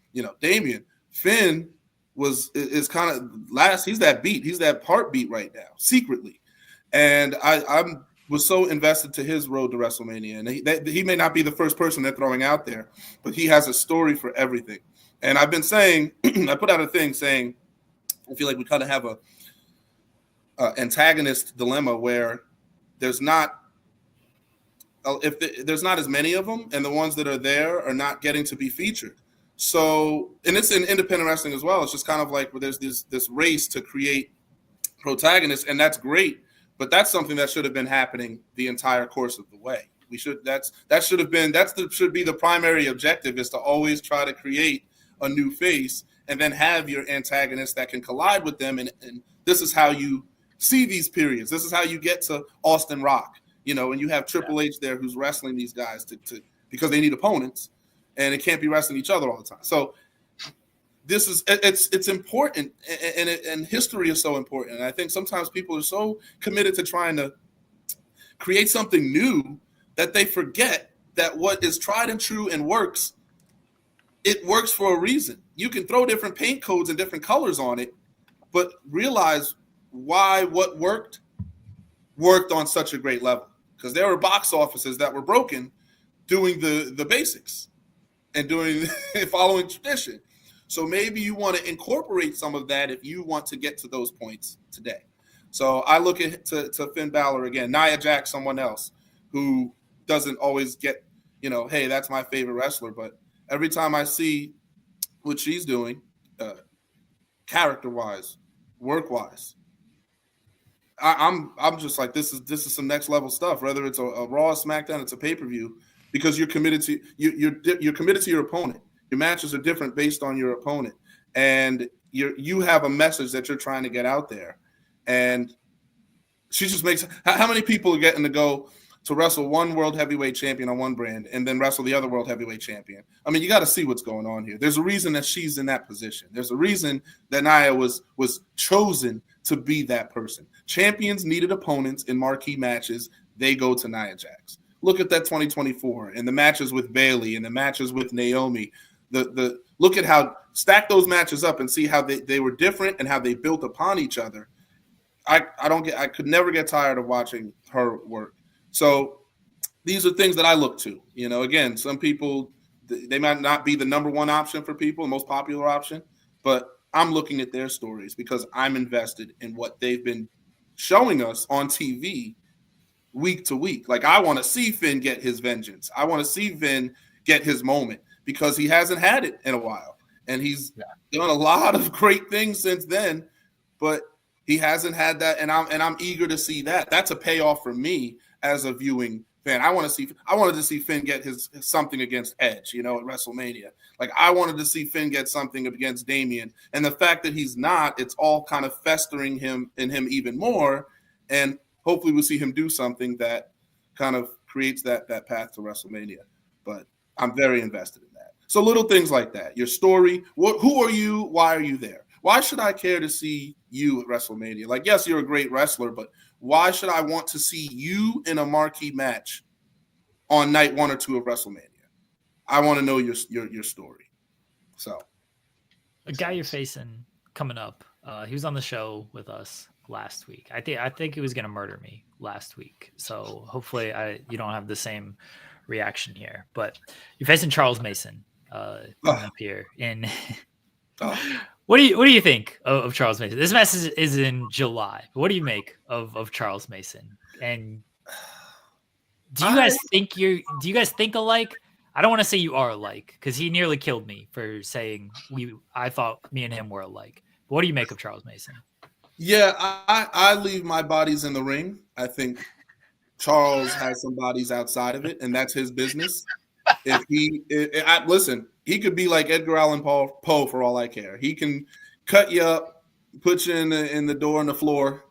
Damian. Finn is kind of last. He's that beat. He's that heartbeat right now, secretly. And I'm was so invested to his road to WrestleMania, and he may not be the first person they're throwing out there, but he has a story for everything. And I've been saying, I put out a thing saying, I feel like we kind of have a antagonist dilemma where there's not as many of them, and the ones that are there are not getting to be featured. So, and it's in independent wrestling as well. It's just kind of like where there's this race to create protagonists, and that's great. But that's something that should have been happening the entire course of the way. Should be the primary objective, is to always try to create a new face and then have your antagonist that can collide with them. And this is how you see these periods. This is how you get to Austin Rock, and you have Triple H there who's wrestling these guys to because they need opponents, and it can't be wrestling each other all the time. So it's important, and history is so important. And I think sometimes people are so committed to trying to create something new that they forget that what is tried and true and works, it works for a reason. You can throw different paint codes and different colors on it, but realize why what worked on such a great level. Because there were box offices that were broken doing the basics and following tradition. So maybe you want to incorporate some of that if you want to get to those points today. So I look at to Finn Balor again, Nia Jax, someone else who doesn't always get, hey, that's my favorite wrestler. But every time I see what she's doing, character-wise, work-wise, I'm just like, this is some next level stuff. Whether it's a Raw, SmackDown, it's a pay-per-view, because you're committed to you're committed to your opponent. Your matches are different based on your opponent, and you have a message that you're trying to get out there. And she just makes how many people are getting to go to wrestle one world heavyweight champion on one brand and then wrestle the other world heavyweight champion? I mean, you got to see what's going on here. There's a reason that she's in that position. There's a reason that Nia was chosen to be that person. Champions needed opponents in marquee matches. They go to Nia Jax. Look at that 2024 and the matches with Bayley and the matches with Naomi. The look at how stack those matches up and see how they were different and how they built upon each other. I could never get tired of watching her work. So these are things that I look to. Again, some people, they might not be the number one option for people, the most popular option, but I'm looking at their stories because I'm invested in what they've been showing us on TV week to week. Like, I want to see Finn get his vengeance. I want to see Finn get his moment, because he hasn't had it in a while. And he's done a lot of great things since then, but he hasn't had that. And I'm eager to see that. That's a payoff for me as a viewing fan. I wanted to see Finn get his something against Edge, at WrestleMania. Like, I wanted to see Finn get something against Damian. And the fact that he's not, it's all kind of festering him even more. And hopefully we'll see him do something that kind of creates that path to WrestleMania. But I'm very invested in that. So little things like that. Your story. Who are you? Why are you there? Why should I care to see you at WrestleMania? Like, yes, you're a great wrestler, but why should I want to see you in a marquee match on night 1 or 2 of WrestleMania? I want to know your story. So, a guy you're facing coming up. He was on the show with us last week. I think he was going to murder me last week. So hopefully you don't have the same reaction here. But you're facing Charles Mason coming up here in. What do you think of Charles Mason? This match is in July. What do you make of Charles Mason? And do you guys think alike? I don't want to say you are alike because he nearly killed me for saying I thought me and him were alike. But what do you make of Charles Mason? Yeah, I leave my bodies in the ring. I think Charles has some bodies outside of it, and that's his business. Listen, he could be like Edgar Allan Poe for all I care. He can cut you up, put you in the door on the floor.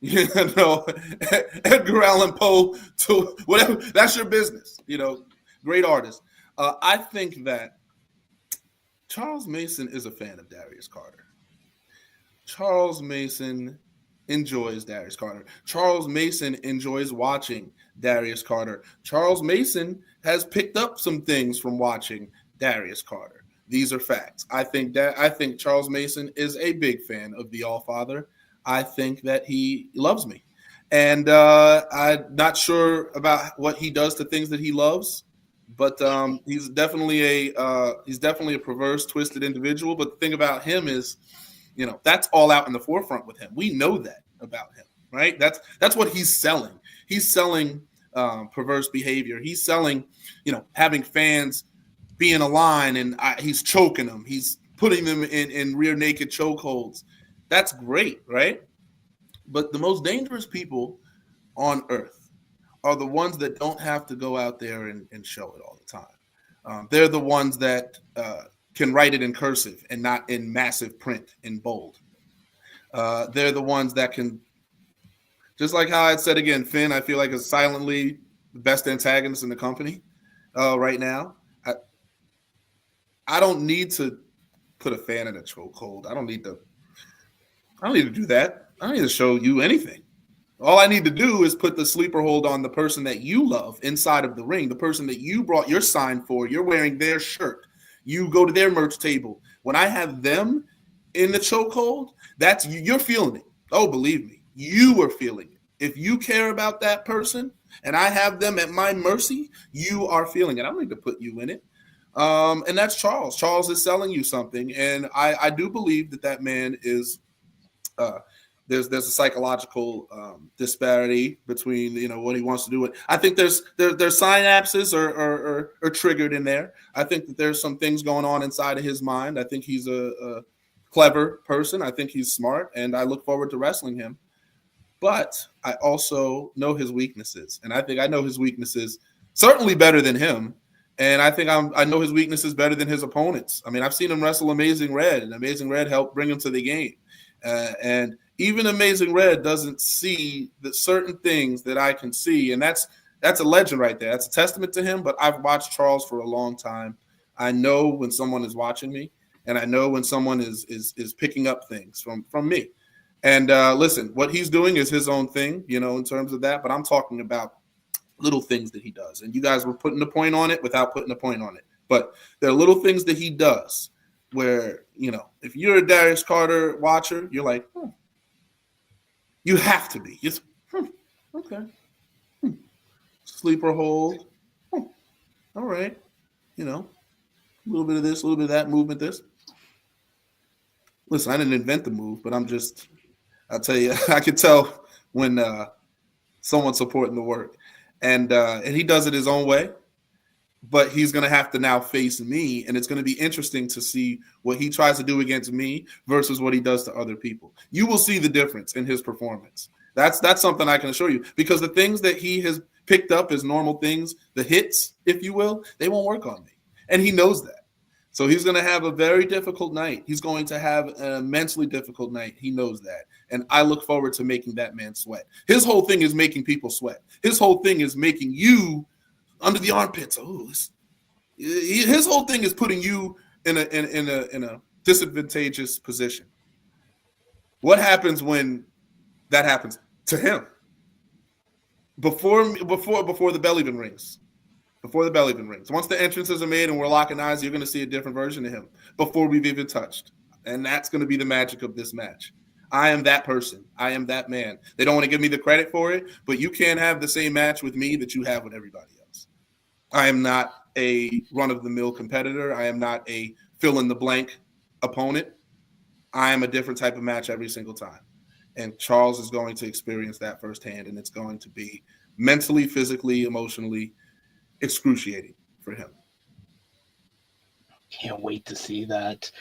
Edgar Allan Poe to whatever. That's your business. Great artist. I think that Charles Mason is a fan of Darius Carter. Charles Mason enjoys Darius Carter. Charles Mason enjoys watching Darius Carter. Charles Mason has picked up some things from watching Darius Carter. These are facts. I think Charles Mason is a big fan of the Allfather. I think that he loves me. And I'm not sure about what he does to things that he loves, but he's definitely a perverse, twisted individual. But the thing about him is, that's all out in the forefront with him. We know that about him, right? That's what he's selling. He's selling perverse behavior. He's selling, having fans be in a line and he's choking them. He's putting them in rear naked chokeholds. That's great, right? But the most dangerous people on earth are the ones that don't have to go out there and show it all the time. They're the ones that can write it in cursive and not in massive print in bold. They're the ones that can, just like how I said again, Finn, I feel like is silently the best antagonist in the company right now. I don't need to put a fan in a chokehold. I don't need to do that. I don't need to show you anything. All I need to do is put the sleeper hold on the person that you love inside of the ring, the person that you brought your sign for. You're wearing their shirt. You go to their merch table. When I have them in the chokehold, you're feeling it. Oh, believe me, you are feeling it. If you care about that person and I have them at my mercy, you are feeling it. I don't need to put you in it. And that's Charles. Charles is selling you something. And I do believe that man is there's a psychological disparity between what he wants to do. I think there's synapses are triggered in there. I think that there's some things going on inside of his mind. I think he's a clever person. I think he's smart, and I look forward to wrestling him. But I also know his weaknesses, and I think I know his weaknesses certainly better than him. And I think I know his weaknesses better than his opponents. I mean, I've seen him wrestle Amazing Red, and Amazing Red helped bring him to the game. And even Amazing Red doesn't see the certain things that I can see. And that's a legend right there. That's a testament to him. But I've watched Charles for a long time. I know when someone is watching me, and I know when someone is picking up things from me. And listen, what he's doing is his own thing, in terms of that. But I'm talking about little things that he does. And you guys were putting a point on it without putting a point on it. But there are little things that he does where, if you're a Darius Carter watcher, you're like, you have to be. Just, okay. Sleeper hold. All right. A little bit of this, a little bit of that, movement this. Listen, I didn't invent the move, but I'll tell you, I can tell when someone's supporting the work. And he does it his own way, but he's going to have to now face me, and it's going to be interesting to see what he tries to do against me versus what he does to other people. You will see the difference in his performance. That's something I can assure you, because the things that he has picked up as normal things, the hits, if you will, they won't work on me. And he knows that. So he's going to have a very difficult night. He's going to have an immensely difficult night. He knows that. And I look forward to making that man sweat. His whole thing is making people sweat. His whole thing is making you under the armpits. His whole thing is putting you in a disadvantageous position. What happens when that happens to him? Before the bell even rings. Before the bell even rings. Once the entrances are made and we're locking eyes, you're going to see a different version of him before we've even touched. And that's going to be the magic of this match. I am that person. I am that man. They don't want to give me the credit for it, but you can't have the same match with me that you have with everybody else. I am not a run-of-the-mill competitor. I am not a fill-in-the-blank opponent. I am a different type of match every single time. And Charles is going to experience that firsthand, and it's going to be mentally, physically, emotionally excruciating for him. Can't wait to see that.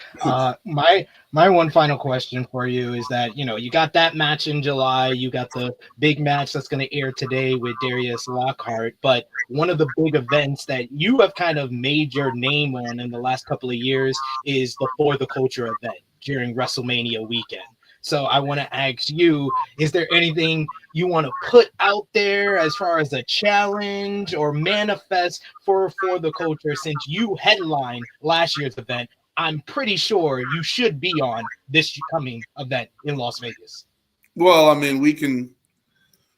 My one final question for you is that, you got that match in July. You got the big match that's going to air today with Darius Lockhart. But one of the big events that you have kind of made your name on in the last couple of years is the For the Culture event during WrestleMania weekend. So I want to ask you, is there anything you want to put out there as far as a challenge or manifest for the culture, since you headlined last year's event? I'm pretty sure you should be on this coming event in Las Vegas. Well, I mean, we can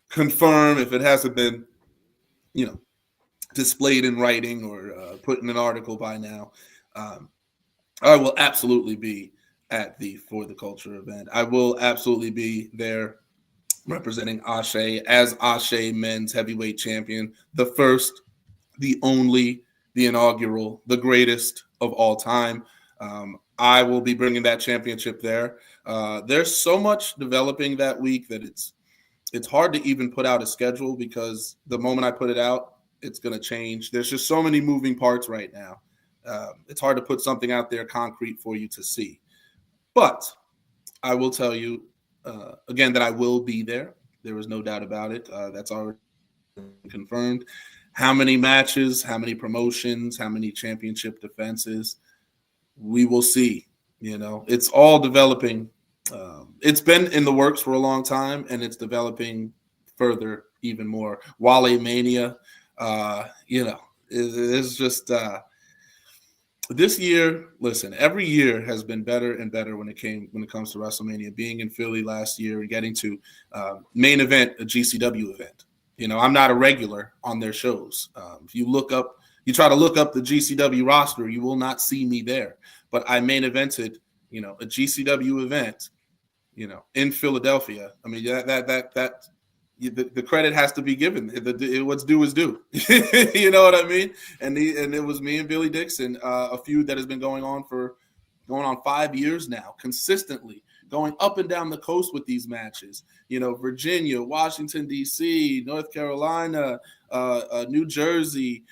confirm if it hasn't been, displayed in writing or put in an article by now. I will absolutely be at the For the Culture event. I will absolutely be there representing Ashe as Ashe men's heavyweight champion, the first, the only, the inaugural, the greatest of all time. I will be bringing that championship there. There's so much developing that week that it's hard to even put out a schedule, because the moment I put it out, it's going to change. There's just so many moving parts right now. It's hard to put something out there concrete for you to see. But I will tell you, again, that I will be there. There is no doubt about it. That's already confirmed. How many matches, how many promotions, how many championship defenses, we will see. It's all developing. It's been in the works for a long time, and it's developing further even more. Wale Mania, it's just this year, listen, every year has been better and better when it comes to WrestleMania. Being in Philly last year and getting to main event a GCW event. I'm not a regular on their shows. If you try to look up the GCW roster, you will not see me there. But I main evented, a GCW event, in Philadelphia. I mean, the credit has to be given. What's due is due. You know what I mean? And it was me and Billy Dixon, a feud that has been going on 5 years now, consistently going up and down the coast with these matches. Virginia, Washington, D.C., North Carolina, New Jersey,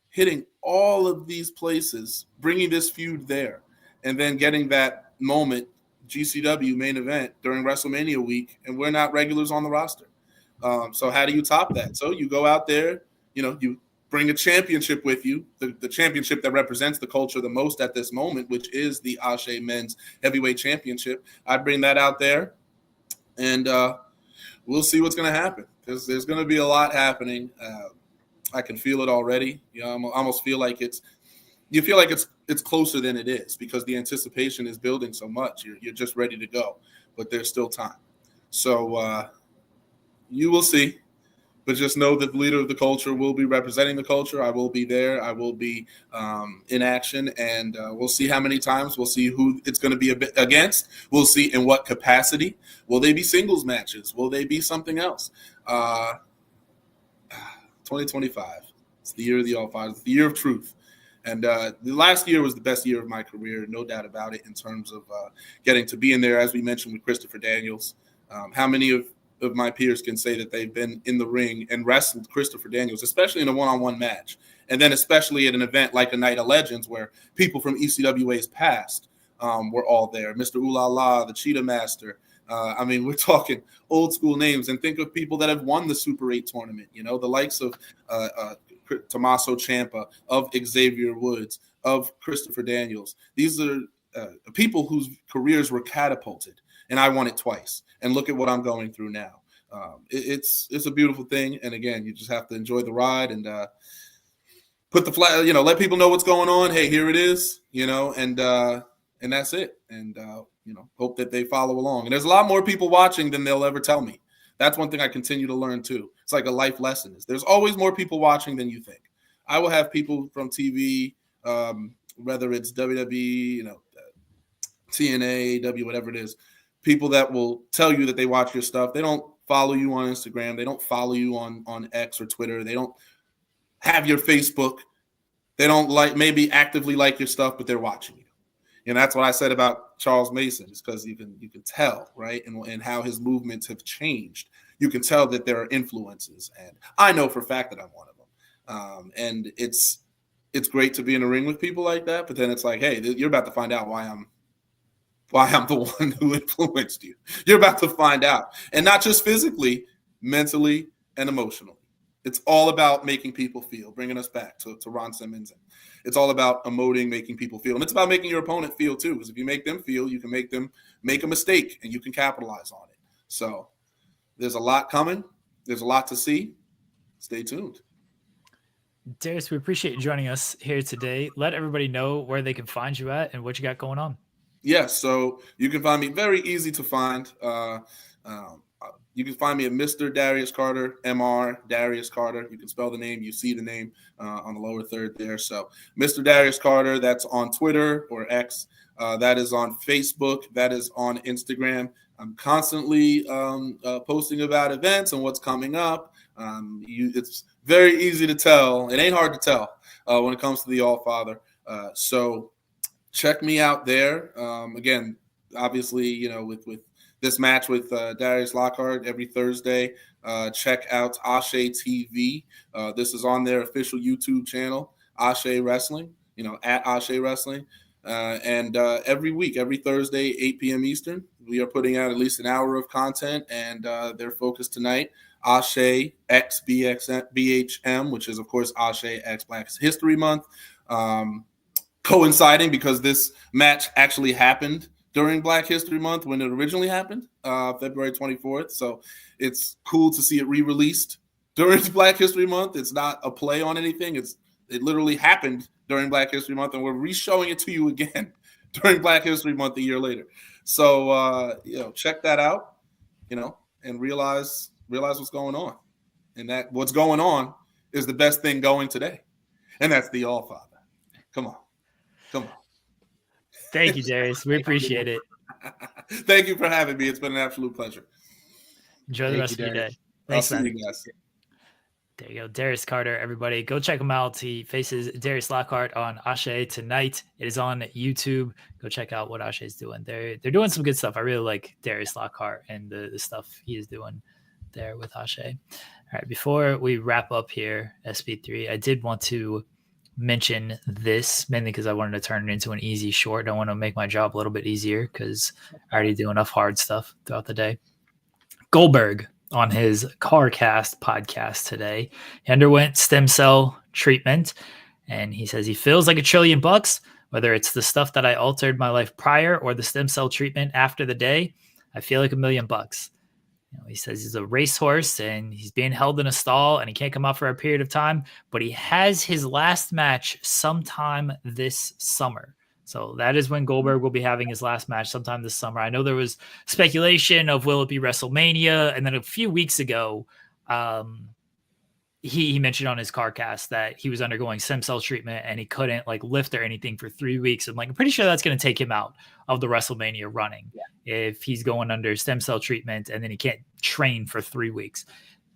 hitting all of these places, bringing this feud there, and then getting that moment, GCW main event during WrestleMania week, and we're not regulars on the roster. So how do you top that? So you go out there, you bring a championship with you, the championship that represents the culture the most at this moment, which is the Ashe Men's Heavyweight Championship. I bring that out there, and we'll see what's going to happen. There's going to be a lot happening. I can feel it already. I almost feel like it's closer than it is, because the anticipation is building so much. You're just ready to go, but there's still time. So you will see, but just know that the leader of the culture will be representing the culture. I will be there. I will be in action, and we'll see how many times. We'll see who it's going to be against. We'll see in what capacity. Will they be singles matches? Will they be something else? 2025. It's the year of the All-Fives. It's the year of truth. And the last year was the best year of my career, no doubt about it, in terms of getting to be in there, as we mentioned, with Christopher Daniels. How many of my peers can say that they've been in the ring and wrestled Christopher Daniels, especially in a one-on-one match, and then especially at an event like a Night of Legends where people from ECWA's past were all there. Mr. Ooh La La, the Cheetah Master, I mean, we're talking old school names, and think of people that have won the Super 8 tournament, you know, the likes of Tommaso Ciampa, of Xavier Woods, of Christopher Daniels. These are people whose careers were catapulted, and I won it twice. And look at what I'm going through now. It's a beautiful thing. And again, you just have to enjoy the ride and put the flag, you know, let people know what's going on. Hey, here it is, you know, and that's it. And, you know, hope that they follow along. And there's a lot more people watching than they'll ever tell me. That's one thing I continue to learn too. It's like a life lesson. There's always more people watching than you think. I will have people from TV, whether it's WWE, you know, TNA, AEW, whatever it is, people that will tell you that they watch your stuff. They don't follow you on Instagram. They don't follow you on X or Twitter. They don't have your Facebook. They don't maybe actively like your stuff, but they're watching you. And that's what I said about Charles Mason, is because you can tell, right? And how his movements have changed. You can tell that there are influences. And I know for a fact that I'm one of them. And it's great to be in a ring with people like that. But then it's like, hey, you're about to find out why I'm the one who influenced you. You're about to find out. And not just physically, mentally, and emotionally. It's all about making people feel, bringing us back to Ron Simmons. It's all about emoting, making people feel. And it's about making your opponent feel too, because if you make them feel, you can make them make a mistake and you can capitalize on it. So there's a lot coming. There's a lot to see. Stay tuned. Darius, we appreciate you joining us here today. Let everybody know where they can find you at and what you got going on. Yes, so you can find me very easy to find. You can find me at Mr. Darius Carter, Mr. Darius Carter. You can spell the name. You see the name on the lower third there. So Mr. Darius Carter, that's on Twitter or X. That is on Facebook. That is on Instagram. I'm constantly posting about events and what's coming up. It's very easy to tell. It ain't hard to tell when it comes to the All-Father. So check me out there. Again, obviously, you know, with this match with Darius Lockhart every Thursday, check out Ashe TV. This is on their official YouTube channel, Ashe Wrestling, you know, at Ashe Wrestling. And every week, every Thursday, 8 p.m. Eastern, we are putting out at least an hour of content, and their focus tonight, Ashe X BHM, which is, of course, Ashe X Black History Month. Coinciding because this match actually happened during Black History Month when it originally happened, February 24th. So it's cool to see it re-released during Black History Month. It's not a play on anything. It literally happened during Black History Month, and we're re-showing it to you again during Black History Month a year later. So, you know, check that out, you know, and realize what's going on. And that what's going on is the best thing going today. And that's the All-Father. Come on. Thank you, Darius. We appreciate it. Thank you for having me. It's been an absolute pleasure. Enjoy the rest of your day. Thanks, I'll see man. you guys. There you go. Darius Carter, everybody. Go check him out. He faces Darius Lockhart on Ashe tonight. It is on YouTube. Go check out what Ashe is doing. They're doing some good stuff. I really like Darius Lockhart and the stuff he is doing there with Ashe. All right, before we wrap up here, SP3, I did want to mention this mainly because I wanted to turn it into an easy short. I want to make my job a little bit easier because I already do enough hard stuff throughout the day. Goldberg on his CarCast podcast today, he underwent stem cell treatment, and he says he feels like $1 trillion, whether it's the stuff that I altered my life prior or the stem cell treatment after the day. I feel like $1 million. You know, he says he's a racehorse and he's being held in a stall and he can't come out for a period of time, but he has his last match sometime this summer. So that is when Goldberg will be having his last match sometime this summer. I know there was speculation of will it be WrestleMania, and then a few weeks ago, he mentioned on his CarCast that he was undergoing stem cell treatment and he couldn't like lift or anything for 3 weeks. I'm like, I'm pretty sure that's going to take him out of the WrestleMania running if he's going under stem cell treatment and then he can't train for 3 weeks.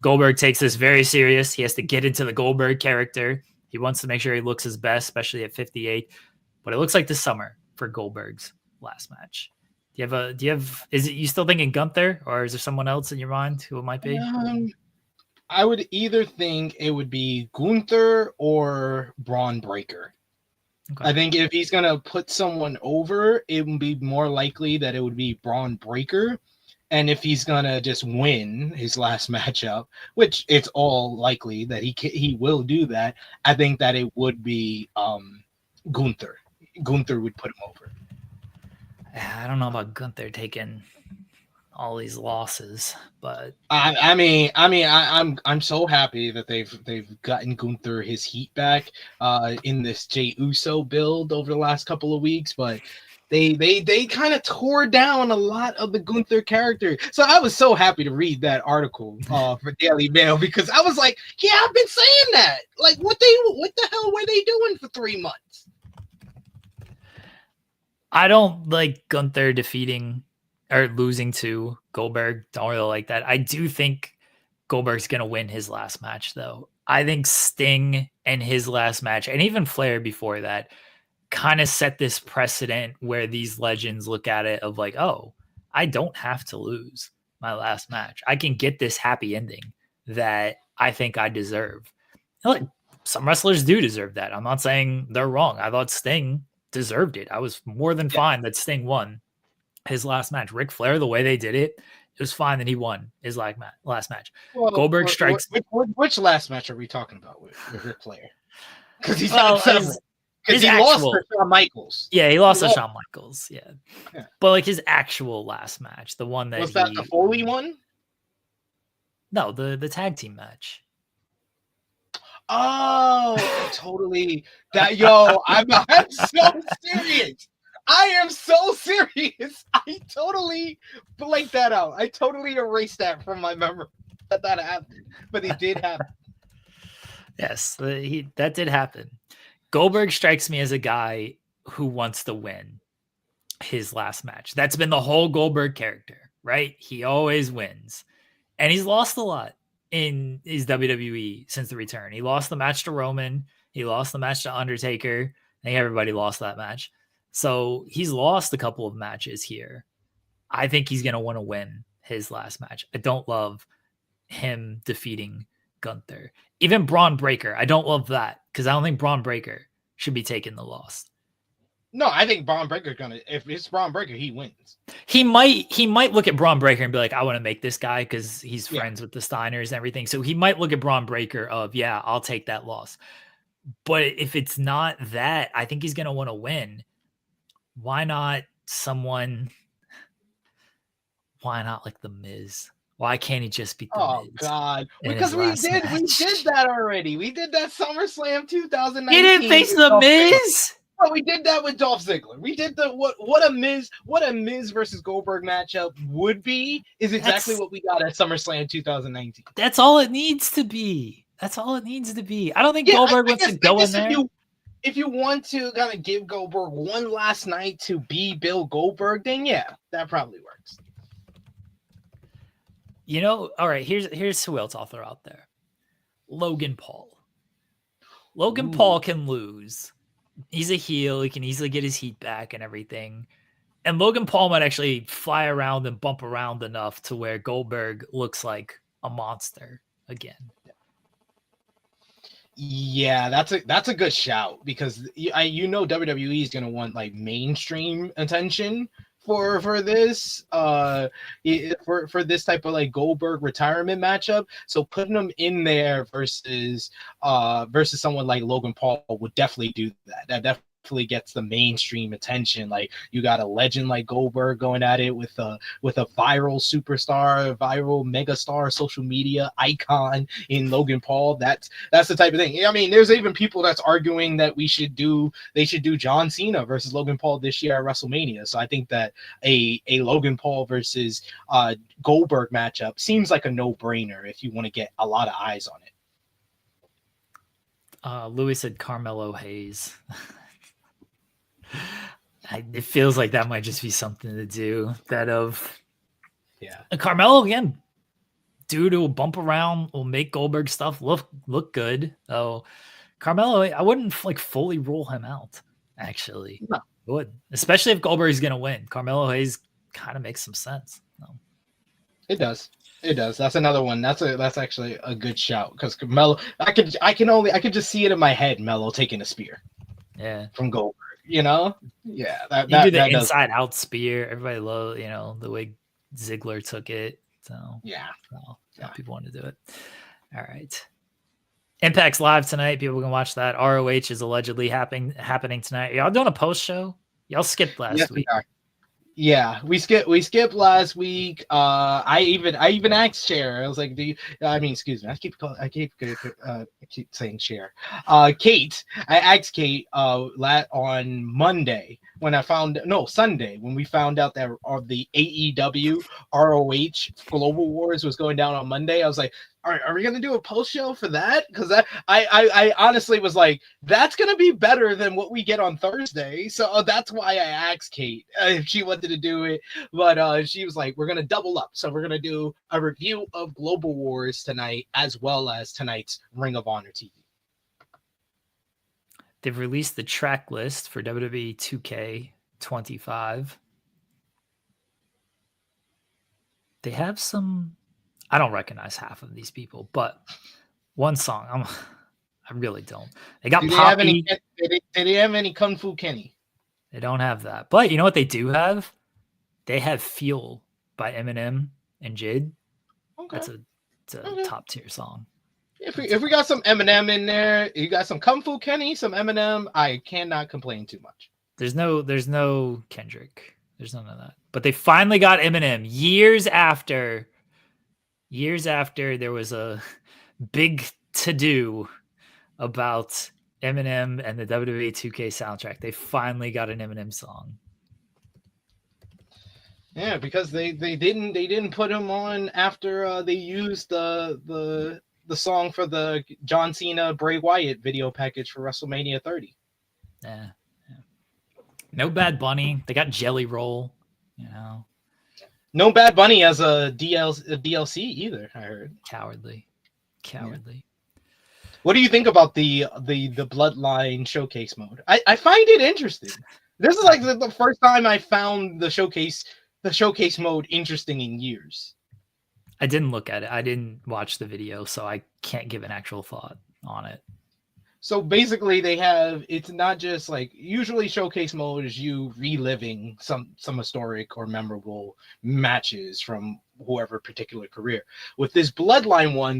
Goldberg takes this very serious. He has to get into the Goldberg character. He wants to make sure he looks his best, especially at 58. But it looks like this summer for Goldberg's last match. Is it you still thinking Gunther, or is there someone else in your mind who it might be? I would either think it would be Gunther or Braun Breaker. Okay. I think if he's going to put someone over, it would be more likely that it would be Braun Breaker. And if he's gonna just win his last matchup, which it's all likely that he will do that, I think that it would be Gunther. Gunther would put him over. I don't know about Gunther taking all these losses, but I'm so happy that they've gotten Gunther his heat back in this Jey Uso build over the last couple of weeks, but they kind of tore down a lot of the Gunther character. So I was so happy to read that article for Daily Mail, because I was like, yeah, I've been saying that. Like, what the hell were they doing for 3 months? I don't like Gunther defeating or losing to Goldberg. Don't really like that. I do think Goldberg's going to win his last match, though. I think Sting and his last match, and even Flair before that, kind of set this precedent where these legends look at it of like, oh, I don't have to lose my last match. I can get this happy ending that I think I deserve. Look, some wrestlers do deserve that. I'm not saying they're wrong. I thought Sting deserved it. I was more than fine that Sting won his last match. Ric Flair, the way they did it, it was fine that he won his last match. Well, Goldberg strikes. Which last match are we talking about with Ric Flair? Because he's had several. Because he lost to Shawn Michaels. Yeah, he lost to Shawn Michaels. Yeah. But like his actual last match, the one that was that the Foley one? No, the tag team match. Oh, totally. That I'm so serious. I am so serious. I totally blanked that out. I totally erased that from my memory. That happened, but it did happen. Yes, that did happen. Goldberg strikes me as a guy who wants to win his last match. That's been the whole Goldberg character, right? He always wins. And he's lost a lot in his WWE since the return. He lost the match to Roman. He lost the match to Undertaker. I think everybody lost that match. So he's lost a couple of matches here. I think he's going to want to win his last match. I don't love him defeating Gunther. Even Braun Breaker, I don't love that, because I don't think Braun Breaker should be taking the loss. No, I think Braun Breaker if it's Braun Breaker, he wins. He might look at Braun Breaker and be like, I want to make this guy because he's friends with the Steiners and everything. So he might look at Braun Breaker of, yeah, I'll take that loss. But if it's not that, I think he's going to want to win. Why not like The Miz? Why can't he just beat The Miz? Oh God! Because we did that already. We did that SummerSlam 2019. He didn't face The Miz. Oh, we did that with Dolph Ziggler. We did what a Miz versus Goldberg matchup would be is exactly what we got at SummerSlam 2019. That's all it needs to be. I don't think Goldberg wants to go in there. If you want to kind of give Goldberg one last night to be Bill Goldberg, then yeah, that probably works. All right, here's who else I'll throw out there. Logan Paul. Logan Paul can lose. He's a heel. He can easily get his heat back and everything. And Logan Paul might actually fly around and bump around enough to where Goldberg looks like a monster again. Yeah, that's a good shout, because WWE is gonna want like mainstream attention for this for this type of like Goldberg retirement matchup. So putting him in there versus someone like Logan Paul would definitely do that. That definitely gets the mainstream attention. Like, you got a legend like Goldberg going at it with a viral superstar, viral megastar, social media icon in Logan Paul. That's the type of thing. I mean, there's even people that's arguing that they should do John Cena versus Logan Paul this year at WrestleMania. So I think that a Logan Paul versus Goldberg matchup seems like a no-brainer if you want to get a lot of eyes on it. Louis said Carmelo Hayes. It feels like that might just be something to do. Carmelo again, dude who will bump around, will make Goldberg stuff look good. Oh, Carmelo, I wouldn't like fully rule him out. Actually, no. I would, especially if Goldberg's gonna win. Carmelo Hayes kind of makes some sense. No. It does. That's another one. That's actually a good shout, because Melo, I could just see it in my head. Melo taking a spear. Yeah. From Goldberg. Yeah. That inside out spear. Everybody loves, the way Ziggler took it. So Yeah. people want to do it. All right. Impact's live tonight. People can watch that. ROH is allegedly happening tonight. Y'all doing a post show? Y'all skipped last week. We are. Yeah, we skipped last week. I even asked Cher. I was like, excuse me. I keep saying Cher. Kate. I asked Kate on Monday Sunday when we found out that the AEW ROH Global Wars was going down on Monday. I was like, are we gonna do a post show for that? Because I honestly was like, that's gonna be better than what we get on Thursday. So that's why I asked Kate if she wanted to do it, but she was like, we're gonna double up. So we're gonna do a review of Global Wars tonight as well as tonight's Ring of Honor TV. They've released the track list for WWE 2K25. They have some. I don't recognize half of these people, but one song I really don't. They got Poppy. Did they have any Kung Fu Kenny? They don't have that. But you know what they do have? They have Fuel by Eminem and Jid. Okay. It's a top tier song. If we got some Eminem in there, you got some Kung Fu Kenny, some Eminem, I cannot complain too much. There's no Kendrick. There's none of that. But they finally got Eminem years after there was a big to-do about Eminem and the WWE 2K soundtrack. They finally got an Eminem song. Yeah, because they didn't put him on after they used the song for the John Cena Bray Wyatt video package for WrestleMania 30. Yeah. No Bad Bunny. They got Jelly Roll, you know. No Bad Bunny as a DLC either, I heard. Cowardly. Yeah. What do you think about the Bloodline showcase mode? I find it interesting. This is like the first time I found the showcase mode interesting in years. I didn't look at it. I didn't watch the video, so I can't give an actual thought on it. So basically it's not just like usually showcase mode is you reliving some historic or memorable matches from whoever particular career. With this Bloodline one,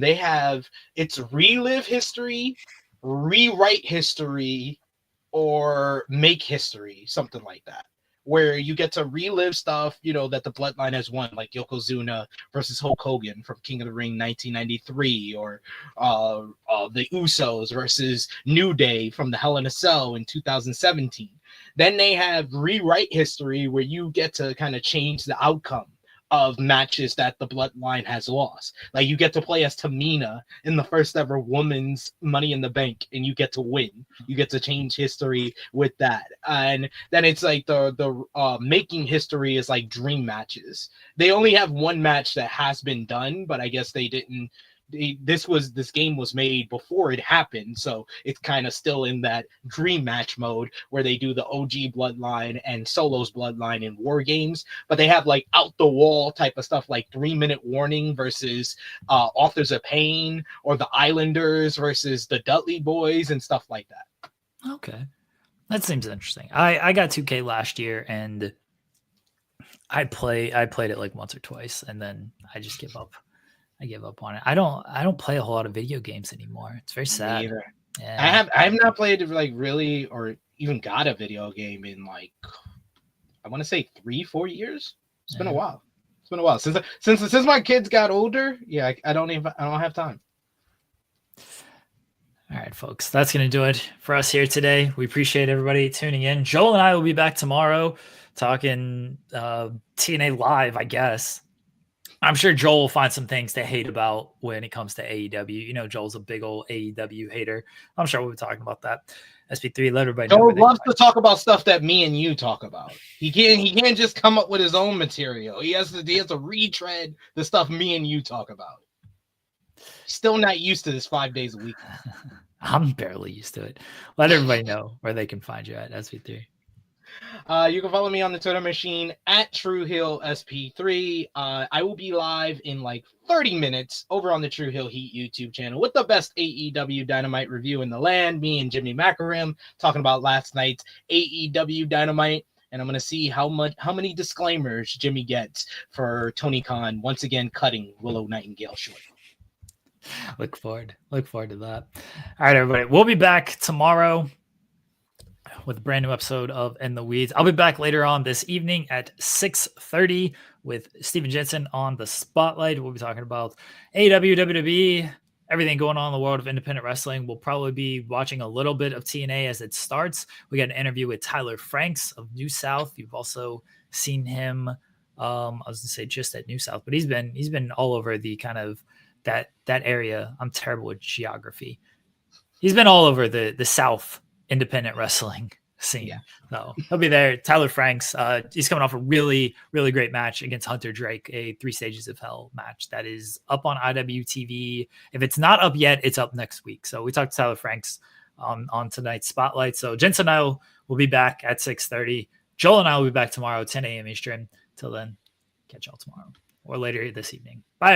it's relive history, rewrite history, or make history, something like that, where you get to relive stuff, that the Bloodline has won, like Yokozuna versus Hulk Hogan from King of the Ring 1993, or the Usos versus New Day from the Hell in a Cell in 2017. Then they have rewrite history, where you get to kind of change the outcome of matches that the Bloodline has lost. Like you get to play as Tamina in the first ever women's Money in the Bank, and you get to win. You get to change history with that. And then it's like the making history is like dream matches. They only have one match that has been done, but I guess they didn't. This game was made before it happened, so it's kind of still in that dream match mode where they do the OG Bloodline and Solo's Bloodline in War Games, but they have like out the wall type of stuff, like 3-minute warning versus Authors of Pain, or the Islanders versus the Dudley Boys and stuff like that. Okay, that seems interesting. I got 2K last year, and I played it like once or twice, and then I just give up. I give up on it. I don't play a whole lot of video games anymore. It's very sad. Me either. Yeah. I have not played like really or even got a video game in like I want to say 3-4 years. It's been a while. Since my kids got older. Yeah, I don't have time. All right, folks, that's going to do it for us here today. We appreciate everybody tuning in. Joel and I will be back tomorrow talking TNA Live, I guess. I'm sure Joel will find some things to hate about when it comes to AEW. Joel's a big old AEW hater. I'm sure we'll be talking about that. SP3, let everybody know. Joel loves to talk about stuff that me and you talk about. He can't just come up with his own material. He has to retread the stuff me and you talk about. Still not used to this 5 days a week. I'm barely used to it. Let everybody know where they can find you at SP3. You can follow me on the Twitter machine at TrueHillSP3. I will be live in like 30 minutes over on the True Hill Heat YouTube channel with the best AEW Dynamite review in the land. Me and Jimmy Macarim talking about last night's AEW Dynamite. and I'm gonna see how many disclaimers Jimmy gets for Tony Khan once again cutting Willow Nightingale short. Look forward to that. All right, everybody, we'll be back tomorrow with a brand new episode of In the Weeds. I'll be back later on this evening at 6:30 with Steven Jensen on the Spotlight. We'll be talking about AEW, WWE, everything going on in the world of independent wrestling. We'll probably be watching a little bit of TNA as it starts. We got an interview with Tyler Franks of New South. You've also seen him, I was gonna say just at New South, but he's been all over the kind of that area. I'm terrible with geography. He's been all over the South independent wrestling scene. Yeah. So he'll be there. Tyler Franks, he's coming off a really, really great match against Hunter Drake, a 3 Stages of Hell match that is up on IWTV. If it's not up yet, it's up next week. So we talked to Tyler Franks on tonight's Spotlight. So Jensen and I will be back at 6:30. Joel and I will be back tomorrow, 10 a.m. Eastern. Till then, catch y'all tomorrow or later this evening. Bye.